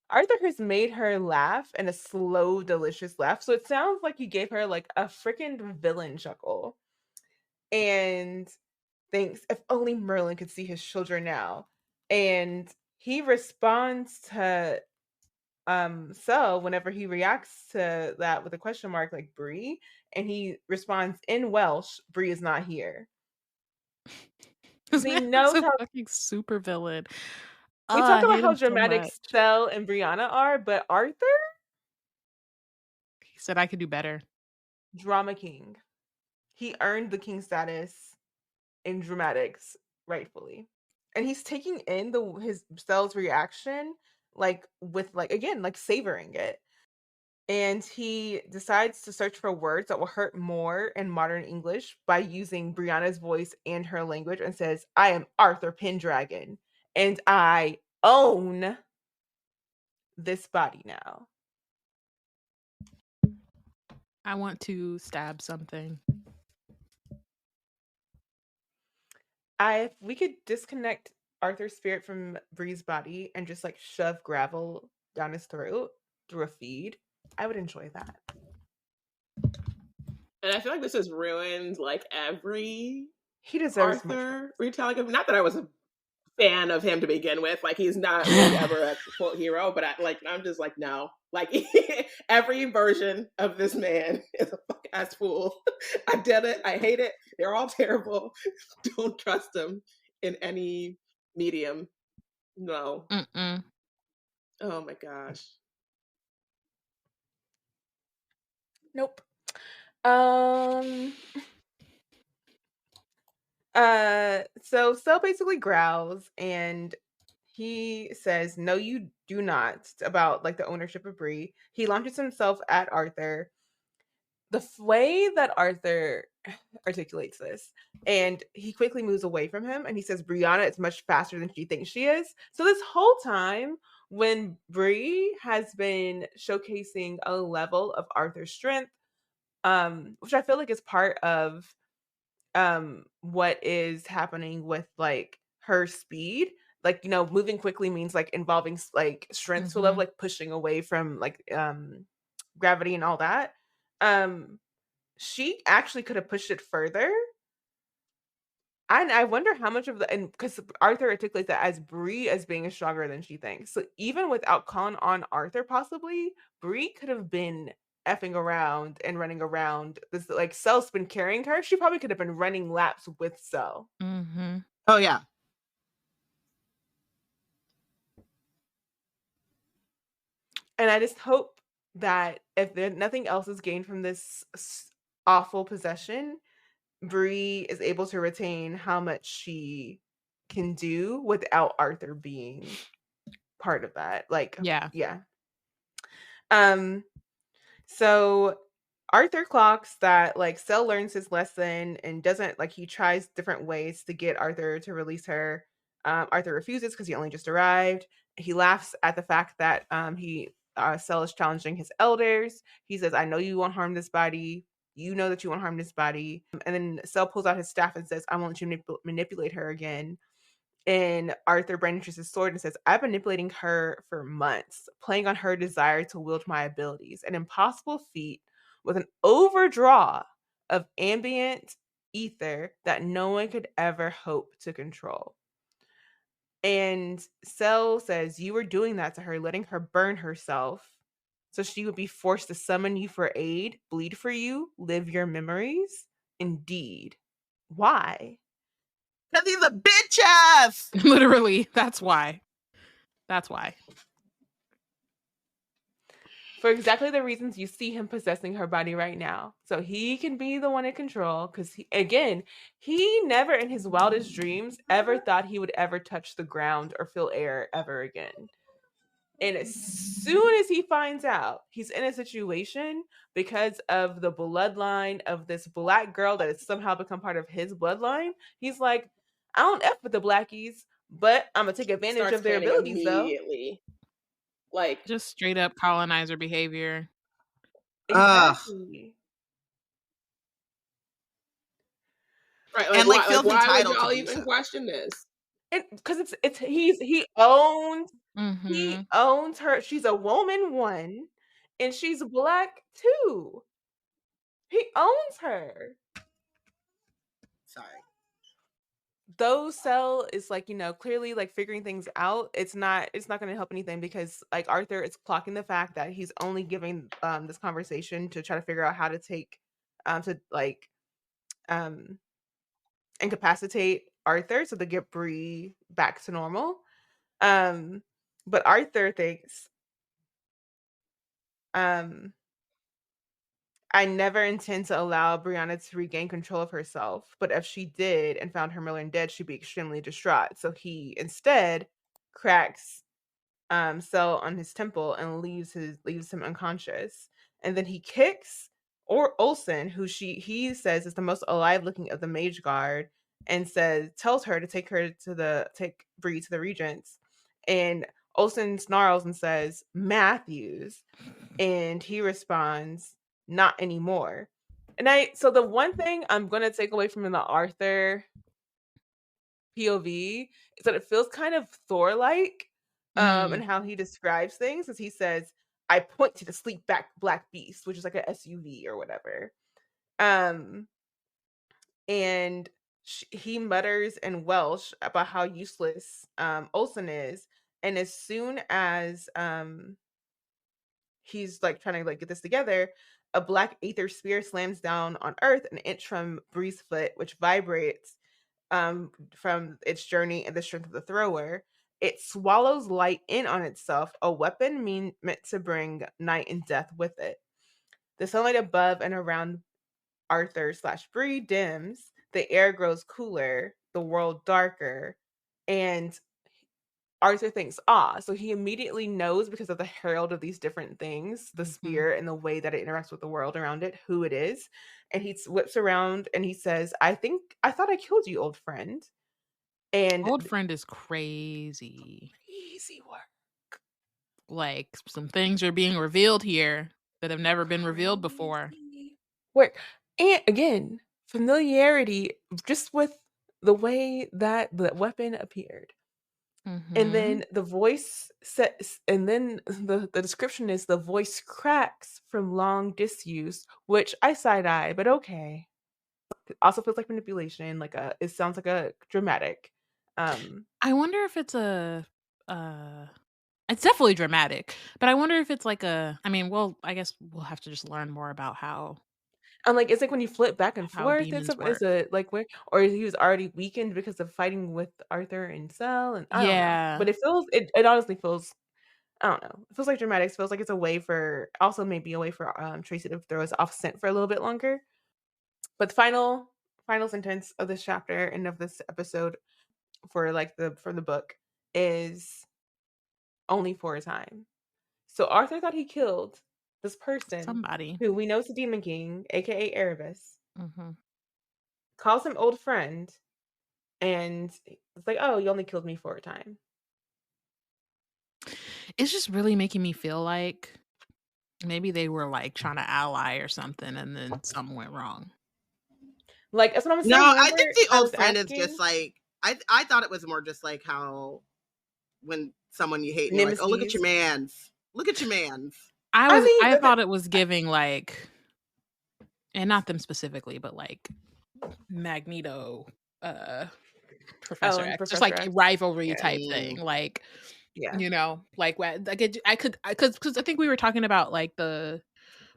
Arthur has made her laugh in a slow, delicious laugh. So it sounds like he gave her a freaking villain chuckle. And thinks, if only Merlin could see his children now. And he responds to Sel whenever he reacts to that with a question mark, like Bree, and he responds in Welsh, Bree is not here. He knows how fucking super villain. We talk about how dramatic Sel and Brianna are, but Arthur, he said I could do better. Drama king. He earned the king status in dramatics rightfully. And he's taking in his Sel's reaction with savoring it. And he decides to search for words that will hurt more in modern English by using Brianna's voice and her language, and says, I am Arthur Pendragon, and I own this body now. I want to stab something. If we could disconnect Arthur's spirit from Bree's body and just like shove gravel down his throat through a feed, I would enjoy that. And I feel like this has ruined like every he deserves Arthur retelling of. Not that I was a fan of him to begin with. Like he's not really ever a quote hero, but I'm just like, no. Like every version of this man is a fuck ass fool. I did it. I hate it. They're all terrible. Don't trust them in any medium. No. Mm-mm. Oh my gosh. Nope. So Cell basically growls and he says, "No, you do not," about like the ownership of Bree. He launches himself at Arthur. The way that Arthur articulates this, and he quickly moves away from him and he says, "Brianna is much faster than she thinks she is." So this whole time when Bree has been showcasing a level of Arthur's strength, which I feel like is part of what is happening with like her speed. Like, you know, moving quickly means like involving like strength to a level, like pushing away from like gravity and all that. She actually could have pushed it further. And I wonder how much of the, and because Arthur articulates that as Bree as being stronger than she thinks. So even without calling on Arthur, possibly Bree could have been effing around and running around. This like Cell's been carrying her. She probably could have been running laps with Cell. Mm-hmm. Oh yeah. And I just hope that if there nothing else is gained from this awful possession, Bree is able to retain how much she can do without Arthur being part of that. Like, yeah. So Arthur clocks that like Cell learns his lesson and doesn't like he tries different ways to get Arthur to release her. Arthur refuses because he only just arrived. He laughs at the fact that Cell is challenging his elders. He says, "I know you won't harm this body. You know that you won't harm this body." And then Cell pulls out his staff and says, "I won't let you manipulate her again." And Arthur brandishes his sword and says, "I've been manipulating her for months, playing on her desire to wield my abilities. An impossible feat with an overdraw of ambient ether that no one could ever hope to control." And Cell says, "You were doing that to her, letting her burn herself so she would be forced to summon you for aid, bleed for you, live your memories. Indeed. Why?" Because he's a bitch ass. Literally, that's why. That's why. For exactly the reasons you see him possessing her body right now. So he can be the one in control. Because, he never in his wildest dreams ever thought he would ever touch the ground or feel air ever again. And as soon as he finds out he's in a situation because of the bloodline of this black girl that has somehow become part of his bloodline, he's like, "I don't F with the blackies, but I'm going to take advantage of their abilities immediately. though." Like just straight up colonizer behavior. Exactly. Right, like, and like feels entitled would y'all to even question this? Because he owns her. She's a woman, one, and she's black, two. He owns her. Sorry. Though Cell is like, clearly like figuring things out, it's not going to help anything because like Arthur is clocking the fact that he's only giving this conversation to try to figure out how to take to like incapacitate Arthur so they get Bree back to normal. But Arthur thinks I never intend to allow Brianna to regain control of herself, but if she did and found her Miller dead, she'd be extremely distraught. So he instead cracks Cell on his temple and leaves him unconscious. And then he kicks Olsen, who he says is the most alive looking of the Mageguard, and tells her to take Bree to the Regents. And Olsen snarls and says, "Matthews," and he responds, "Not anymore." So the one thing I'm gonna take away from the Arthur POV is that it feels kind of Thor-like, and how he describes things, as he says, "I point to the sleek black beast," which is like a SUV or whatever. And he mutters in Welsh about how useless Olsen is, and as soon as he's like trying to like get this together, a black aether spear slams down on Earth an inch from Bree's foot, which vibrates from its journey and the strength of the thrower. It swallows light in on itself, a weapon meant to bring night and death with it. The sunlight above and around Arthur/Bree dims, the air grows cooler, the world darker, and Arthur thinks, so he immediately knows, because of the herald of these different things, the spear and the way that it interacts with the world around it, who it is. And he whips around and he says, I thought I killed you, old friend. And old friend is crazy. Crazy work. Like, some things are being revealed here that have never been revealed before. Work. And again, familiarity just with the way that the weapon appeared. And then the voice and then the description is the voice cracks from long disuse, which I side-eye, but okay. It also feels like manipulation, it sounds like a dramatic. I wonder if it's it's definitely dramatic, but I wonder if it's like I guess we'll have to just learn more about how. And it's like when you flip back and forth, it's work. where, or he was already weakened because of fighting with Arthur and Cell, and I don't know. But it honestly feels, I don't know. It feels like dramatics. It feels like it's a way for, also maybe a way for Tracy to throw us off scent for a little bit longer. But the final sentence of this chapter and of this episode for the book is only for a time. So Arthur thought he killed this person, somebody who we know is the Demon King, aka Erebus. Calls him old friend, and it's like, oh, you only killed me for a time. It's just really making me feel like maybe they were like trying to ally or something, and then something went wrong. Like, that's what I'm saying. No, I think the old friend is just like, I thought it was more just like how when someone you hate, and you're like, oh, look at your mans. Look at your mans. I thought it was giving like, and not them specifically, but like Magneto, Professor X, just like a rivalry type thing. Like, you know, like because I think we were talking about like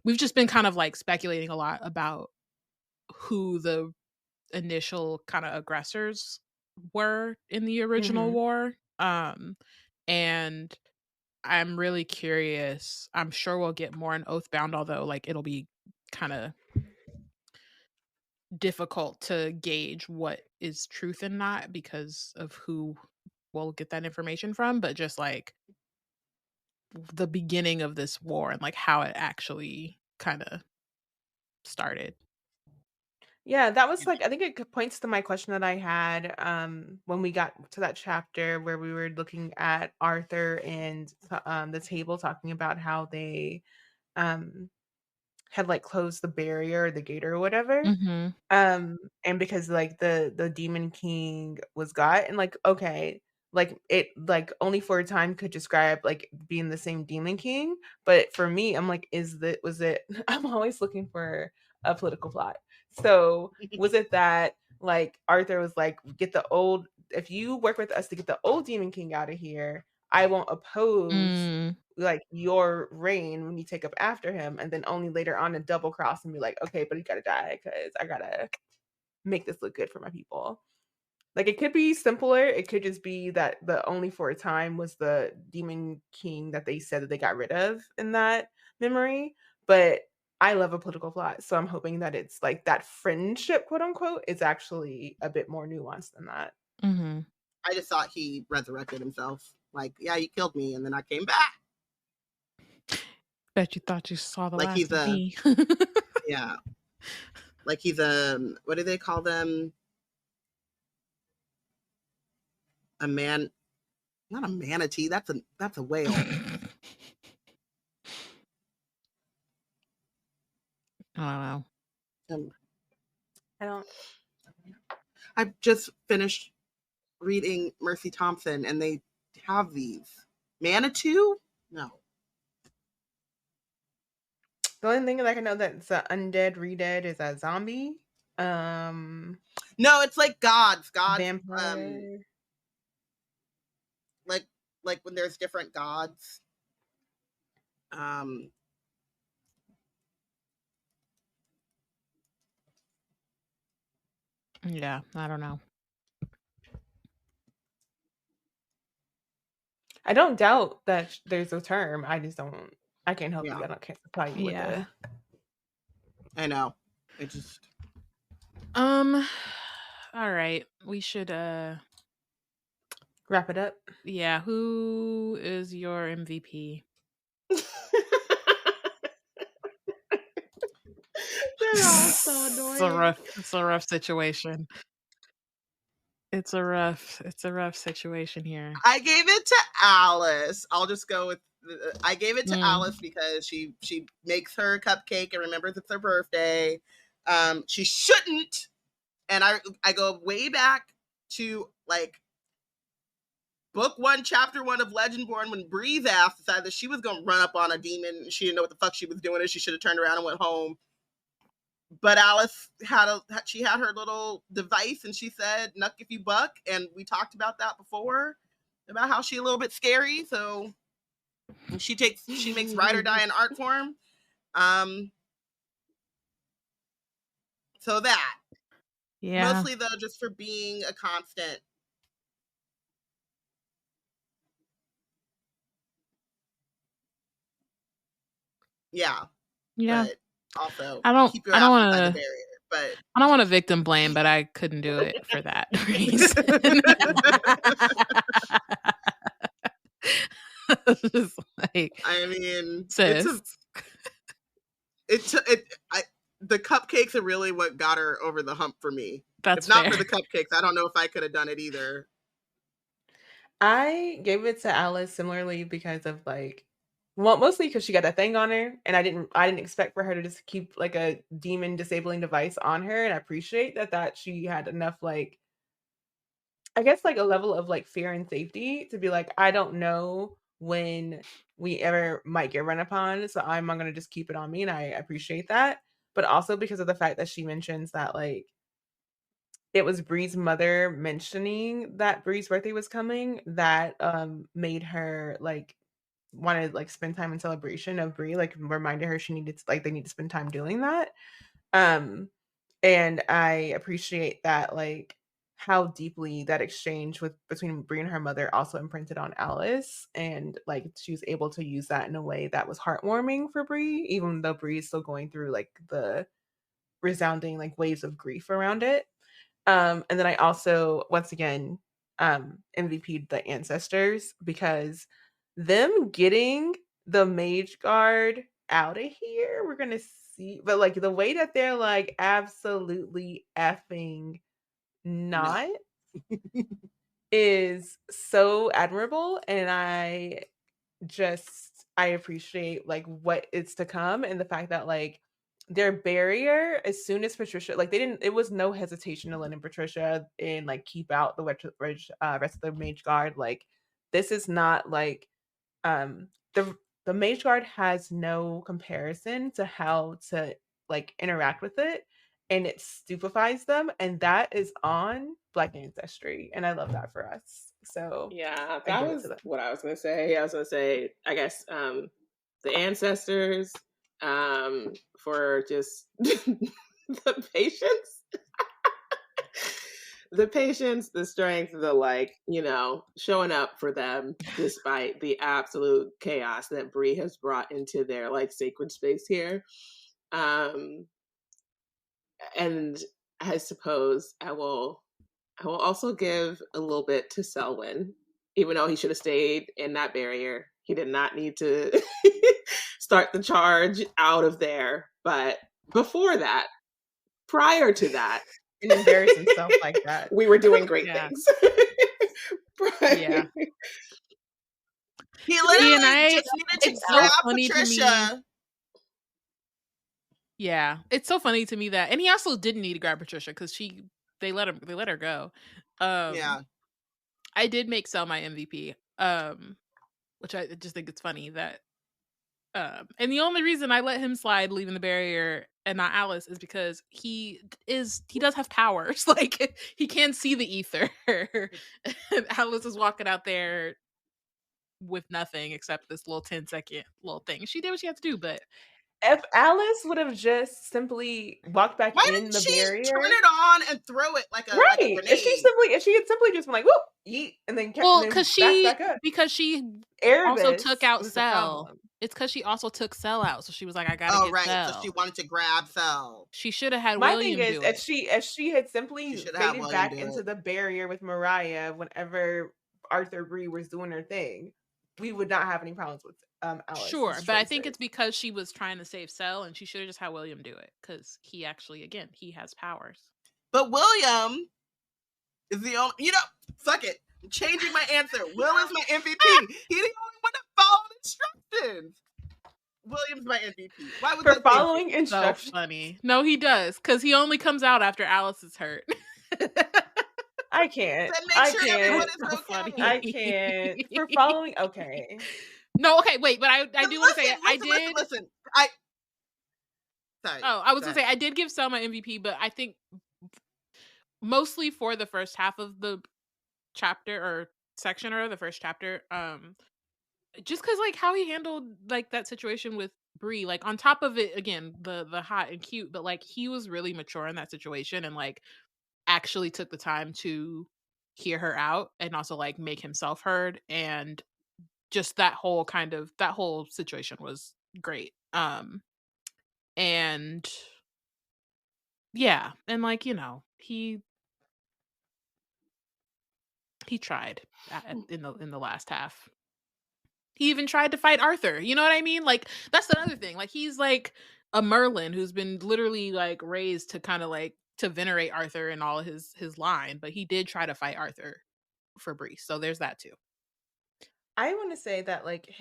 we've just been kind of like speculating a lot about who the initial kind of aggressors were in the original war. And I'm really curious. I'm sure we'll get more in Oathbound, although like it'll be kind of difficult to gauge what is truth and not because of who we'll get that information from, but just like the beginning of this war and like how it actually kind of started. Yeah, that was like, I think it points to my question that I had when we got to that chapter where we were looking at Arthur and the table, talking about how they had like closed the barrier, the gate or whatever. And because like the Demon King was got, and like, okay, like it like only for a time could describe like being the same Demon King, but for me, I'm like, was it I'm always looking for a political plot. So was it that like Arthur was like, if you work with us to get the old Demon King out of here, I won't oppose like your reign when you take up after him, and then only later on to double cross and be like, okay, but he gotta die because I gotta make this look good for my people. Like, it could be simpler. It could just be that the only for a time was the Demon King that they said that they got rid of in that memory. But I love a political plot, so I'm hoping that it's like that friendship, quote unquote, is actually a bit more nuanced than that. I just thought he resurrected himself. Like, yeah, you killed me, and then I came back. Bet you thought you saw the like last he's of me. Yeah. Like he's what do they call them? A man, not a manatee. That's a whale. I don't know. I don't. I just finished reading Mercy Thompson, and they have these. Manitou? No. The only thing that I can know that's undead redead is a zombie. No, it's like gods. Vampire. Like when there's different gods. Yeah, I don't know. I don't doubt that there's a term. I just don't. I can't help you. I can't supply you with it. I know. I just. All right. We should wrap it up. Yeah. Who is your MVP? They're all so annoying. It's a rough situation. It's a rough situation here. I gave it to Alice. I'll just go with. I gave it to Alice because she makes her cupcake and remembers it's her birthday. She shouldn't, and I go way back to like book 1, chapter 1 of Legendborn when Bree's ass decided that she was gonna run up on a demon. She didn't know what the fuck she was doing, and she should have turned around and went home. But Alice had her little device, and she said, "Nuck if you buck," and we talked about that before, about how she's a little bit scary. So she makes ride or die in art form. So that, mostly though, just for being a constant. Yeah. But also, keep your ass inside the barrier. But I don't want to victim blame, but I couldn't do it for that reason. Just like, I mean, sis. The cupcakes are really what got her over the hump for me. That's if not fair. for the cupcakes, I don't know if I could have done it either. I gave it to Alice similarly because of like, well, mostly because she got that thing on her, and I didn't expect for her to just keep like a demon disabling device on her, and I appreciate that she had enough like, I guess like a level of like fear and safety to be like, I don't know when we ever might get run upon, so I'm not gonna just keep it on me, and I appreciate that. But also because of the fact that she mentions that like it was Bree's mother mentioning that Bree's birthday was coming that made her like wanted like spend time in celebration of Bree, like reminded her she needed to, like they need to spend time doing that. And I appreciate that like how deeply that exchange between Bree and her mother also imprinted on Alice, and like she was able to use that in a way that was heartwarming for Bree, even though Bree is still going through like the resounding like waves of grief around it. And then I also, once again, MVP'd the ancestors because them getting the Mageguard out of here, we're going to see. But like the way that they're like absolutely effing not is so admirable. And I appreciate like what is to come, and the fact that like their barrier, as soon as Patricia, like it was no hesitation to let in Patricia and like keep out the rest of the Mageguard. Like this is not like the Mageguard has no comparison to how to like interact with it, and it stupefies them, and that is on Black ancestry, and I love that for us. So yeah, that was what I was gonna say. I guess the ancestors for just the patience. The patience, the strength, the like, showing up for them despite the absolute chaos that Bree has brought into their like sacred space here. And I suppose I will also give a little bit to Selwyn, even though he should have stayed in that barrier. He did not need to start the charge out of there. But before that, prior to that, and embarrass himself like that, we were doing great things. Yeah. He literally just needed to grab Patricia. Yeah, it's so funny to me that, and he also didn't need to grab Patricia because they let her go. Yeah. I did make Cell my MVP, which I just think it's funny that, and the only reason I let him slide leaving the barrier and not Alice is because he does have powers. Like, he can see the ether. And Alice is walking out there with nothing except this little 10-second little thing. She did what she had to do, but if Alice would have just simply walked back in the barrier, turn it on and throw it like a grenade? If she had simply just been like, whoop, yeet, and then kept because she also took out Cell. It's because she also took Cell out, so she was like, I gotta get Cell. So she wanted to grab Cell. She should have had My William thing is, do it. if she had simply faded back into the barrier with Mariah whenever Arthur Bree was doing her thing, we would not have any problems with Alice. Sure, but I think it's because she was trying to save Cell, and she should have just had William do it, because he actually, again, he has powers. But William is the only, fuck it. I'm changing my answer. Will is my MVP. He's the only one that followed instructions. William's my MVP. Why would for following instructions? So funny. No, he does, because he only comes out after Alice is hurt. I can't. I can't. For following, okay. No, okay, wait, but I do want to say Listen. Sorry. Oh, I was gonna say I did give Cell my MVP, but I think mostly for the first half of the chapter or section, or the first chapter, just because like how he handled like that situation with Bree, like on top of it, again, the hot and cute, but like he was really mature in that situation and like actually took the time to hear her out and also like make himself heard, and just that whole situation was great. And yeah, and like, he tried in the last half. He even tried to fight Arthur. You know what I mean? Like, that's another thing. Like, he's like a Merlin who's been literally like raised to kind of like to venerate Arthur and all his line, but he did try to fight Arthur for Bree. So there's that too. I want to say that like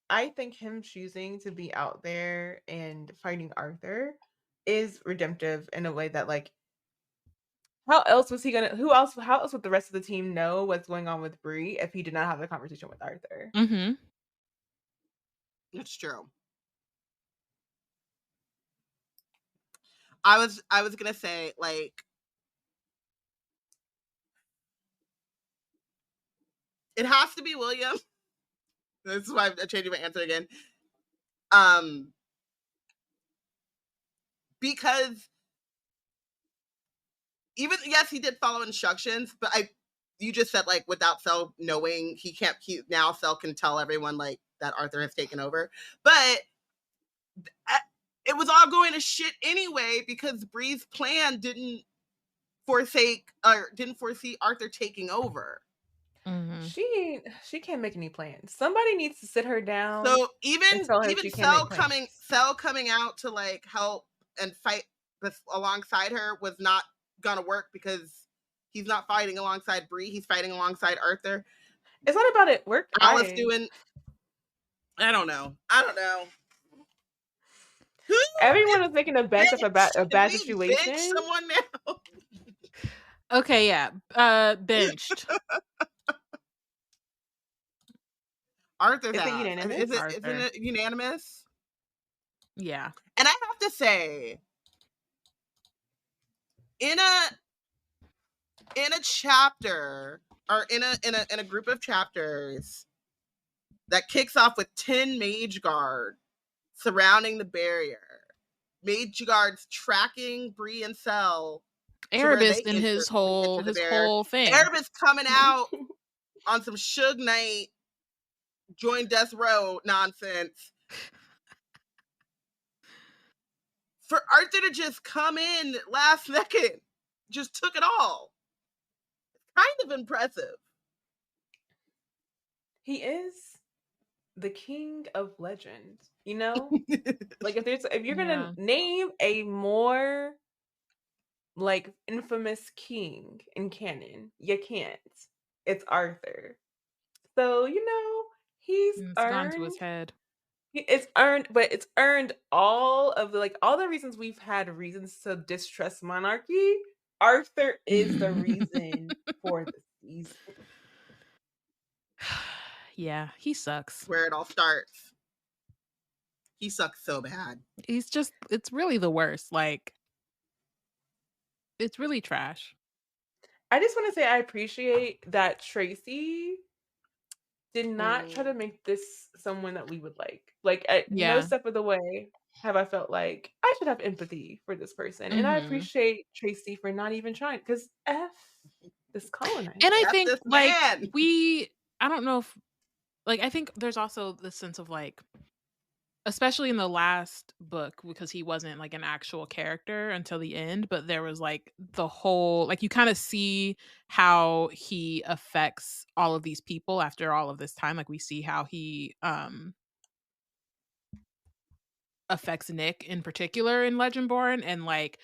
I think him choosing to be out there and fighting Arthur is redemptive in a way that like, how else would the rest of the team know what's going on with Bree if he did not have the conversation with Arthur? Mm-hmm. That's true. I was gonna say, like, it has to be William. This is why I'm changing my answer again. Because even, yes, he did follow instructions, but you just said like without Cell knowing, now Cell can tell everyone like that Arthur has taken over. But it was all going to shit anyway because Bree's plan didn't foresee Arthur taking over. Mm-hmm. She can't make any plans. Somebody needs to sit her down. So even Cell coming out to like help and fight alongside her was not gonna work because he's not fighting alongside Bree. He's fighting alongside Arthur. It's not about it work. Alice doing. I don't know. Everyone was making a bet of a bad situation. Someone now. Okay, yeah. Benched. Arthur's out. Isn't it unanimous? Yeah. And I have to say, in a chapter or in a group of chapters that kicks off with 10 Mageguard surrounding the barrier, Mageguard's tracking Bree and Cell. Erebus in his whole thing. Erebus coming out on some Suge Knight join Death Row nonsense. For Arthur to just come in last second, just took it all. Kind of impressive. He is the king of legend, you know? Like if you're gonna name a more like infamous king in canon, you can't. It's Arthur. So, he's gone to his head. It's earned all of the reasons we've had reasons to distrust monarchy. Arthur is the reason for the season. Yeah, he sucks. Where it all starts. He sucks so bad. He's just, it's really the worst. Like, it's really trash. I just want to say I appreciate that Tracy did not try to make this someone that we would like. Like, at no step of the way have I felt like I should have empathy for this person. And I appreciate Tracy for not even trying, because F this colonizer. And I F think, this like, man. I don't know if, like, I think there's also this sense of, like, especially in the last book, because he wasn't like an actual character until the end, but there was like the whole, like, you kind of see how he affects all of these people after all of this time. Like, we see how he affects Nick in particular in Legendborn, and like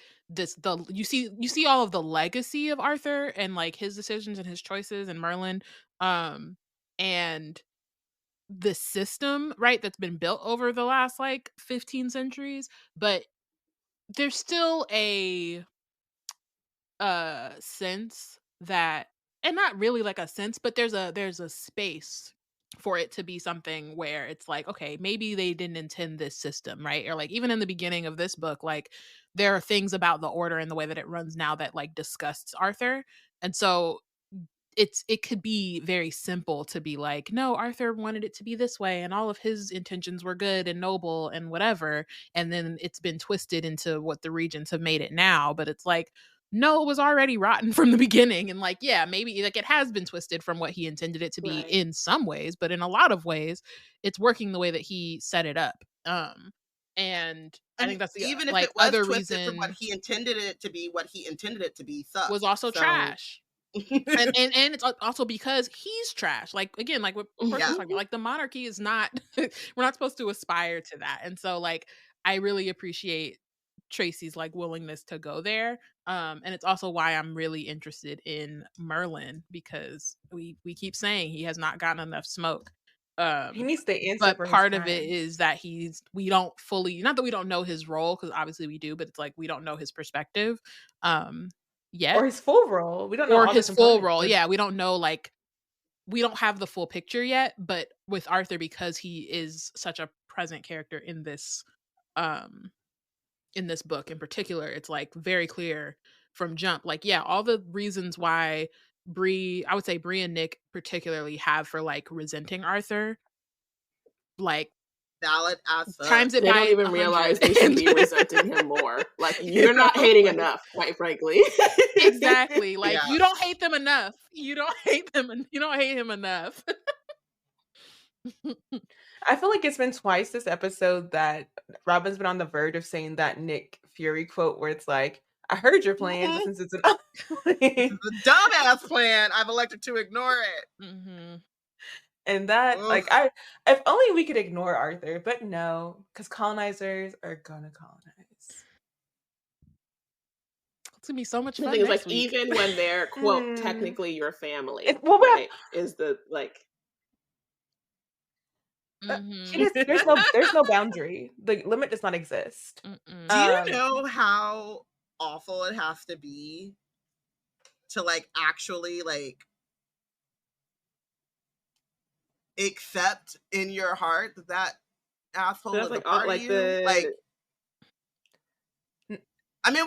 you see all of the legacy of Arthur and like his decisions and his choices and Merlin, and the system, right, that's been built over the last like 15 centuries, but there's still a sense that, and not really like a sense, but there's a space for it to be something where it's like, okay, maybe they didn't intend this system, right? Or like even in the beginning of this book, like there are things about the order and the way that it runs now that like disgusts Arthur. And so it could be very simple to be like, no, Arthur wanted it to be this way and all of his intentions were good and noble and whatever, and then it's been twisted into what the regents have made it now. But it's like, no, it was already rotten from the beginning. And like, yeah, maybe like it has been twisted from what he intended it to be in some ways, but in a lot of ways it's working the way that he set it up. And I think that's the even if like it was other twisted reason from what he intended it to be, what he intended it to be sucks. was also trash. and it's also because he's trash. Like, again, like what Porshèa was talking about, like the monarchy is not we're not supposed to aspire to that. And so like I really appreciate Tracy's like willingness to go there. And it's also why I'm really interested in Merlin, because we keep saying he has not gotten enough smoke. He needs to answer. But for part his of it is that we don't fully, not that we don't know his role, because obviously we do, but it's like we don't know his perspective yet, or his full role. We don't know, or all his the full role. Yeah, we don't know, like we don't have the full picture yet. But with Arthur, because he is such a present character in this book in particular, it's like very clear from jump, like, yeah, all the reasons why I would say Bree and Nick particularly have for like resenting Arthur, like valid as fuck. Times it they by don't even 100. realize they should be resenting him more. Like, you're not hating enough, quite frankly. Exactly. Like, you don't hate them enough. You don't hate him enough. I feel like it's been twice this episode that Robyn's been on the verge of saying that Nick Fury quote where it's like, I heard your plan, but since it's a dumbass plan, I've elected to ignore it. And that, like, if only we could ignore Arthur, but no, because colonizers are gonna colonize. It's gonna be so much fun. The thing is, like, even when they're quote technically your family, right? Is the like. There's no boundary. The limit does not exist. Do you know how awful it has to be to like actually like accept in your heart that asshole is like, a part of you? Like, I mean,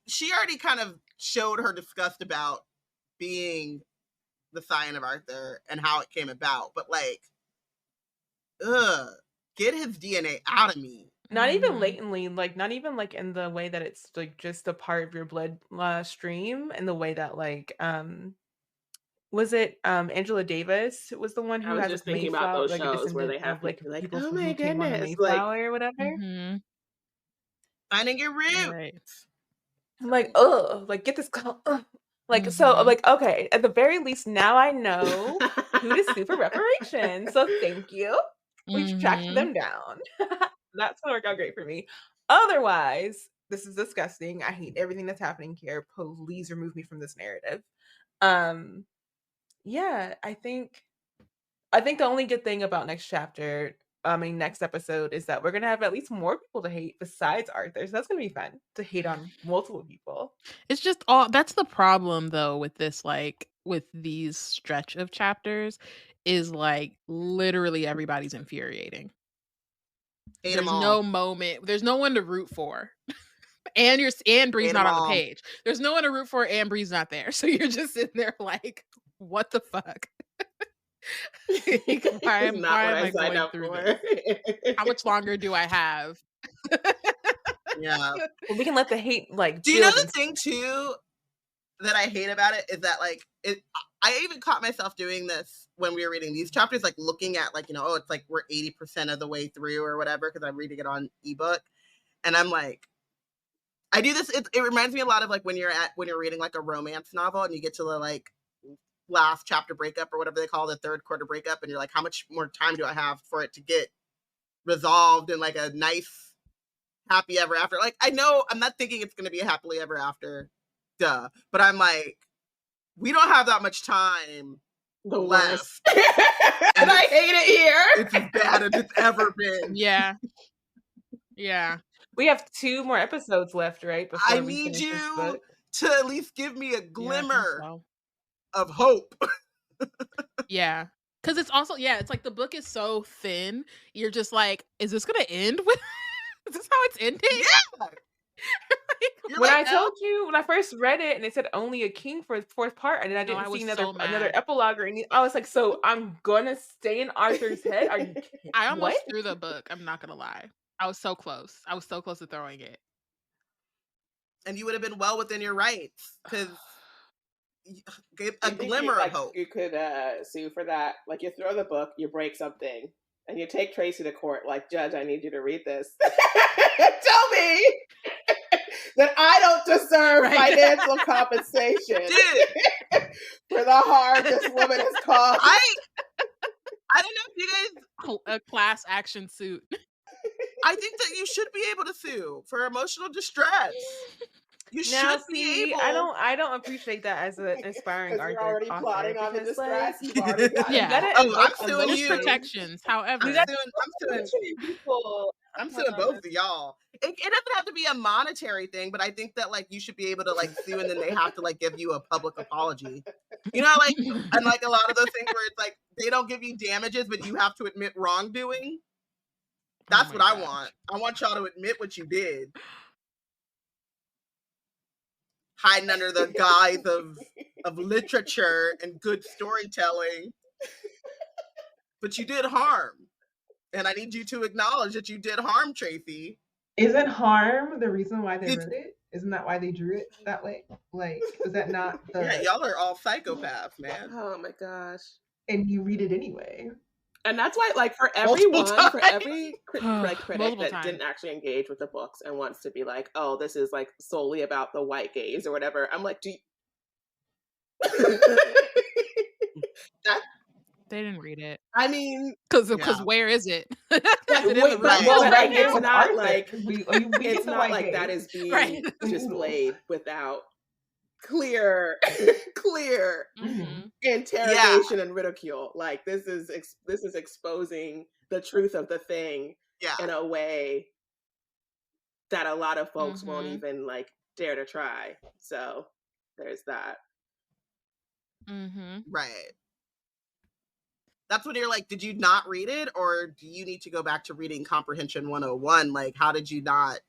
she already kind of showed her disgust about being the Scion of Arthur and how it came about, but like, get his DNA out of me. Not even latently, like not even like in the way that it's like just a part of your blood stream, and the way that like was it Angela Davis was the one who was has just like thinking about those like shows where they have like people oh who my came on the goodness, Mayflower or whatever. Finding your roots. Right. I'm like, like get this like so like, okay, at the very least now I know who to sue for reparations. So thank you. We've tracked them down. That's gonna work out great for me. Otherwise, this is disgusting. I hate everything that's happening here. Please remove me from this narrative. Yeah, I think the only good thing about next episode is that we're gonna have at least more people to hate besides Arthur. So that's gonna be fun to hate on multiple people. It's just that's the problem though with this, like with these stretch of chapters, is like literally everybody's infuriating. Hate There's 'em all. no moment. There's no one to root for. And Bree's Hate not 'em on the all. page. There's no one to root for, and Bree's not there. So you're just sitting there like, what the fuck? Why am I going through this? How much longer do I have? Yeah. Well, we can let the hate like. Do you know the thing too that I hate about it is that like I even caught myself doing this when we were reading these chapters, like looking at like, you know, oh, it's like we're 80% of the way through or whatever because I'm reading it on ebook, and I'm like, I do this. It reminds me a lot of like when you're reading like a romance novel and you get to the like last chapter breakup or whatever they call the third quarter breakup, and you're like, how much more time do I have for it to get resolved in like a nice happy ever after? Like, I know I'm not thinking it's going to be a happily ever after, duh, but I'm like, we don't have that much time left. And I hate it here. It's as bad as it's ever been. Yeah. We have 2 more episodes left, right? I need you to at least give me a glimmer of hope. Yeah. Because it's also, it's like the book is so thin. You're just like, is this going to end with, is this how it's ending? Yeah. When I told you, when I first read it and it said only a king for the 4th part, and then I didn't see another epilogue or anything, I was like, so I'm going to stay in Arthur's head? Are you kidding? I almost threw the book. I'm not going to lie. I was so close. I was so close to throwing it. And you would have been well within your rights because a glimmer of hope. You could sue for that. Like, you throw the book, you break something, and you take Tracy to court. Like, Judge, I need you to read this. Tell me that I don't deserve financial compensation for the harm this woman has caused. I don't know if you guys... A class action suit. I think that you should be able to sue for emotional distress. You should be able. I don't appreciate that as an inspiring Arthur. You're already plotting on the distress. You've already got I'm suing you. Protections, however. I'm suing both of y'all. It doesn't have to be a monetary thing, but I think that like you should be able to like sue, and then they have to like give you a public apology. You know, like, and like a lot of those things where it's like they don't give you damages, but you have to admit wrongdoing. That's what I want. I want y'all to admit what you did. Hiding under the guise of literature and good storytelling. But you did harm. And I need you to acknowledge that you did harm, Tracy. Isn't harm the reason why they wrote it? Isn't that why they drew it that way? Like, is that not the... Yeah, y'all are all psychopaths, man. Oh my gosh. And you read it anyway. And that's why, like, for everyone, for every critic that didn't actually engage with the books and wants to be like, oh, this is like solely about the white gaze or whatever, I'm like, do you... They didn't read it. I mean, because where is it? It's not like it's not like that is being displayed without clear interrogation and ridicule. Like this is exposing the truth of the thing in a way that a lot of folks won't even like dare to try. So there's that. Right. That's when you're like, did you not read it? Or do you need to go back to reading Comprehension 101? Like, how did you not,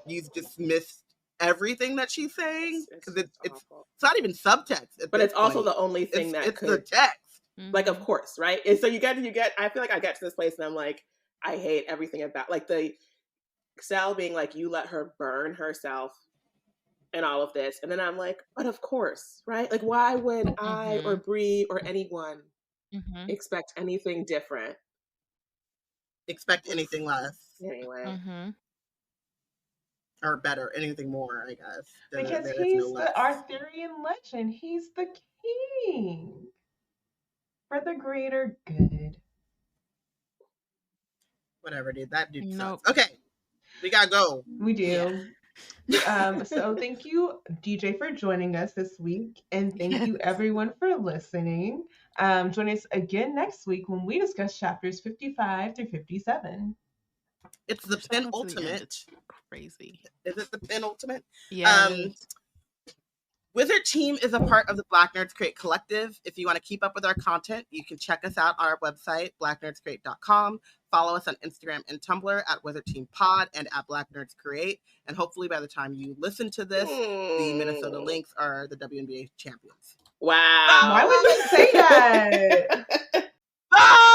you just missed everything that she's saying? Because it's not even subtext. But it's also the only thing it's the text. Like, of course, right? And so you get, I feel like I get to this place and I'm like, I hate everything about, like the Sal being like, you let her burn herself and all of this. And then I'm like, but of course, right? Like, why would I or Bree or anyone expect anything different? Expect anything less. Anyway. Or better, anything more, I guess. Because he's the Arthurian legend. He's the king. For the greater good. Whatever, dude. That dude sucks. Okay. We gotta go. We do. So thank you, DJ, for joining us this week. And thank you, everyone, for listening. Join us again next week when we discuss chapters 55 through 57. It's the penultimate. Crazy. Is it the penultimate? Yeah. Wizard Team is a part of the Black Nerds Create Collective. If you want to keep up with our content, you can check us out on our website, blacknerdscreate.com. Follow us on Instagram and Tumblr at Wizard Team Pod and at Black Nerds Create. And hopefully by the time you listen to this, the Minnesota Lynx are the WNBA champions. Wow. Why would you say that? Bye!